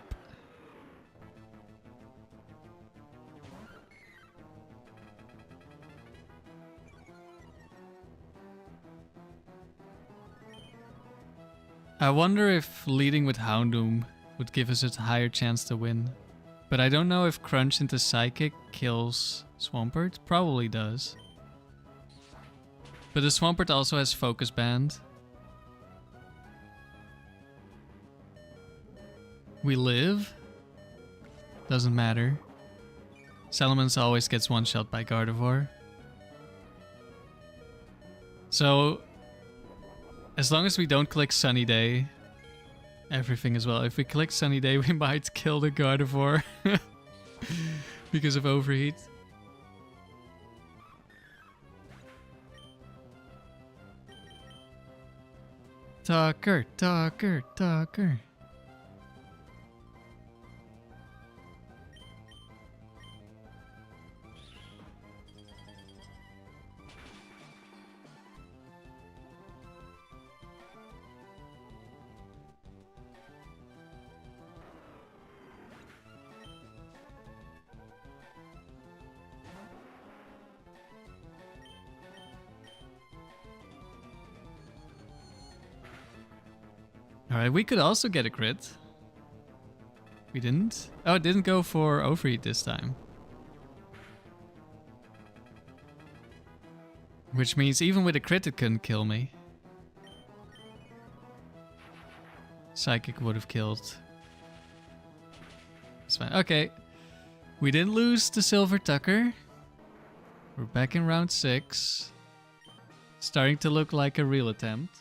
I wonder if leading with Houndoom would give us a higher chance to win. But I don't know if Crunch into Psychic kills Swampert. Probably does. But the Swampert also has Focus Band. We live. Doesn't matter. Salamence always gets one-shot by Gardevoir. So, as long as we don't click Sunny Day, everything is well. If we click Sunny Day, we might kill the Gardevoir because of overheat. Tucker, Tucker, Tucker. Alright, we could also get a crit. We didn't. Oh, it didn't go for overheat this time. Which means even with a crit it couldn't kill me. Psychic would have killed. It's fine. Okay. We didn't lose the Silver Tucker. We're back in round 6. Starting to look like a real attempt.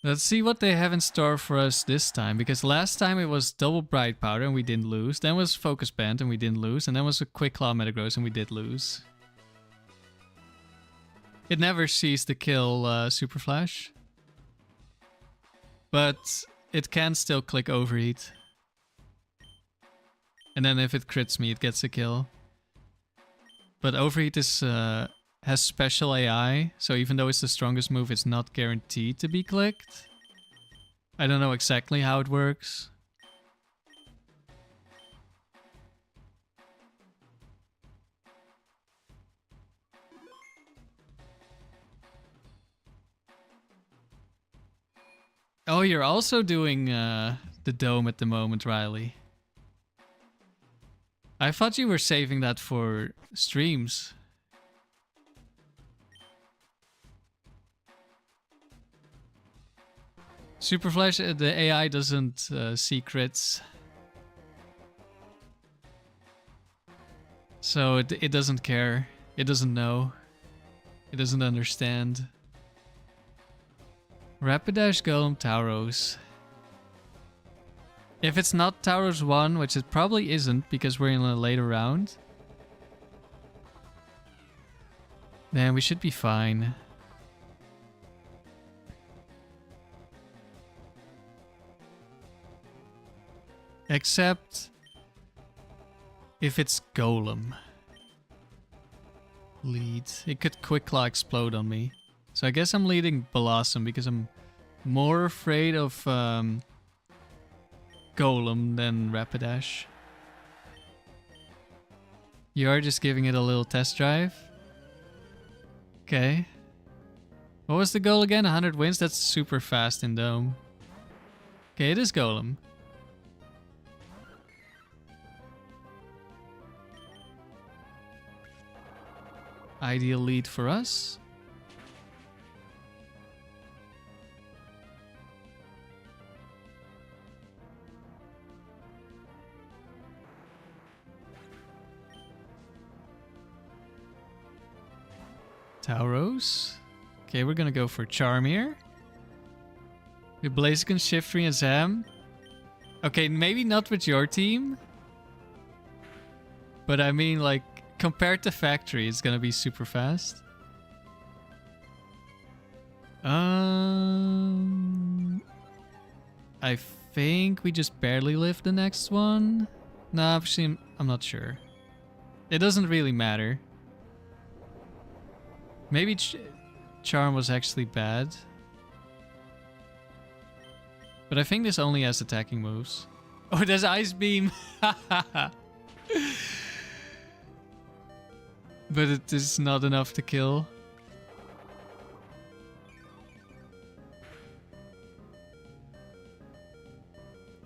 Let's see what they have in store for us this time, because last time it was double Bright Powder and we didn't lose, then was Focus Band and we didn't lose, and then was a Quick Claw Metagross and we did lose. It never ceased to kill Super Flash, but it can still click Overheat. And then if it crits me, it gets a kill. But Overheat is... has special AI, so even though it's the strongest move, it's not guaranteed to be clicked. I don't know exactly how it works. Oh, you're also doing the dome at the moment, Riley. I thought you were saving that for streams. Super Flash, the AI doesn't see crits. So it doesn't care. It doesn't know. It doesn't understand. Rapidash, Golem, Tauros. If it's not Tauros 1, which it probably isn't because we're in a later round, then we should be fine. Except if it's Golem. Lead. It could Quick Claw explode on me. So I guess I'm leading Bellossom because I'm more afraid of Golem than Rapidash. You are just giving it a little test drive. Okay. What was the goal again? 100 wins? That's super fast in Dome. Okay, it is Golem. Ideal lead for us. Tauros. Okay, we're gonna go for Charm here. We Blaziken, Shiftry, and Zam. Okay, maybe not with your team. But I mean, like, compared to Factory, it's gonna be super fast. I think we just barely live the next one. No, actually, I'm not sure. It doesn't really matter. Maybe Charm was actually bad. But I think this only has attacking moves. Oh, there's Ice Beam! But it is not enough to kill.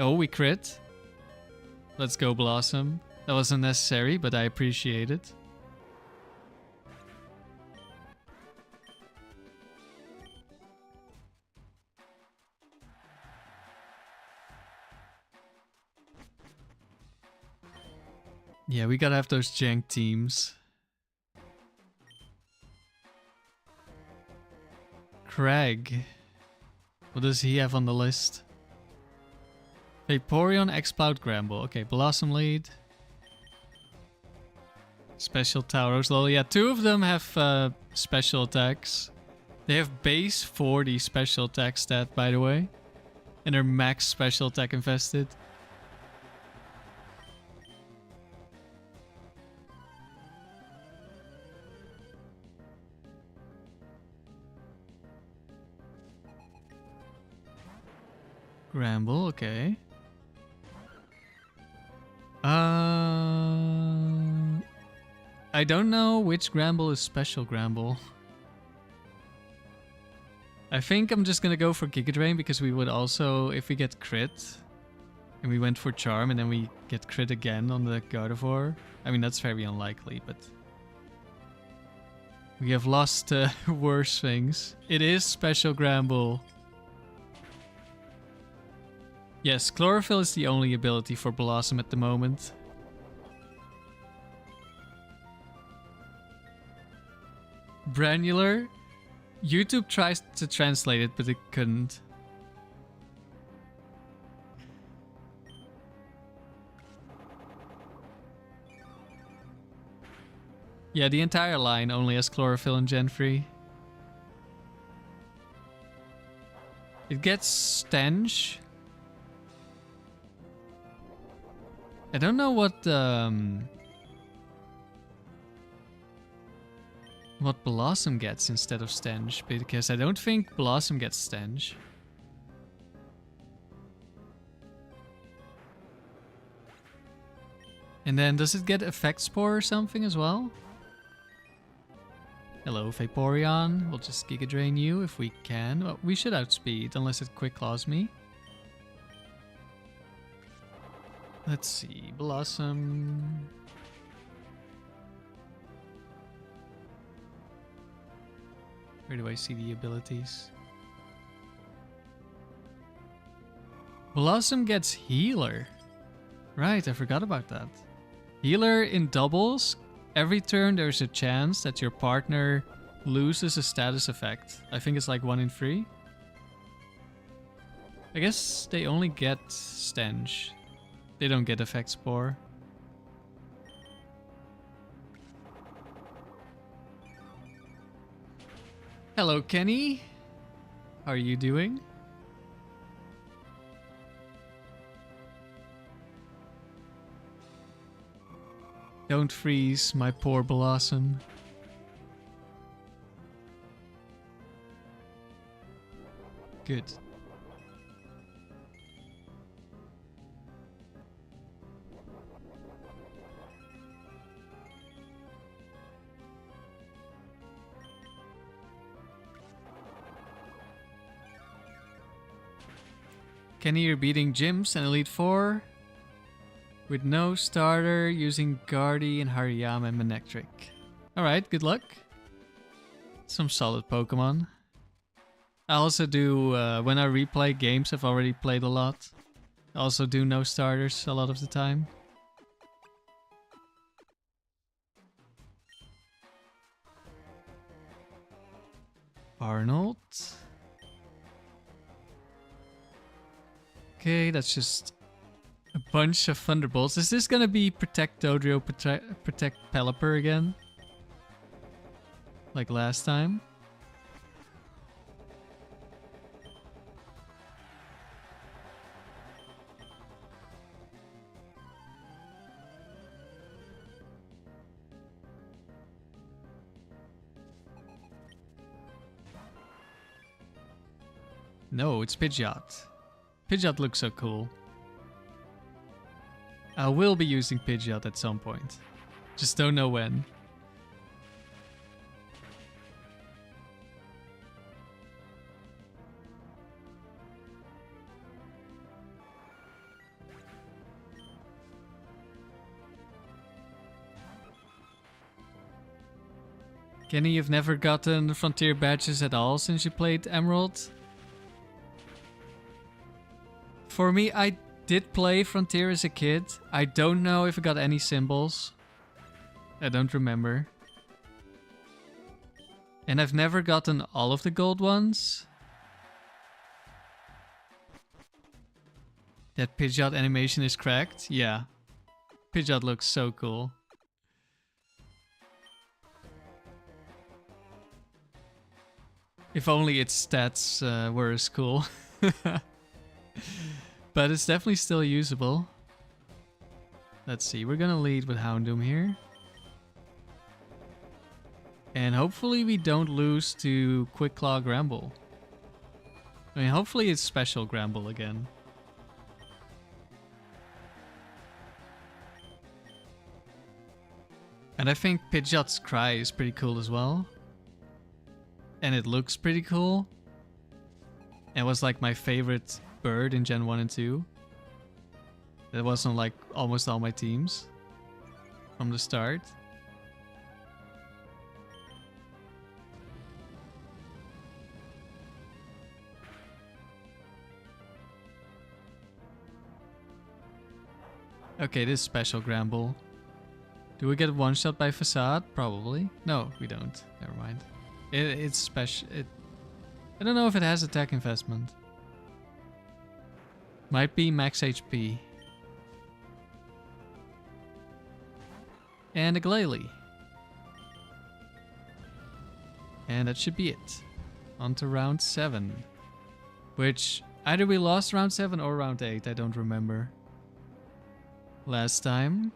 Oh, we crit. Let's go, Bellossom. That wasn't necessary, but I appreciate it. Yeah, we gotta have those jank teams. Craig. What does he have on the list? Vaporeon, Exploud, Gramble. Okay, Bellossom lead. Special Tauros. Well, yeah, two of them have special attacks. They have base 40 special attack stat, by the way. And they're max special attack invested. Gramble, okay. I don't know which Gramble is special Gramble. I think I'm just gonna go for Giga Drain because we would also, if we get crit, and we went for Charm and then we get crit again on the Gardevoir. I mean, that's very unlikely, but we have lost worse things. It is special Gramble. Yes, Chlorophyll is the only ability for Bellossom at the moment. Granular. YouTube tries to translate it, but it couldn't. Yeah, the entire line only has Chlorophyll and Gen 3. It gets Stench. I don't know what Bellossom gets instead of Stench, because I don't think Bellossom gets Stench. And then does it get Effect Spore or something as well? Hello, Vaporeon. We'll just Giga Drain you if we can. Well, we should outspeed unless it Quick Claws me. Let's see, Bellossom. Where do I see the abilities? Bellossom gets Healer. Right, I forgot about that. Healer in doubles. Every turn there's a chance that your partner loses a status effect. I think it's like 1 in 3. I guess they only get Stench. They don't get Effect Spore. Hello, Kenny. How are you doing? Don't freeze, my poor Bellossom. Good. Kenny, you're beating gyms and Elite 4 with no starter using Guardy and Hariyama and Manectric. Alright, good luck. Some solid Pokemon. I also do, when I replay games I've already played a lot, I also do no starters a lot of the time. Arnold. Okay, that's just a bunch of Thunderbolts. Is this gonna be Protect Dodrio, Protect Pelipper again? Like last time? No, it's Pidgeot. Pidgeot looks so cool. I will be using Pidgeot at some point. Just don't know when. Kenny, you've never gotten Frontier badges at all since you played Emerald? For me, I did play Frontier as a kid. I don't know if I got any symbols. I don't remember. And I've never gotten all of the gold ones. That Pidgeot animation is cracked? Yeah. Pidgeot looks so cool. If only its stats were as cool. But it's definitely still usable. Let's see, we're gonna lead with Houndoom here. And hopefully we don't lose to Quick Claw Gramble. I mean, hopefully it's special Gramble again. And I think Pidgeot's Cry is pretty cool as well. And it looks pretty cool. It was like my favorite bird in Gen 1 and 2. That was on like almost all my teams from the start. Okay, this is special Gramble. Do we get one shot by Facade? Probably. No, we don't. Never mind. It's special. I don't know if it has attack investment. Might be max HP. And a Glalie. And that should be it. On to round 7. Which, either we lost round 7 or round 8, I don't remember. Last time.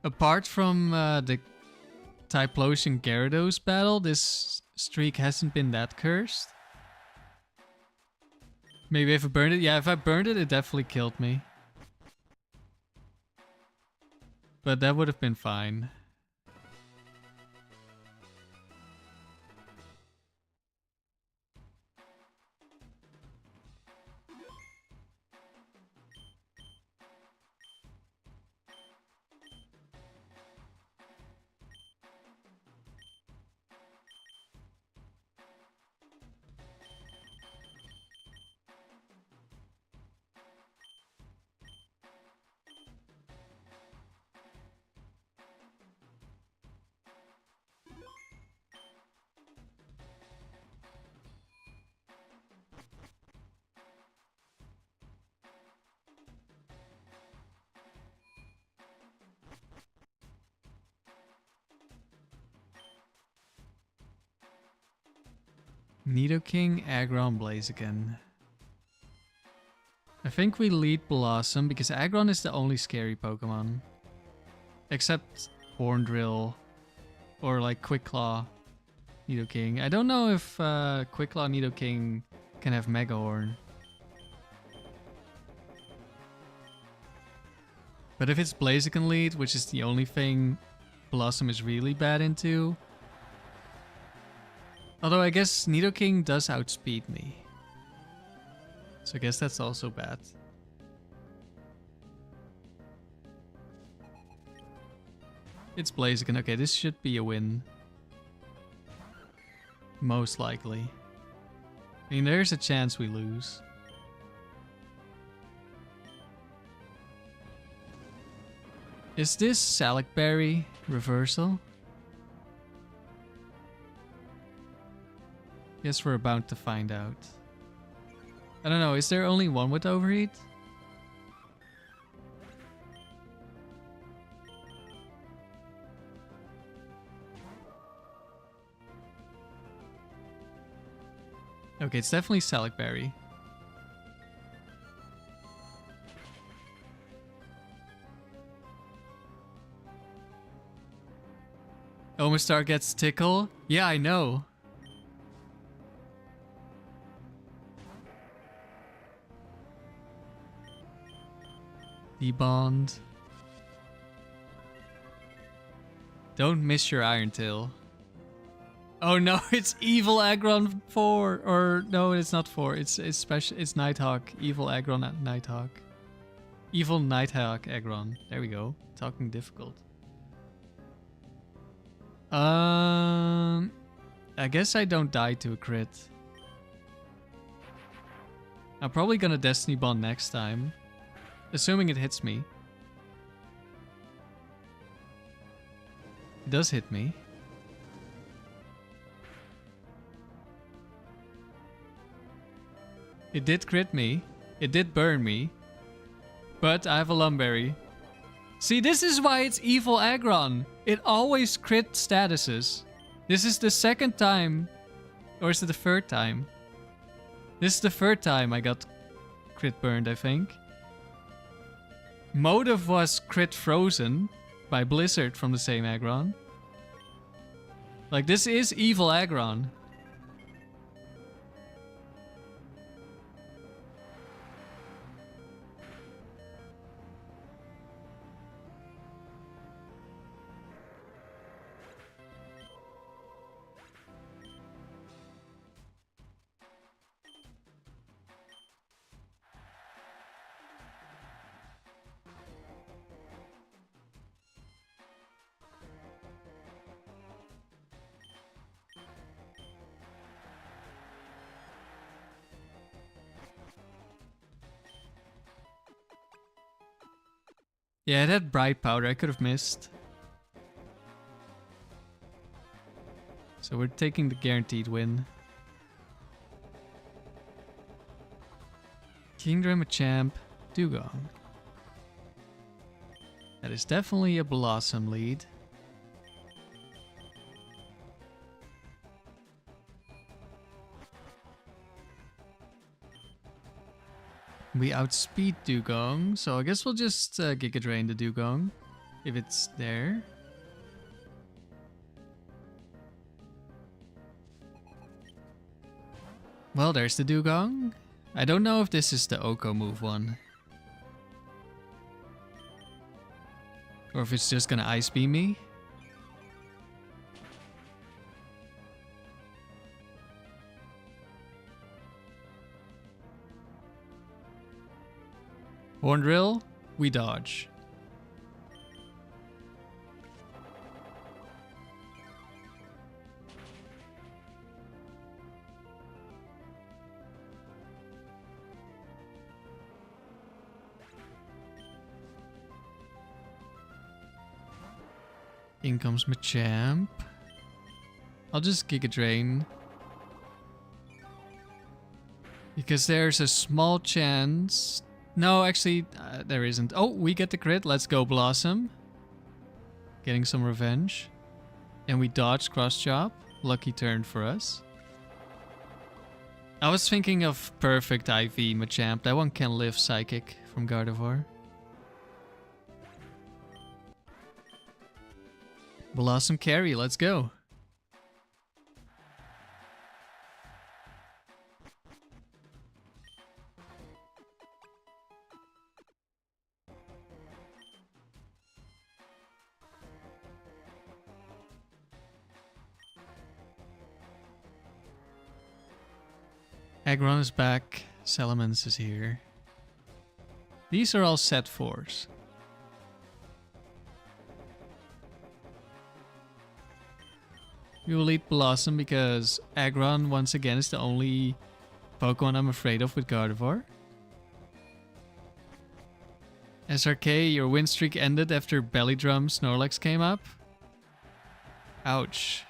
Apart from the Typhlosion Gyarados battle, this streak hasn't been that cursed. Maybe if I burned it? Yeah, if I burned it, it definitely killed me. But that would have been fine. Nidoking, Aggron, Blaziken. I think we lead Bellossom because Aggron is the only scary Pokemon. Except Horndrill or like Quick Claw Nidoking. I don't know if Quick Claw Nidoking can have Mega Horn. But if it's Blaziken lead, which is the only thing Bellossom is really bad into. Although I guess Nidoking does outspeed me. So I guess that's also bad. It's Blaziken. Okay, this should be a win. Most likely. I mean, there's a chance we lose. Is this Salak Berry reversal? Guess we're about to find out. I don't know, is there only one with overheat? Okay, it's definitely Salak Berry. Omastar gets Tickle? Yeah, I know. Debond. Don't miss your Iron Tail. Oh no, it's Evil Aggron 4. Or no, it's not 4. It's special. It's Nighthawk. Evil Aggron Nighthawk. Evil Nighthawk Aggron. There we go. Talking difficult. I guess I don't die to a crit. I'm probably gonna Destiny Bond next time. Assuming it hits me. It does hit me. It did crit me. It did burn me. But I have a Lum Berry. See, this is why it's Evil Aggron. It always crit statuses. This is the second time Or is it the third time? This is the third time I got crit burned, I think. Motive was crit frozen by Blizzard from the same Aggron. Like, this is evil Aggron. Yeah, it had Bright Powder. I could have missed. So we're taking the guaranteed win. Kingdom, Machamp, Dugong. That is definitely a Bellossom lead. We outspeed Dugong, so I guess we'll just Giga Drain the Dugong, if it's there. Well, there's the Dugong. I don't know if this is the Oko move one. Or if it's just gonna Ice Beam me. Horn Drill, we dodge. In comes Machamp. I'll just Giga Drain. Because there's a small chance... No, actually, there isn't. Oh, we get the crit. Let's go, Bellossom. Getting some revenge. And we dodge Cross Chop. Lucky turn for us. I was thinking of perfect IV Machamp. That one can live Psychic from Gardevoir. Bellossom carry, let's go. Aggron is back. Salamence is here. These are all set 4s. We will lead Bellossom because Aggron once again is the only Pokemon I'm afraid of with Gardevoir. SRK, your win streak ended after Belly Drum Snorlax came up. Ouch.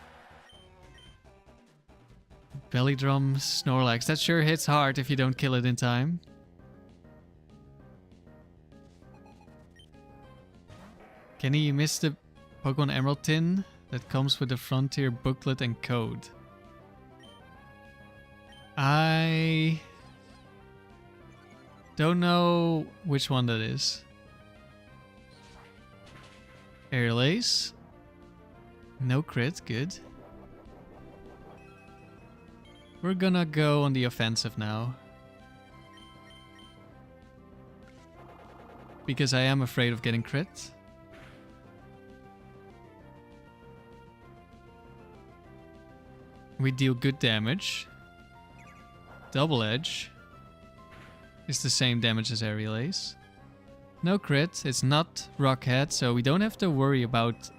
Belly Drum Snorlax, that sure hits hard if you don't kill it in time. Kenny, you missed the Pokemon Emerald tin that comes with the Frontier booklet and code. I don't know which one that is. Aerial Ace. No crit, good. We're gonna go on the offensive now. Because I am afraid of getting crit. We deal good damage. Double Edge is the same damage as Aerial Ace. No crit, it's not Rock Head, so we don't have to worry about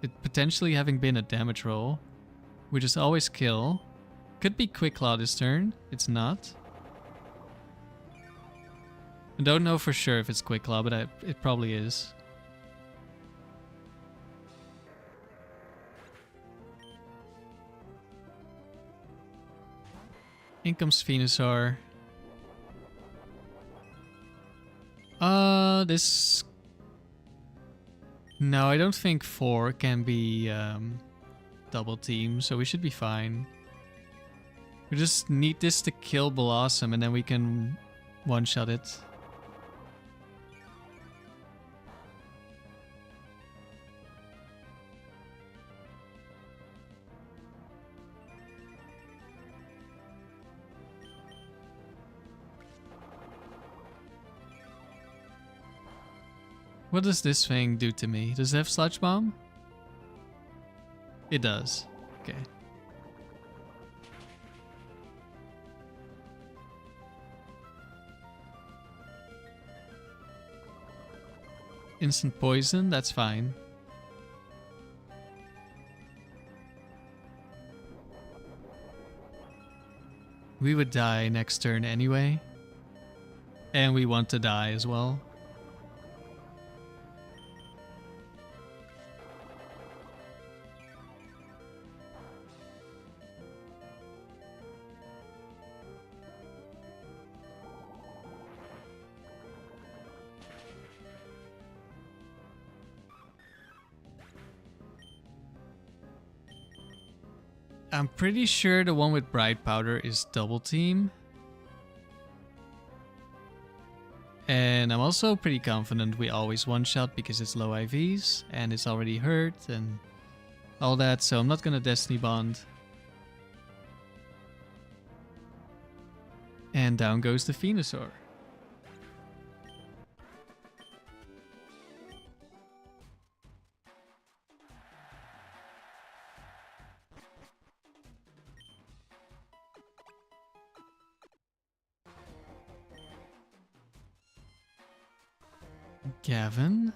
it potentially having been a damage roll. We just always kill. Could be Quick Claw this turn, it's not. I don't know for sure if it's Quick Claw, but it probably is. In comes Venusaur. This... No, I don't think 4 can be double team, so we should be fine. We just need this to kill Bellossom and then we can one-shot it. What does this thing do to me? Does it have Sludge Bomb? It does. Okay. Instant poison, that's fine. We would die next turn anyway. And we want to die as well. I'm pretty sure the one with Bright Powder is Double Team. And I'm also pretty confident we always one-shot because it's low IVs and it's already hurt and all that, so I'm not gonna Destiny Bond. And down goes the Venusaur. Gavin.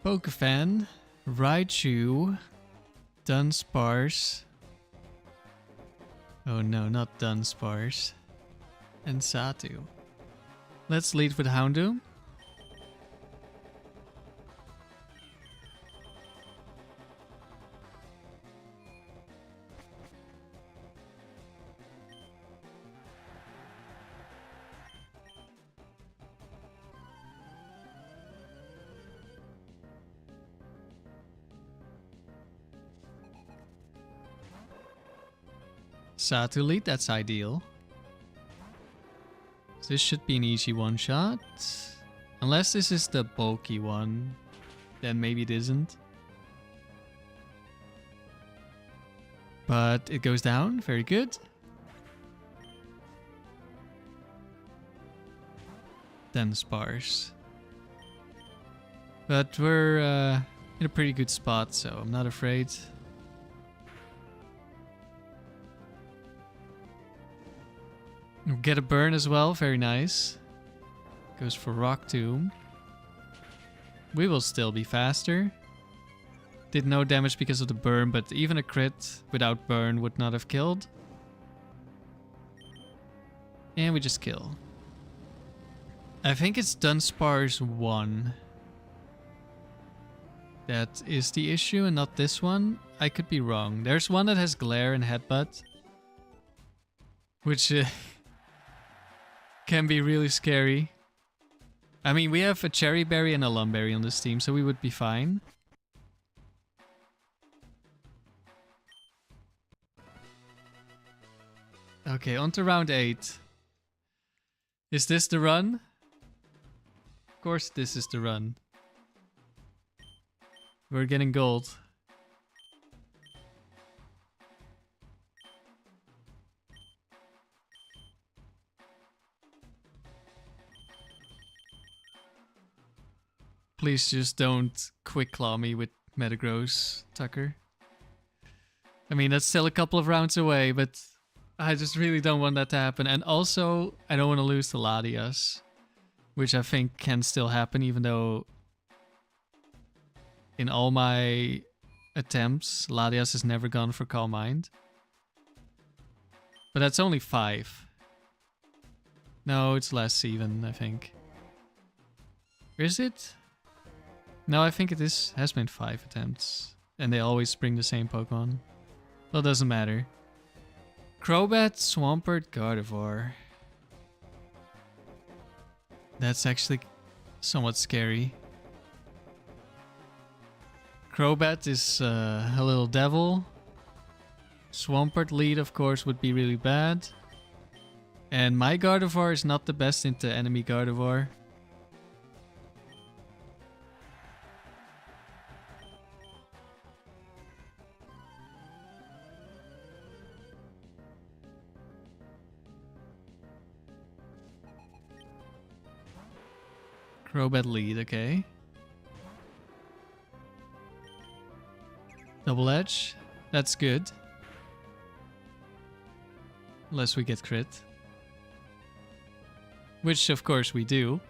Pokefan. Raichu. Dunsparce. Oh no, not Dunsparce. And Satu. Let's lead with Houndoom. Satu lead, that's ideal. This should be an easy one-shot. Unless this is the bulky one, then maybe it isn't. But it goes down, very good. Then Sparse. But we're in a pretty good spot, so I'm not afraid. Get a burn as well, very nice. Goes for Rock Tomb. We will still be faster. Did no damage because of the burn, but even a crit without burn would not have killed. And we just kill. I think it's Dunsparce 1. That is the issue and not this one. I could be wrong. There's one that has Glare and Headbutt. Which can be really scary. I mean, we have a Cherry Berry and a Lum Berry on this team, so we would be fine. Okay, on to round 8. Is this the run? Of course this is the run. We're getting gold. Please just don't quick claw me with Metagross, Tucker. I mean, that's still a couple of rounds away, but I just really don't want that to happen. And also, I don't want to lose to Latias, which I think can still happen, even though in all my attempts, Latias has never gone for Calm Mind. But that's only 5. No, it's less even, I think. Is it? No, I think it has been 5 attempts. And they always bring the same Pokemon. Well, it doesn't matter. Crobat, Swampert, Gardevoir. That's actually somewhat scary. Crobat is a little devil. Swampert lead, of course, would be really bad. And my Gardevoir is not the best into enemy Gardevoir. Crobat lead, okay. Double edge, that's good. Unless we get crit. Which of course we do.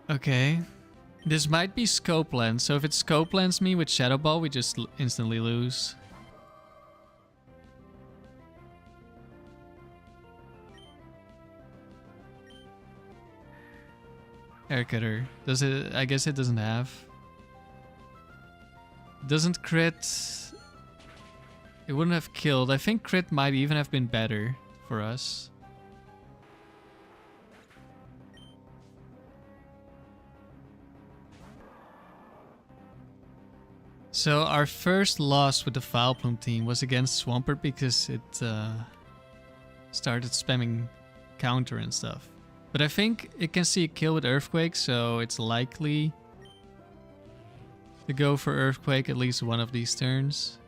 Okay. This might be Scope Lens, so if it Scope Lens me with Shadow Ball, we just instantly lose. Air Cutter. Does it? I guess it doesn't have. Doesn't crit. It wouldn't have killed. I think crit might even have been better for us. So our first loss with the Vileplume team was against Swampert because it started spamming counter and stuff. But I think it can see a kill with Earthquake, so it's likely to go for Earthquake at least one of these turns.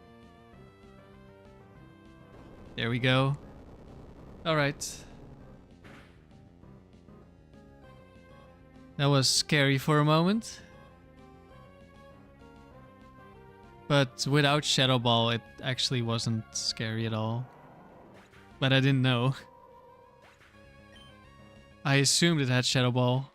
There we go. Alright. That was scary for a moment. But without Shadow Ball, it actually wasn't scary at all. But I didn't know. I assumed it had Shadow Ball.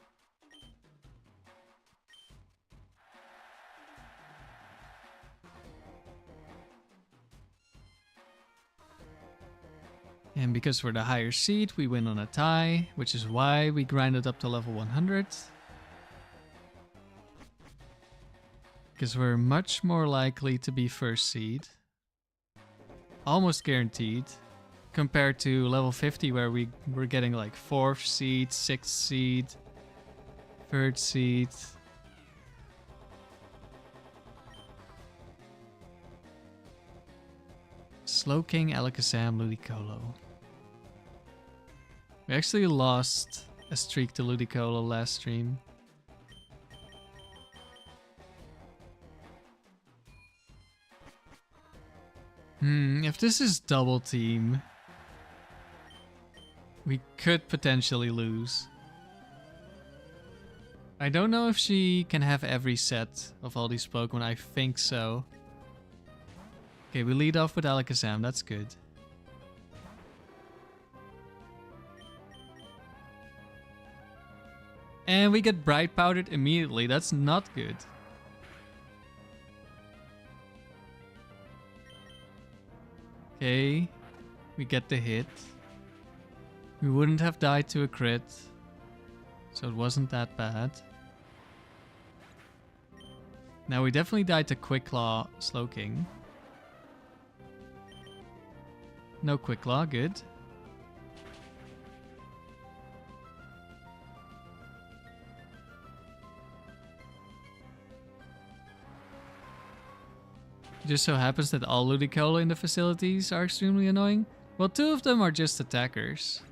And because we're the higher seed, we win on a tie, which is why we grinded up to level 100. Because we're much more likely to be first seed. Almost guaranteed. Compared to level 50 where we were getting like 4th seed, 6th seed, 3rd seed. Slowking, Alakazam, Ludicolo. We actually lost a streak to Ludicolo last stream. If this is double team, we could potentially lose. I don't know if she can have every set of all these Pokemon. I think so. Okay, we lead off with Alakazam. That's good. And we get Bright Powdered immediately. That's not good. Okay, we get the hit. We wouldn't have died to a crit, so it wasn't that bad. Now we definitely died to Quick Claw, Slowking. No Quick Claw, good. It just so happens that all Ludicolo in the facilities are extremely annoying. Well, 2 of them are just attackers.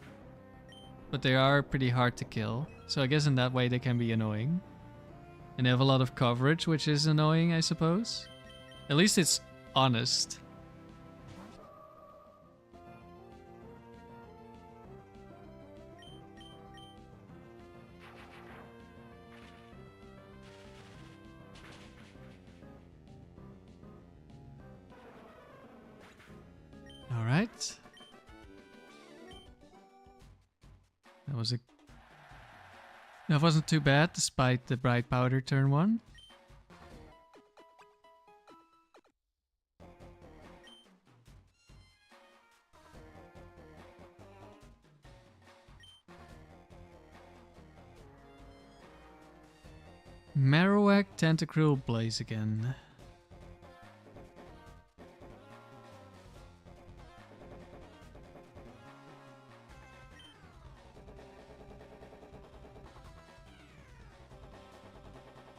But they are pretty hard to kill. So I guess in that way they can be annoying. And they have a lot of coverage, which is annoying, I suppose. At least it's honest. Alright. That wasn't too bad, despite the Bright Powder turn 1. Marowak, Tentacruel, Blaze again.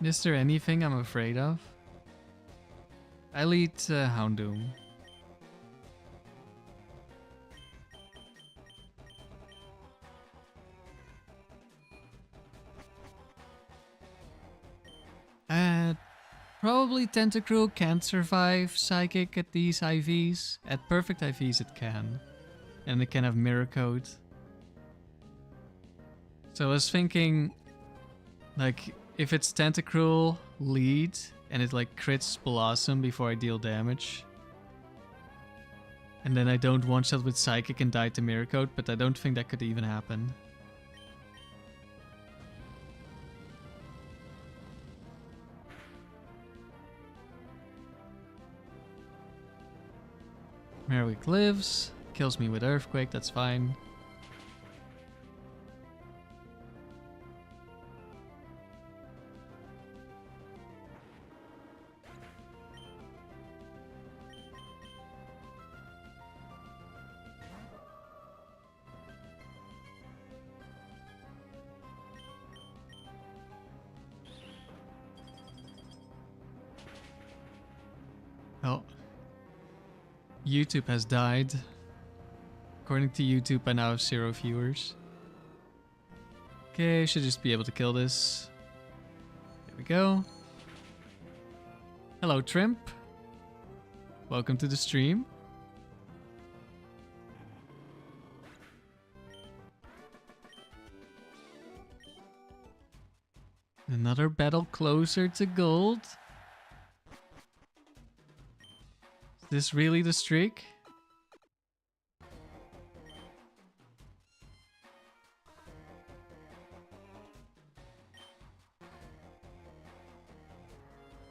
Is there anything I'm afraid of? I lead Houndoom. Probably Tentacruel can't survive Psychic at these IVs. At perfect IVs it can. And it can have Mirror Coat. So I was thinking, like, if it's Tentacruel lead and it like crits Bellossom before I deal damage. And then I don't one-shot with Psychic and die to Mirror Coat, but I don't think that could even happen. Merrick lives, kills me with Earthquake, that's fine. Oh. YouTube has died. According to YouTube, I now have 0 viewers. Okay, should just be able to kill this. There we go. Hello, Trimp. Welcome to the stream. Another battle closer to gold. Is this really the streak?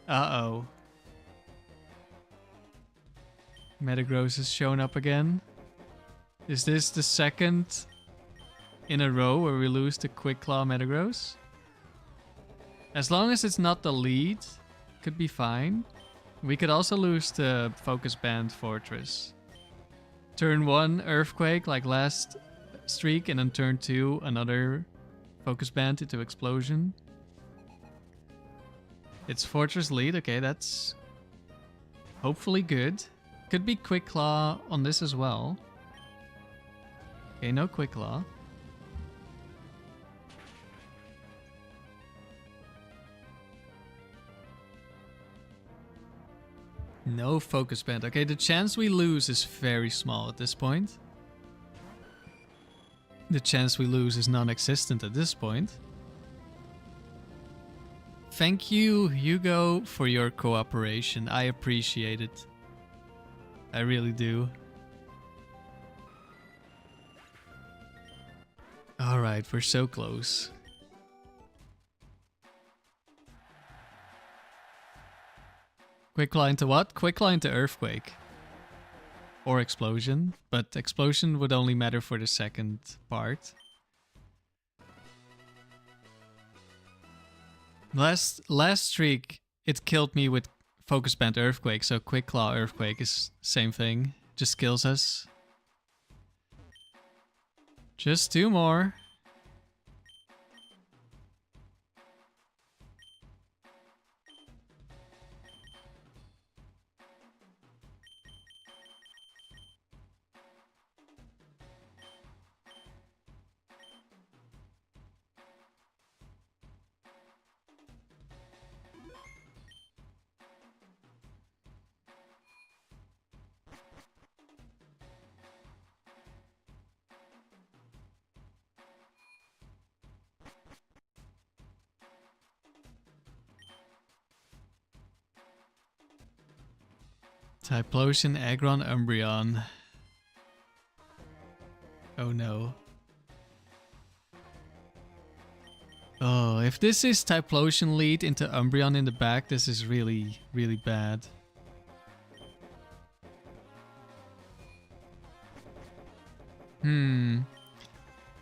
Uh-oh. Metagross has shown up again. Is this the second in a row where we lose to Quick Claw Metagross? As long as it's not the lead, could be fine. We could also lose to Focus Band Fortress. Turn 1, Earthquake, like last streak, and then turn 2, another Focus Band into Explosion. It's Fortress lead, okay, that's hopefully good. Could be Quick Claw on this as well. Okay, no Quick Claw. No Focus Band. Okay, the chance we lose is very small at this point. The chance we lose is non-existent at this point. Thank you, Hugo, for your cooperation. I appreciate it. I really do. Alright, we're so close. Quick Claw into what? Quick Claw into Earthquake. Or Explosion. But Explosion would only matter for the second part. Last streak, it killed me with Focus Band Earthquake, so Quick Claw Earthquake is same thing. Just kills us. Just 2 more. Typhlosion, Aggron, Umbreon. Oh no. Oh, if this is Typhlosion lead into Umbreon in the back, this is really, really bad.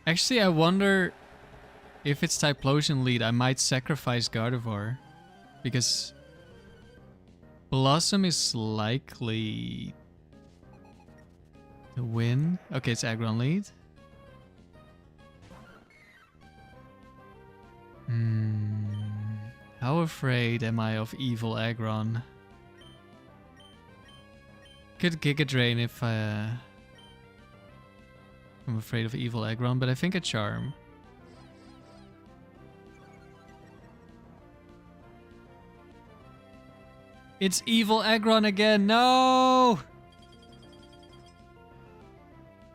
Actually, I wonder if it's Typhlosion lead, I might sacrifice Gardevoir. Because Bellossom is likely to win. Okay, it's Aggron lead. How afraid am I of evil Aggron? Could Giga Drain if I'm afraid of Evil Aggron, but I think a Charm. It's Evil Aggron again, no!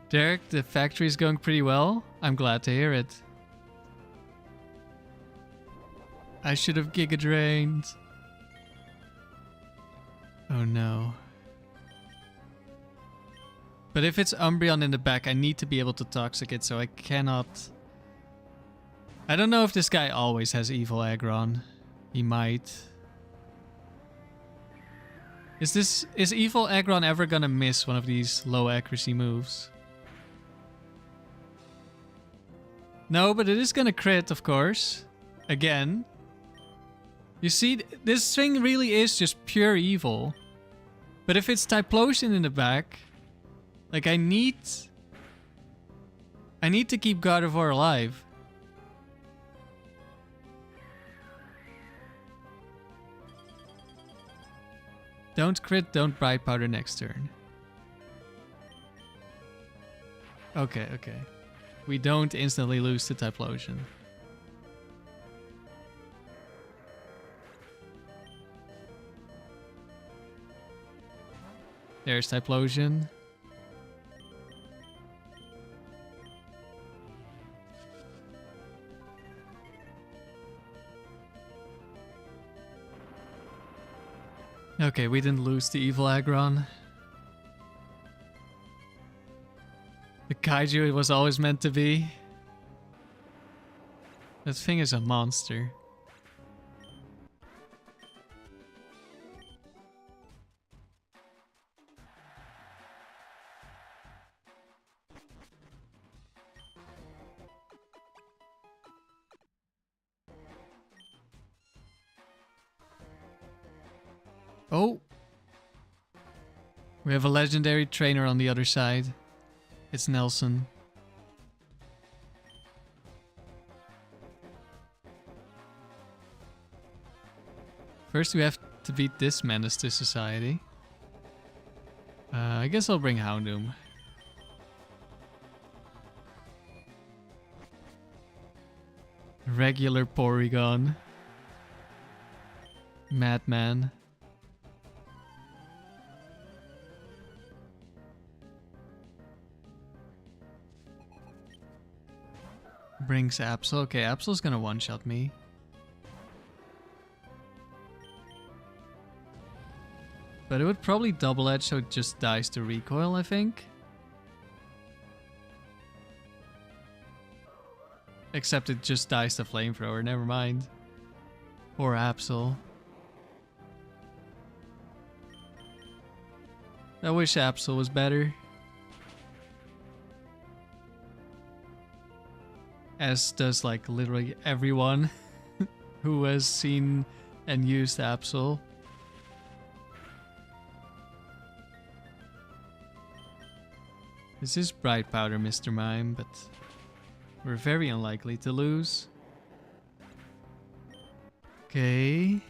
Derek, the factory is going pretty well. I'm glad to hear it. I should have Giga Drained. Oh no. But if it's Umbreon in the back, I need to be able to Toxic it, so I cannot... I don't know if this guy always has Evil Aggron. He might. Is Evil Aggron ever gonna miss one of these low accuracy moves? No, but it is gonna crit, of course. Again. You see, this thing really is just pure evil. But if it's Typhlosion in the back... Like, I need to keep Gardevoir alive. Don't crit, don't Bright Powder next turn. Okay, okay. We don't instantly lose to Typhlosion. There's Typhlosion. Okay, we didn't lose the Evil Aggron. The Kaiju it was always meant to be. That thing is a monster. Oh! We have a legendary trainer on the other side. It's Nelson. First we have to beat this menace to society. I guess I'll bring Houndoom. Regular Porygon. Madman. Brings Absol. Okay, Absol's gonna one-shot me. But it would probably double edge, so it just dies to recoil, I think. Except it just dies to flamethrower, never mind. Or Absol. I wish Absol was better. As does like literally everyone who has seen and used Absol. This is Bright Powder, Mr. Mime, but we're very unlikely to lose. Okay.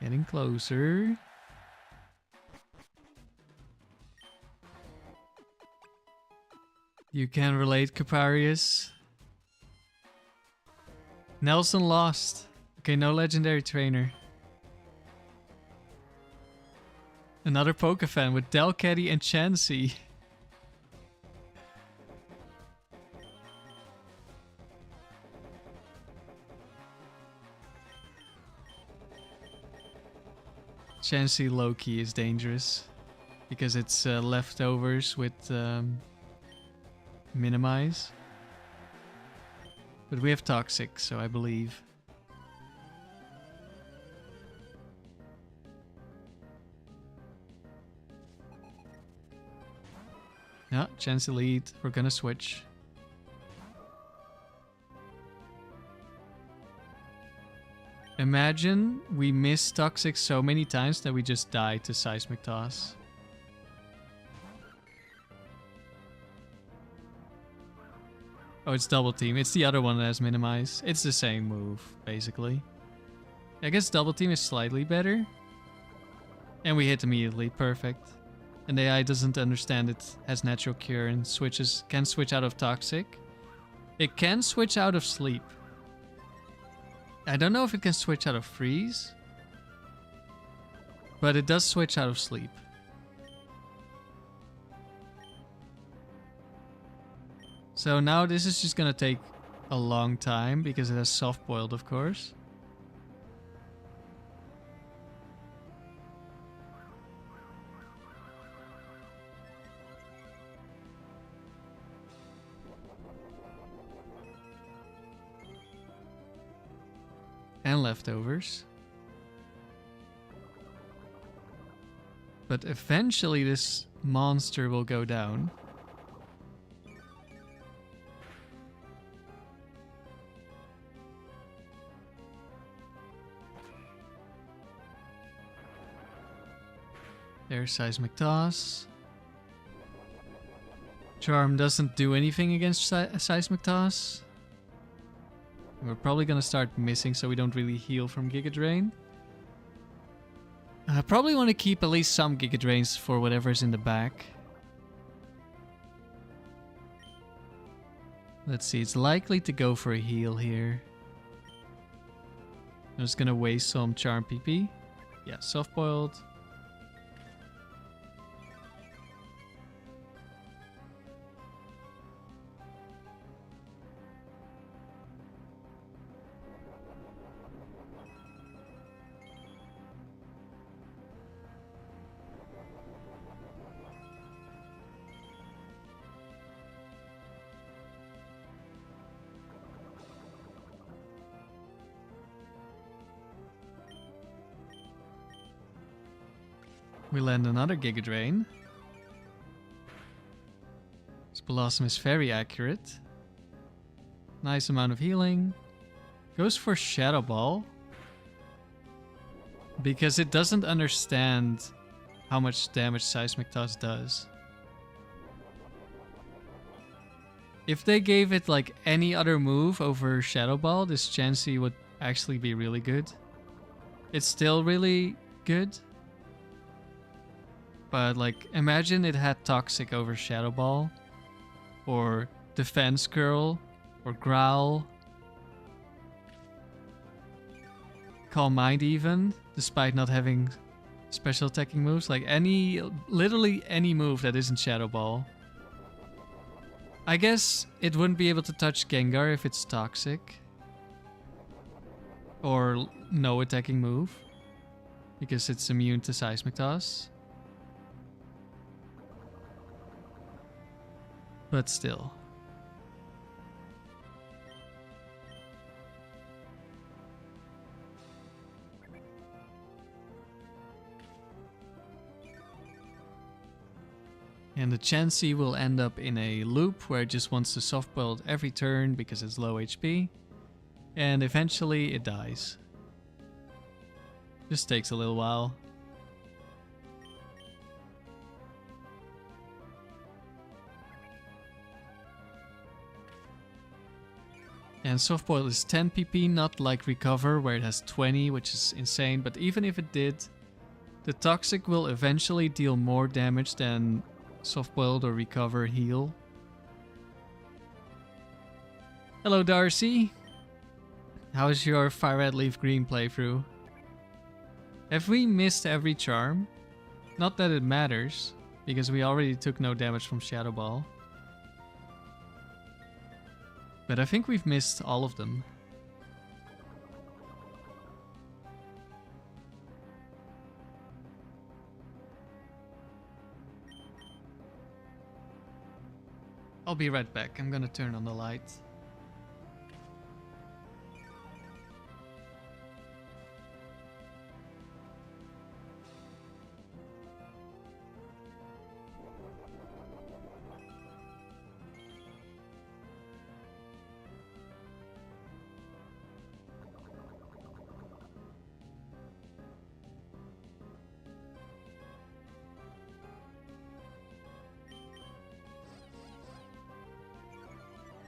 Getting closer. You can relate, Caparius. Nelson lost. Okay, no legendary trainer. Another Pokefan with Delcatty and Chansey. Chansey low-key is dangerous. Because it's leftovers with minimize. But we have Toxic, so I believe. No, Chansey lead. We're gonna switch. Imagine we miss Toxic so many times that we just die to Seismic Toss. Oh, it's Double Team. It's the other one that has Minimize. It's the same move, basically. I guess Double Team is slightly better. And we hit immediately, perfect. And the AI doesn't understand it has natural cure and can switch out of toxic. It can switch out of sleep. I don't know if it can switch out of freeze, but it does switch out of sleep. So now this is just gonna take a long time because it has soft boiled, of course. And leftovers. But eventually this monster will go down. There's Seismic Toss. Charm doesn't do anything against Seismic Toss. We're probably gonna start missing so we don't really heal from Giga Drain. I probably want to keep at least some Giga Drains for whatever's in the back. Let's see, it's likely to go for a heal here. I'm just gonna waste some Charm PP. Yeah, soft boiled. We land another Giga Drain. This Bellossom is very accurate. Nice amount of healing. Goes for Shadow Ball. Because it doesn't understand how much damage Seismic Toss does. If they gave it like any other move over Shadow Ball, this Chansey would actually be really good. It's still really good. But like, imagine it had Toxic over Shadow Ball, or Defense Curl, or Growl, Calm Mind even, despite not having special attacking moves. Like literally any move that isn't Shadow Ball. I guess it wouldn't be able to touch Gengar if it's Toxic, or no attacking move, because it's immune to Seismic Toss. But still. And the Chansey will end up in a loop where it just wants to soft boil every turn because it's low HP. And eventually it dies. Just takes a little while. And Softboil is 10 PP, not like Recover where it has 20, which is insane. But even if it did, the Toxic will eventually deal more damage than Softboiled or Recover heal. Hello Darcy. How's your Fire Red Leaf Green playthrough? Have we missed every charm? Not that it matters, because we already took no damage from Shadow Ball. But I think we've missed all of them. I'll be right back. I'm gonna turn on the light.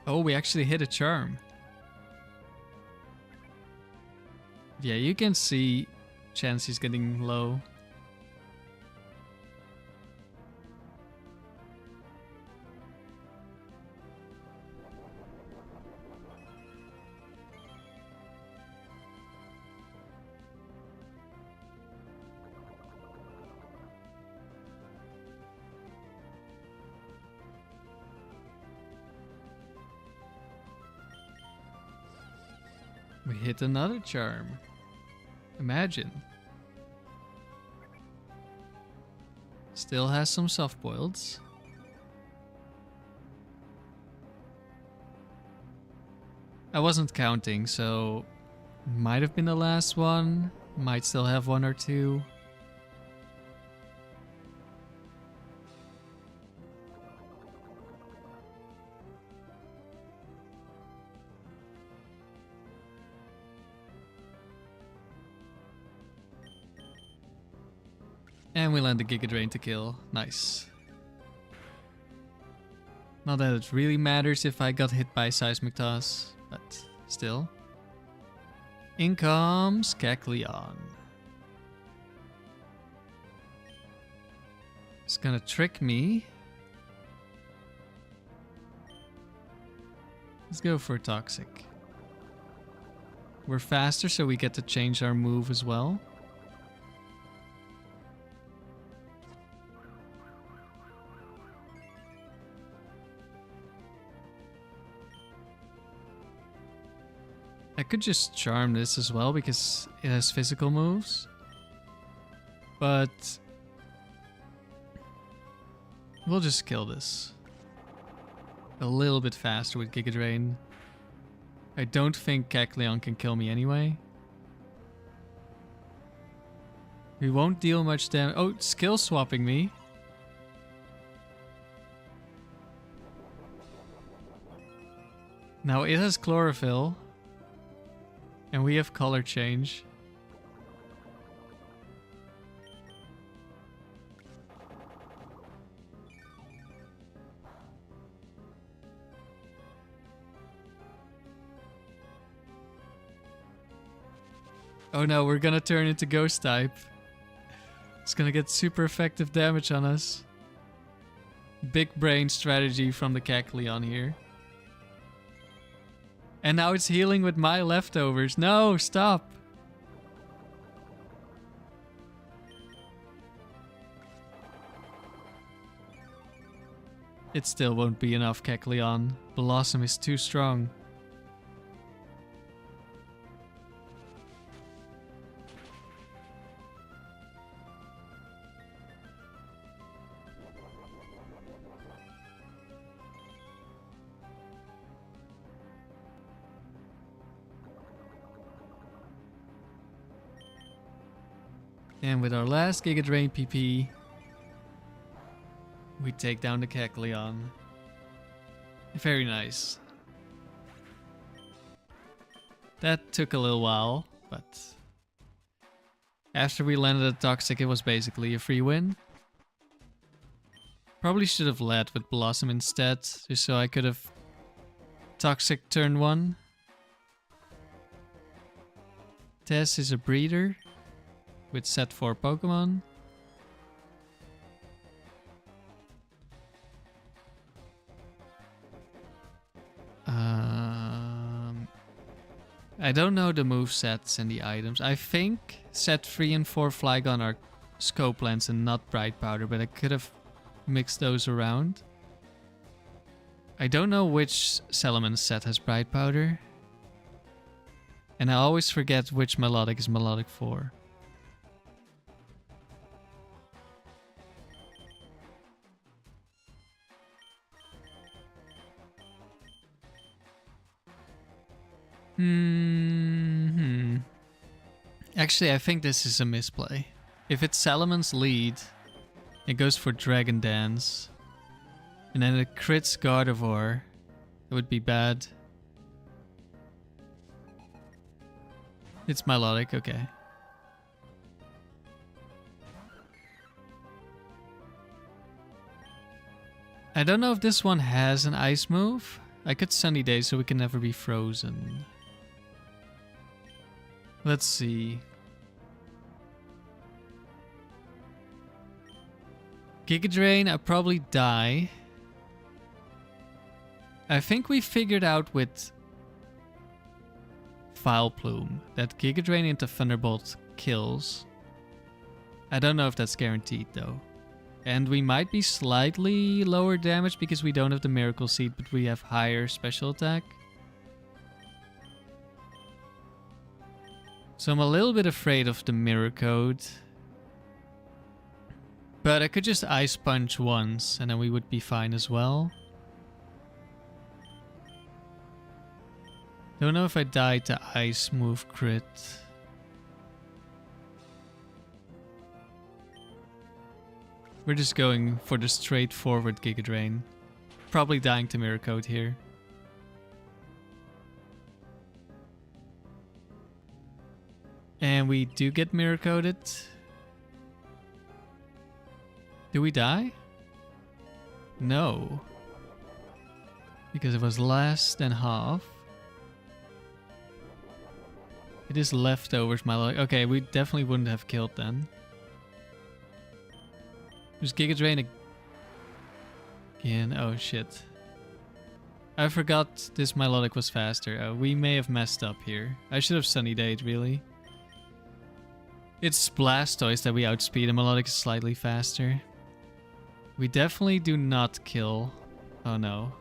Oh, we actually hit a charm. Yeah, you can see Chansey's getting low. We hit another charm. Imagine. Still has some soft boileds. I wasn't counting, so might have been the last one. Might still have one or two. And we land the Giga Drain to kill. Nice. Not that it really matters if I got hit by Seismic Toss, but still. In comes Kecleon. It's gonna trick me. Let's go for Toxic. We're faster, so we get to change our move as well. I could just charm this as well because it has physical moves. But we'll just kill this. A little bit faster with Giga Drain. I don't think Kecleon can kill me anyway. We won't deal much damage. Oh, skill swapping me. Now it has Chlorophyll. And we have color change. Oh no, we're gonna turn into Ghost type. It's gonna get super effective damage on us. Big brain strategy from the Kecleon here. And now it's healing with my leftovers. No, stop. It still won't be enough, Kecleon. Bellossom is too strong. And with our last Giga Drain PP, we take down the Kecleon. Very nice. That took a little while, but after we landed a Toxic, it was basically a free win. Probably should have led with Bellossom instead, just so I could have Toxic turn 1. Tess is a breeder with set 4 Pokemon. I don't know the movesets and the items. I think set 3 and 4 Flygon are Scope Lens and not Bright Powder, but I could have mixed those around. I don't know which Salamence set has Bright Powder. And I always forget which Melodic is Melodic 4. Actually, I think this is a misplay. If it's Salamence lead, it goes for Dragon Dance. And then it crits Gardevoir. It would be bad. It's Melodic, okay. I don't know if this one has an ice move. I could Sunny Day so we can never be frozen. Let's see. Giga Drain, I probably die. I think we figured out with Vileplume that Giga Drain into Thunderbolt kills. I don't know if that's guaranteed though. And we might be slightly lower damage because we don't have the Miracle Seed, but we have higher special attack. So I'm a little bit afraid of the mirror code. But I could just Ice Punch once and then we would be fine as well. Don't know if I died to Ice move crit. We're just going for the straightforward Giga Drain. Probably dying to Mirror Code here. And we do get Mirror Coded. Do we die? No. Because it was less than half. It is leftovers, my luck. Okay, we definitely wouldn't have killed then. There's Giga Drain again. Oh shit. I forgot this Milotic was faster. We may have messed up here. I should have Sunny Dayed, really. It's Blastoise that we outspeed, and Milotic is slightly faster. We definitely do not kill. Oh no.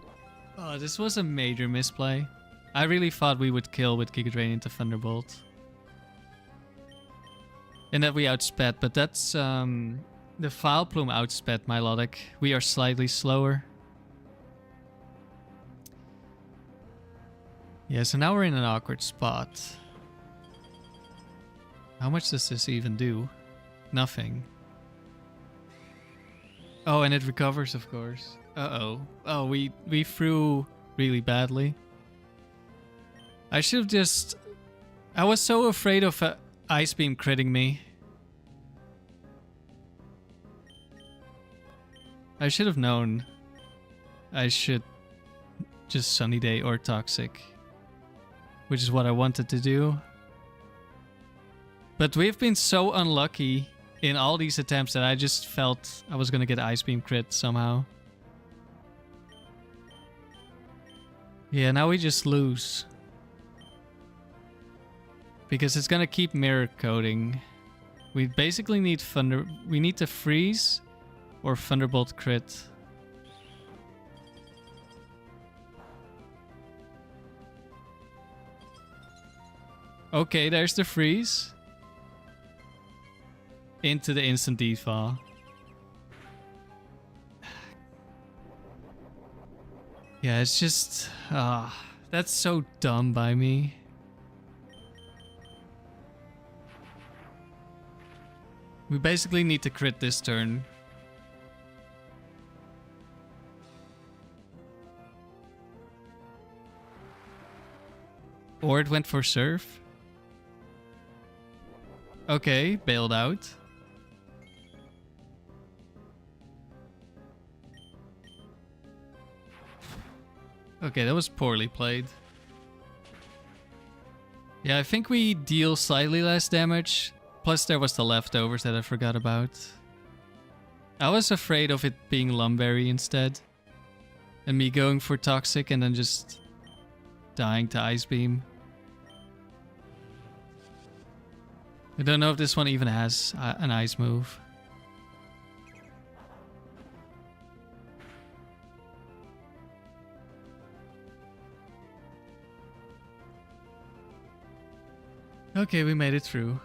Oh, this was a major misplay. I really thought we would kill with Giga Drain into Thunderbolt. And that we outsped, but that's the vileplume outsped Milotic. We are slightly slower. Yeah, so now we're in an awkward spot. How much does this even do? Nothing. Oh, and it recovers, of course. Uh-oh. Oh, we threw really badly. I should have just... I was so afraid of Ice Beam critting me. I should have known. I should just Sunny Day or Toxic. Which is what I wanted to do. But we've been so unlucky in all these attempts that I just felt I was gonna get Ice Beam crit somehow. Yeah, now we just lose. Because it's gonna keep mirror coding. We basically need we need to freeze or Thunderbolt crit. Okay, there's the freeze. Into the instant default. Yeah, it's just... that's so dumb by me. We basically need to crit this turn. Or it went for Surf. Okay, bailed out. Okay, that was poorly played. Yeah, I think we deal slightly less damage. Plus there was the leftovers that I forgot about. I was afraid of it being Lum Berry instead. And me going for Toxic and then just dying to Ice Beam. I don't know if this one even has an ice move. Okay, we made it through.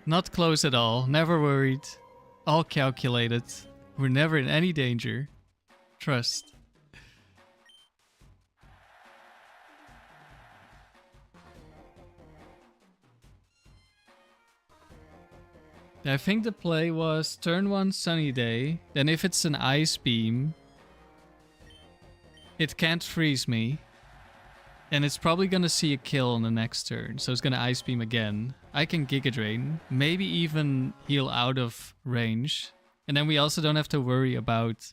Not close at all, never worried. All calculated. We're never in any danger. Trust. I think the play was turn 1 Sunny Day, then if it's an Ice Beam, it can't freeze me. And it's probably gonna see a kill on the next turn, so it's gonna Ice Beam again. I can Giga Drain, maybe even heal out of range. And then we also don't have to worry about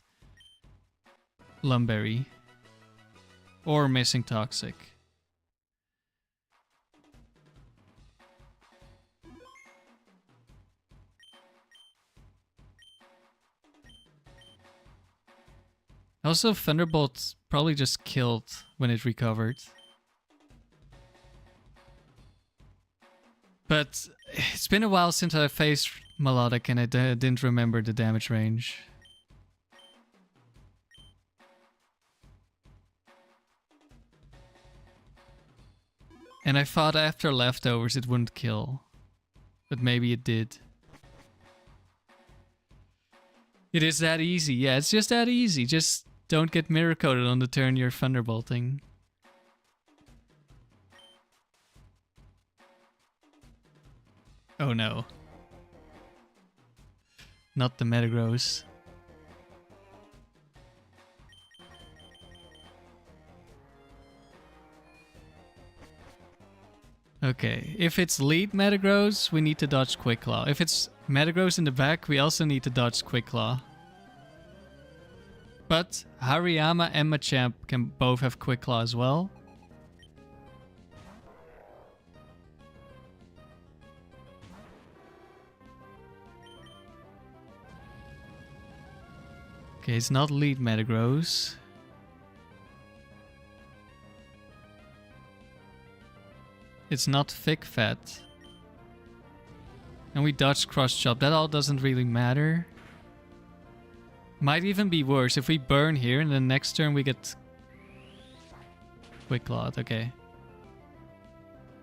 Lum Berry. Or missing Toxic. Also, Thunderbolt probably just killed when it recovered. But it's been a while since I faced Milotic and I didn't remember the damage range. And I thought after leftovers it wouldn't kill. But maybe it did. It is that easy. Yeah, it's just that easy. Just don't get mirror coated on the turn you're thunderbolting. Oh no. Not the Metagross. Okay, if it's lead Metagross, we need to dodge Quick Claw. If it's Metagross in the back, we also need to dodge Quick Claw. But Hariyama and Machamp can both have Quick Claw as well. Okay, it's not lead Metagross. It's not Thick Fat. And we dodge Cross Chop. That all doesn't really matter. Might even be worse if we burn here and then next turn we get Quick Clawed. Okay.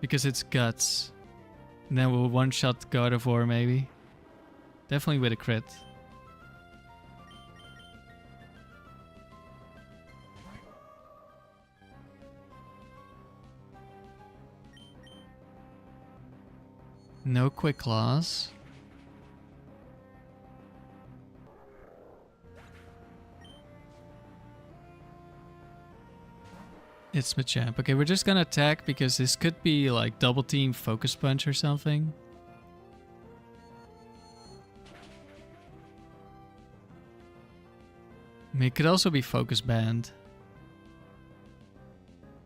Because it's Guts. And then we'll one-shot Gardevoir maybe. Definitely with a crit. No Quick Claws. It's Machamp. Okay, we're just gonna attack because this could be like double team Focus Punch or something. I mean, it could also be Focus Band.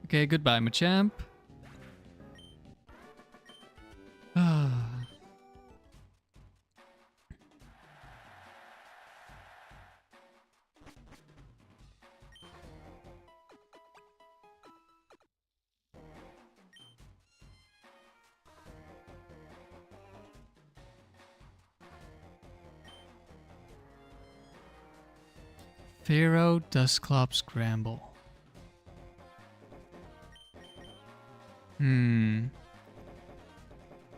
Okay, goodbye Machamp. Pharaoh, Dusclops, Scramble.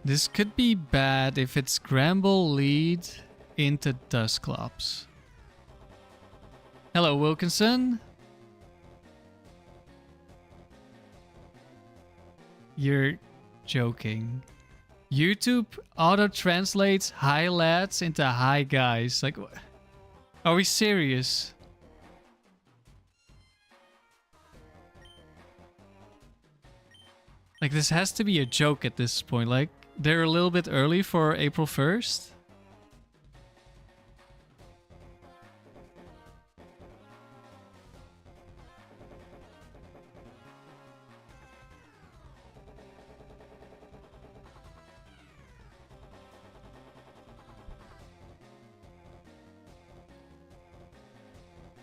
This could be bad if it's Scramble lead into Dusclops. Hello, Wilkinson. You're joking. YouTube auto-translates high lads into high guys. Like, are we serious? Like, this has to be a joke at this point. Like, they're a little bit early for April 1st.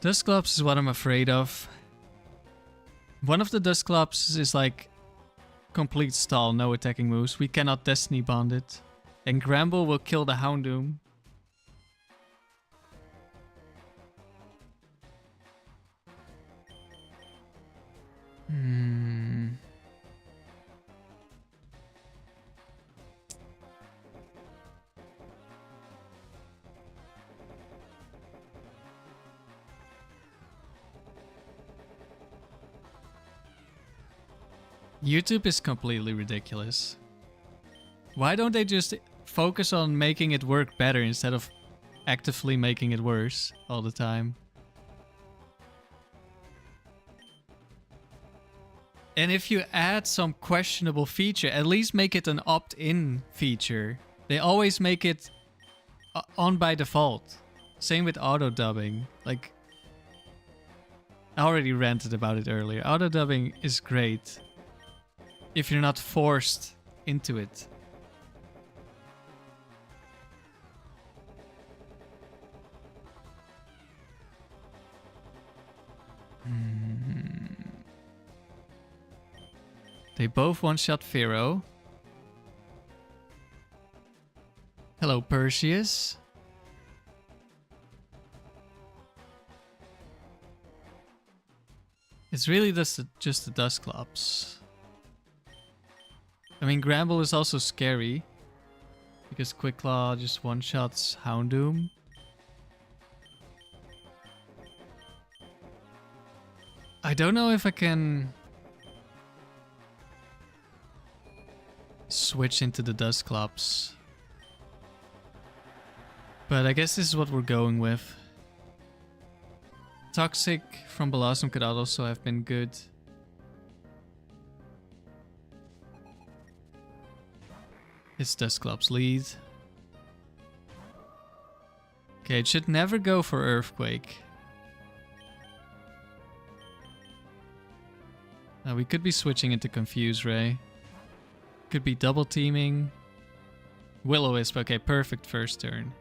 Dusclops is what I'm afraid of. One of the Dusclops is like complete stall, no attacking moves. We cannot Destiny Bond it. And Gramble will kill the Houndoom. YouTube is completely ridiculous. Why don't they just focus on making it work better instead of actively making it worse all the time? And if you add some questionable feature, at least make it an opt-in feature. They always make it on by default. Same with auto-dubbing. Like, I already ranted about it earlier. Auto-dubbing is great if you're not forced into it. They both one-shot Pharaoh. Hello, Perseus. It's really just the Dusclops. I mean, Gramble is also scary. Because Quick Claw just one-shots Houndoom. I don't know if I can switch into the Dusclops. But I guess this is what we're going with. Toxic from Bellossom could also have been good. It's Dusclops lead. Okay, it should never go for Earthquake. Now we could be switching into Confuse Ray. Could be double teaming. Will-O-Wisp, okay, perfect first turn.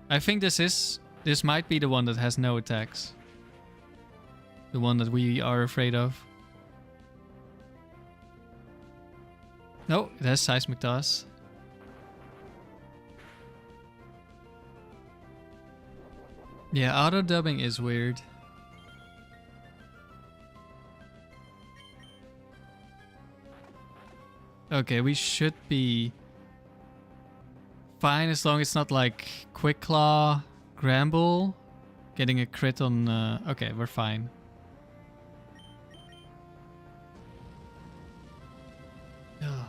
I think this might be the one that has no attacks. The one that we are afraid of. No, it has Seismic Toss. Yeah, auto-dubbing is weird. Okay, we should be fine as long as it's not like Quick Claw, Gramble, getting a crit on... okay, we're fine. Ugh.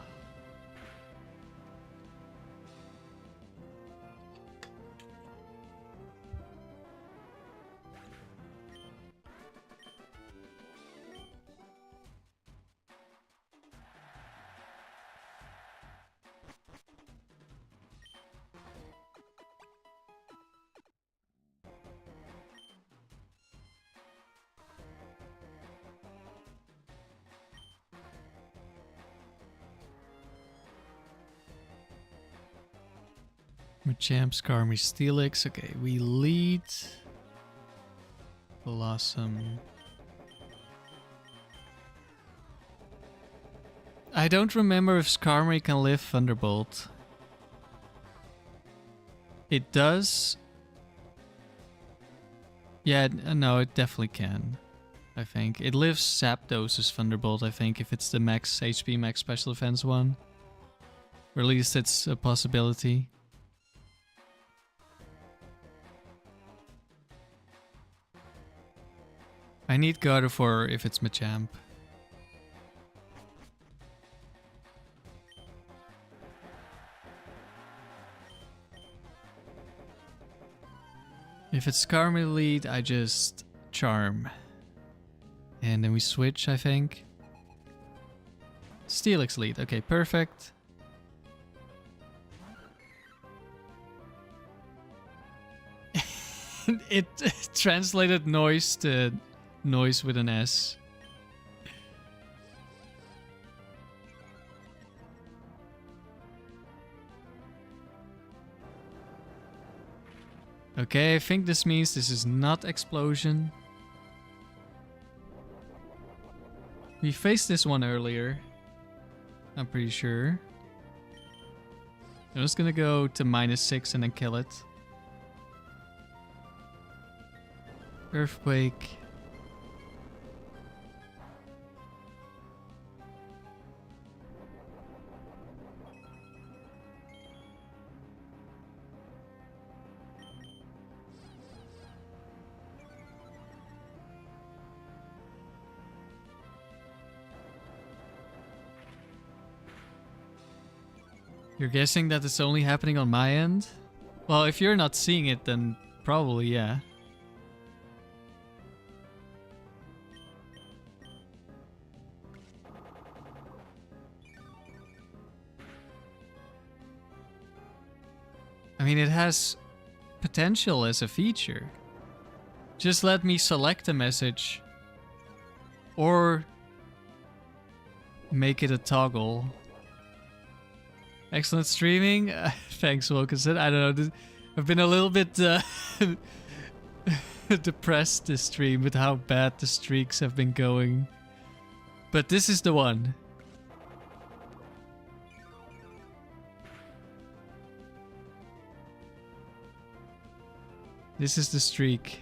Machamp, Skarmory, Steelix. Okay, we lead. Bellossom. I don't remember if Skarmory can live Thunderbolt. It does. Yeah, no, it definitely can. I think. It lives Zapdos' Thunderbolt, I think, if it's the max HP, max special defense one. Or at least it's a possibility. I need Gardevoir if it's Machamp. If it's Skarmory lead, I just Charm. And then we switch, I think. Steelix lead. Okay, perfect. It translated noise to noise with an S. Okay, I think this means this is not Explosion. We faced this one earlier. I'm pretty sure. I'm just gonna go to -6 and then kill it. Earthquake. You're guessing that it's only happening on my end? Well, if you're not seeing it, then probably, yeah. I mean, it has potential as a feature. Just let me select a message. Or make it a toggle. Excellent streaming. Thanks, Wilkinson. I don't know. I've been a little bit depressed this stream with how bad the streaks have been going. But this is the one. This is the streak.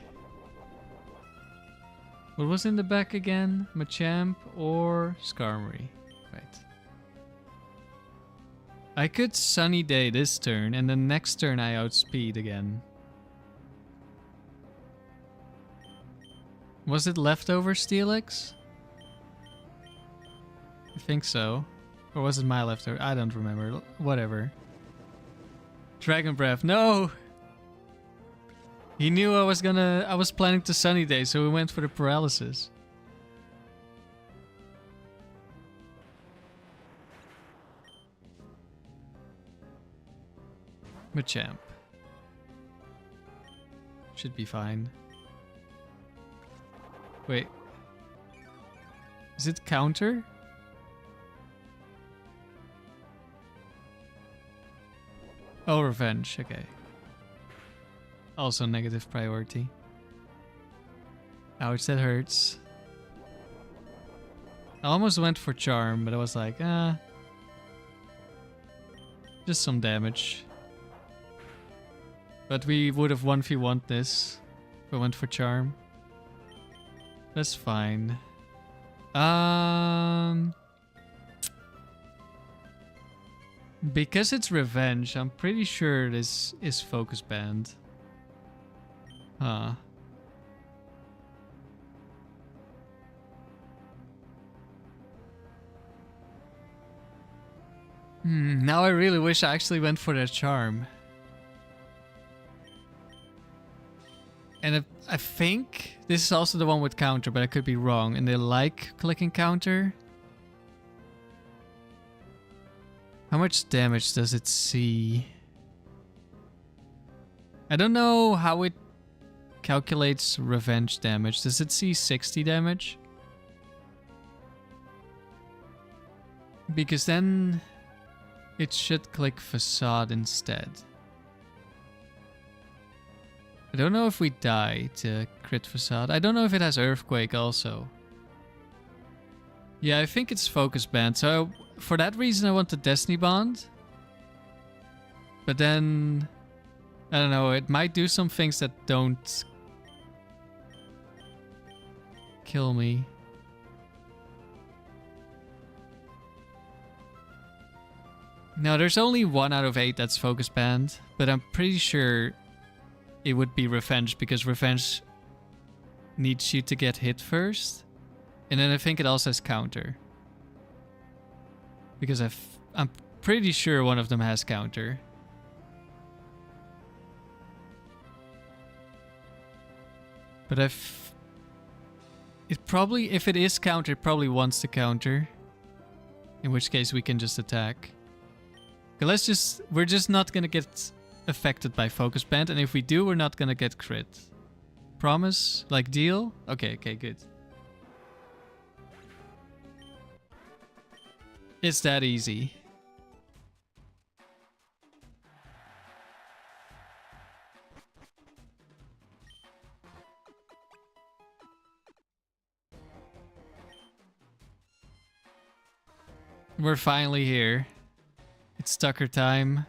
What was in the back again? Machamp or Skarmory? Right. I could Sunny Day this turn, and then next turn I outspeed again. Was it leftover Steelix? I think so. Or was it my leftover? I don't remember. Whatever. Dragon Breath. No! He knew I was planning to Sunny Day, so we went for the paralysis. Machamp. Should be fine. Wait. Is it counter? Oh, revenge. Okay. Also negative priority. Ouch, that hurts. I almost went for charm, but I was like, just some damage. But we would have 1v1'd this if I went for charm. That's fine. Because it's revenge, I'm pretty sure this is focus banned. Huh. Now I really wish I actually went for that charm. And I think this is also the one with counter, but I could be wrong. And they like clicking counter. How much damage does it see? I don't know how it calculates revenge damage. Does it see 60 damage? Because then it should click facade instead. I don't know if we die to crit facade. I don't know if it has earthquake also. Yeah, I think it's focus banned. So for that reason I want the Destiny Bond. But then I don't know, it might do some things that don't kill me. Now there's only 1 out of 8 that's focus banned, but I'm pretty sure it would be revenge because revenge needs you to get hit first. And then I think it also has counter. Because I'm pretty sure one of them has counter. But if it is counter, it probably wants to counter. In which case we can just attack. Okay, we're just not gonna get affected by focus band, and if we do, we're not gonna get crit. Promise? Like deal? Okay, good. It's that easy. We're finally here. It's Tucker time.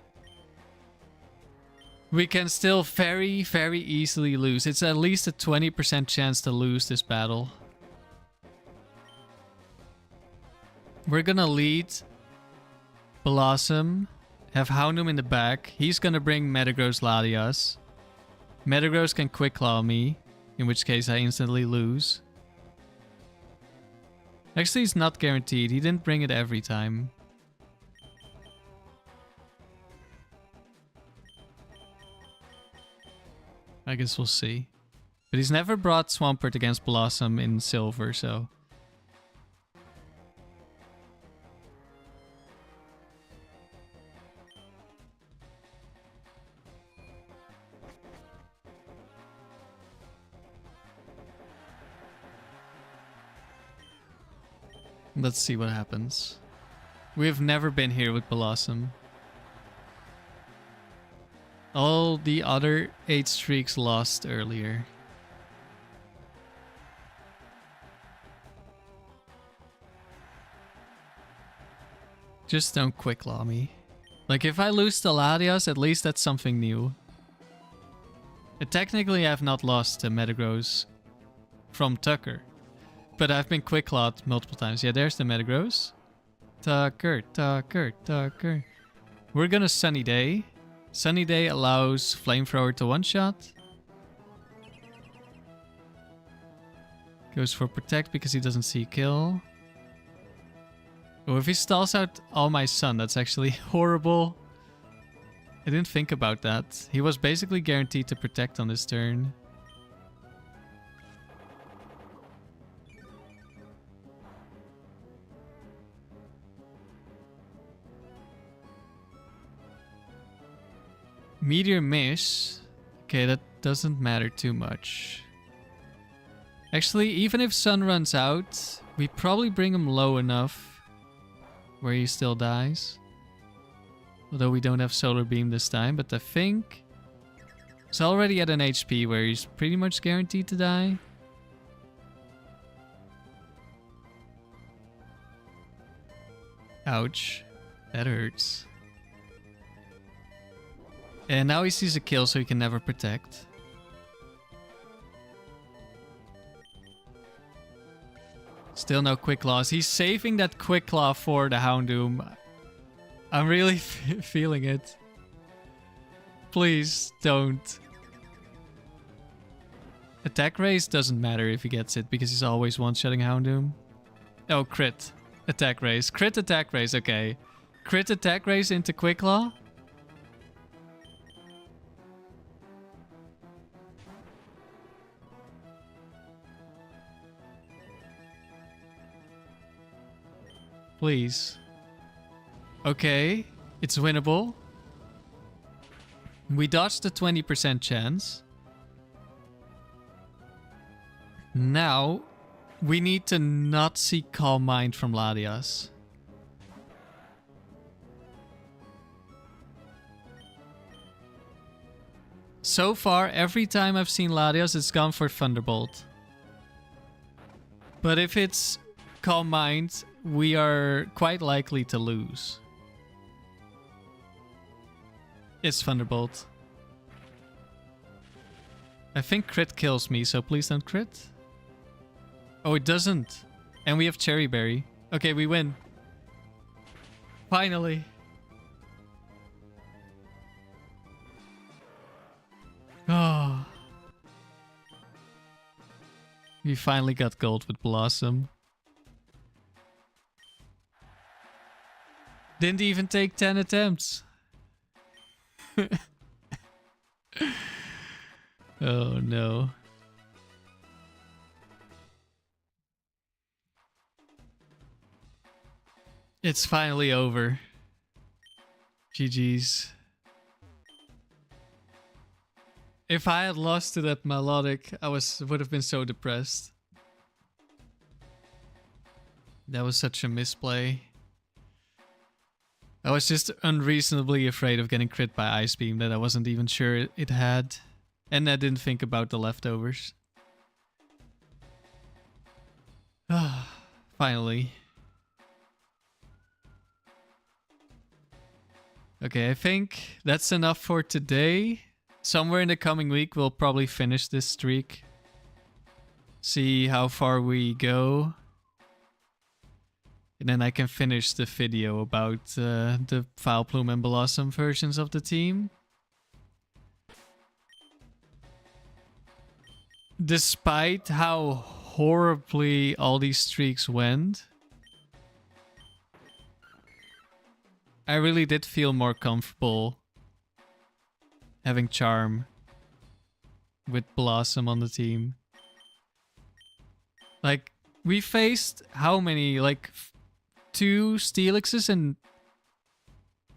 We can still very, very easily lose. It's at least a 20% chance to lose this battle. We're gonna lead Bellossom, have Houndoom in the back. He's gonna bring Metagross Latias. Metagross can Quick Claw me, in which case I instantly lose. Actually, it's not guaranteed. He didn't bring it every time. I guess we'll see. But he's never brought Swampert against Bellossom in silver, so... Let's see what happens. We've never been here with Bellossom. All the other 8 streaks lost earlier. Just don't Quick Claw me. Like, if I lose to Latias, at least that's something new. And technically, I have not lost to Metagross from Tucker. But I've been Quick Clawed multiple times. Yeah, there's the Metagross. Tucker. We're gonna Sunny Day. Sunny Day allows Flamethrower to one-shot. Goes for Protect because he doesn't see kill. Oh, if he stalls out All My Sun, that's actually horrible. I didn't think about that. He was basically guaranteed to Protect on this turn. Meteor Miss. Okay, that doesn't matter too much. Actually, even if Sun runs out, we probably bring him low enough where he still dies. Although we don't have Solar Beam this time, but I think he's already at an HP where he's pretty much guaranteed to die. Ouch. That hurts. And now he sees a kill, so he can never protect. Still no Quick Claws. He's saving that Quick Claw for the Houndoom. I'm really feeling it. Please don't. Attack Raise doesn't matter if he gets it, because he's always one-shotting Houndoom. Oh, crit. Attack Raise. Crit Attack Raise, okay. Crit Attack Raise into Quick Claw. Please. Okay, it's winnable. We dodged the 20% chance. Now, we need to not see Calm Mind from Latias. So far, every time I've seen Latias, it's gone for Thunderbolt. But if it's Calm Mind, we are quite likely to lose. It's Thunderbolt. I think crit kills me, so please don't crit. Oh, it doesn't. And we have Cherry Berry. Okay, we win. Finally. Oh. We finally got gold with Bellossom. Didn't even take 10 attempts. Oh no. It's finally over. GG's. If I had lost to that melodic, I would have been so depressed. That was such a misplay. I was just unreasonably afraid of getting crit by Ice Beam that I wasn't even sure it had. And I didn't think about the leftovers. Finally. Okay, I think that's enough for today. Somewhere in the coming week, we'll probably finish this streak. See how far we go. And then I can finish the video about the Vileplume and Bellossom versions of the team. Despite how horribly all these streaks went, I really did feel more comfortable having Charm with Bellossom on the team. Like, we faced how many? Like, 2 Steelixes and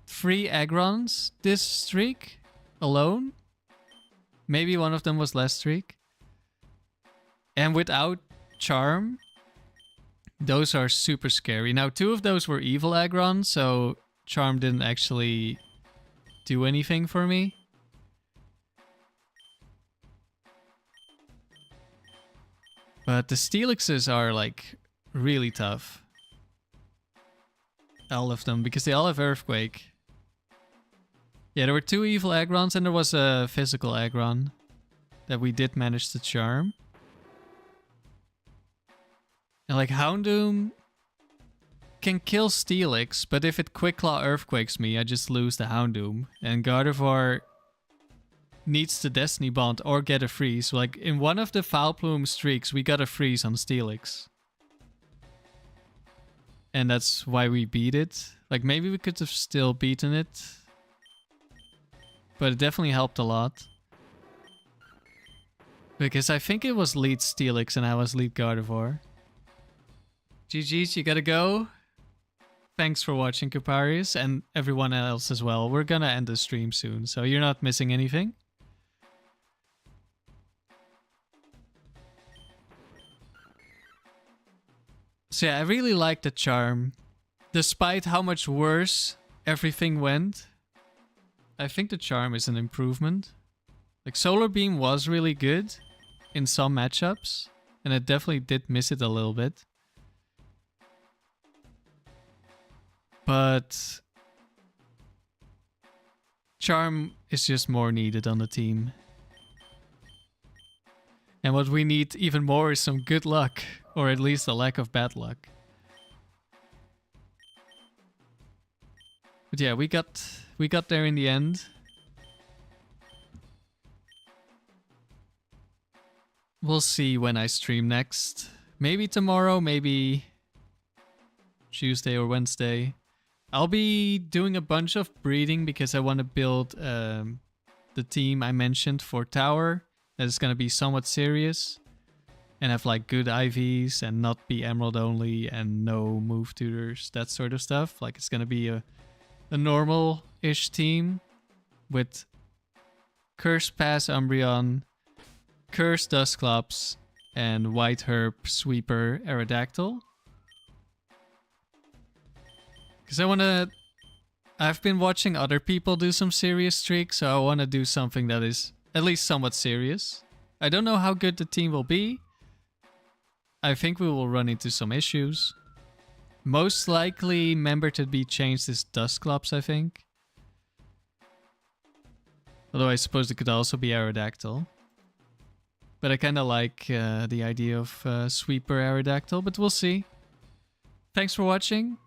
3 Agrons this streak alone. Maybe one of them was last streak. And without Charm, those are super scary. Now, 2 of those were evil Agrons, so Charm didn't actually do anything for me. But the Steelixes are like really tough. All of them, because they all have Earthquake. Yeah, there were 2 evil Agrons and there was a physical Aggron that we did manage to charm. And like Houndoom, can kill Steelix, but if it Quick Claw Earthquakes me, I just lose the Houndoom. And Gardevoir needs the Destiny Bond or get a freeze. Like, in one of the Vileplume streaks, we got a freeze on Steelix. And that's why we beat it. Like, maybe we could have still beaten it. But it definitely helped a lot. Because I think it was lead Steelix and I was lead Gardevoir. GG's, you gotta go. Thanks for watching, Kuparius, and everyone else as well. We're gonna end the stream soon, so you're not missing anything. So yeah, I really like the charm. Despite how much worse everything went, I think the charm is an improvement. Like, Solar Beam was really good in some matchups, and it definitely did miss it a little bit. But charm is just more needed on the team. And what we need even more is some good luck, or at least a lack of bad luck. But yeah, we got there in the end. We'll see when I stream next. Maybe tomorrow, maybe Tuesday or Wednesday. I'll be doing a bunch of breeding because I want to build the team I mentioned for Tower. That is going to be somewhat serious. And have like good IVs and not be Emerald only and no move tutors, that sort of stuff. Like, it's going to be a normal-ish team with Cursed Pass Umbreon, Cursed Dusclops, and White Herb Sweeper Aerodactyl. Because I've been watching other people do some serious streaks, so I want to do something that is at least somewhat serious. I don't know how good the team will be. I think we will run into some issues. Most likely member to be changed is Dusclops, I think. Although I suppose it could also be Aerodactyl. But I kind of like the idea of Sweeper Aerodactyl, but we'll see. Thanks for watching.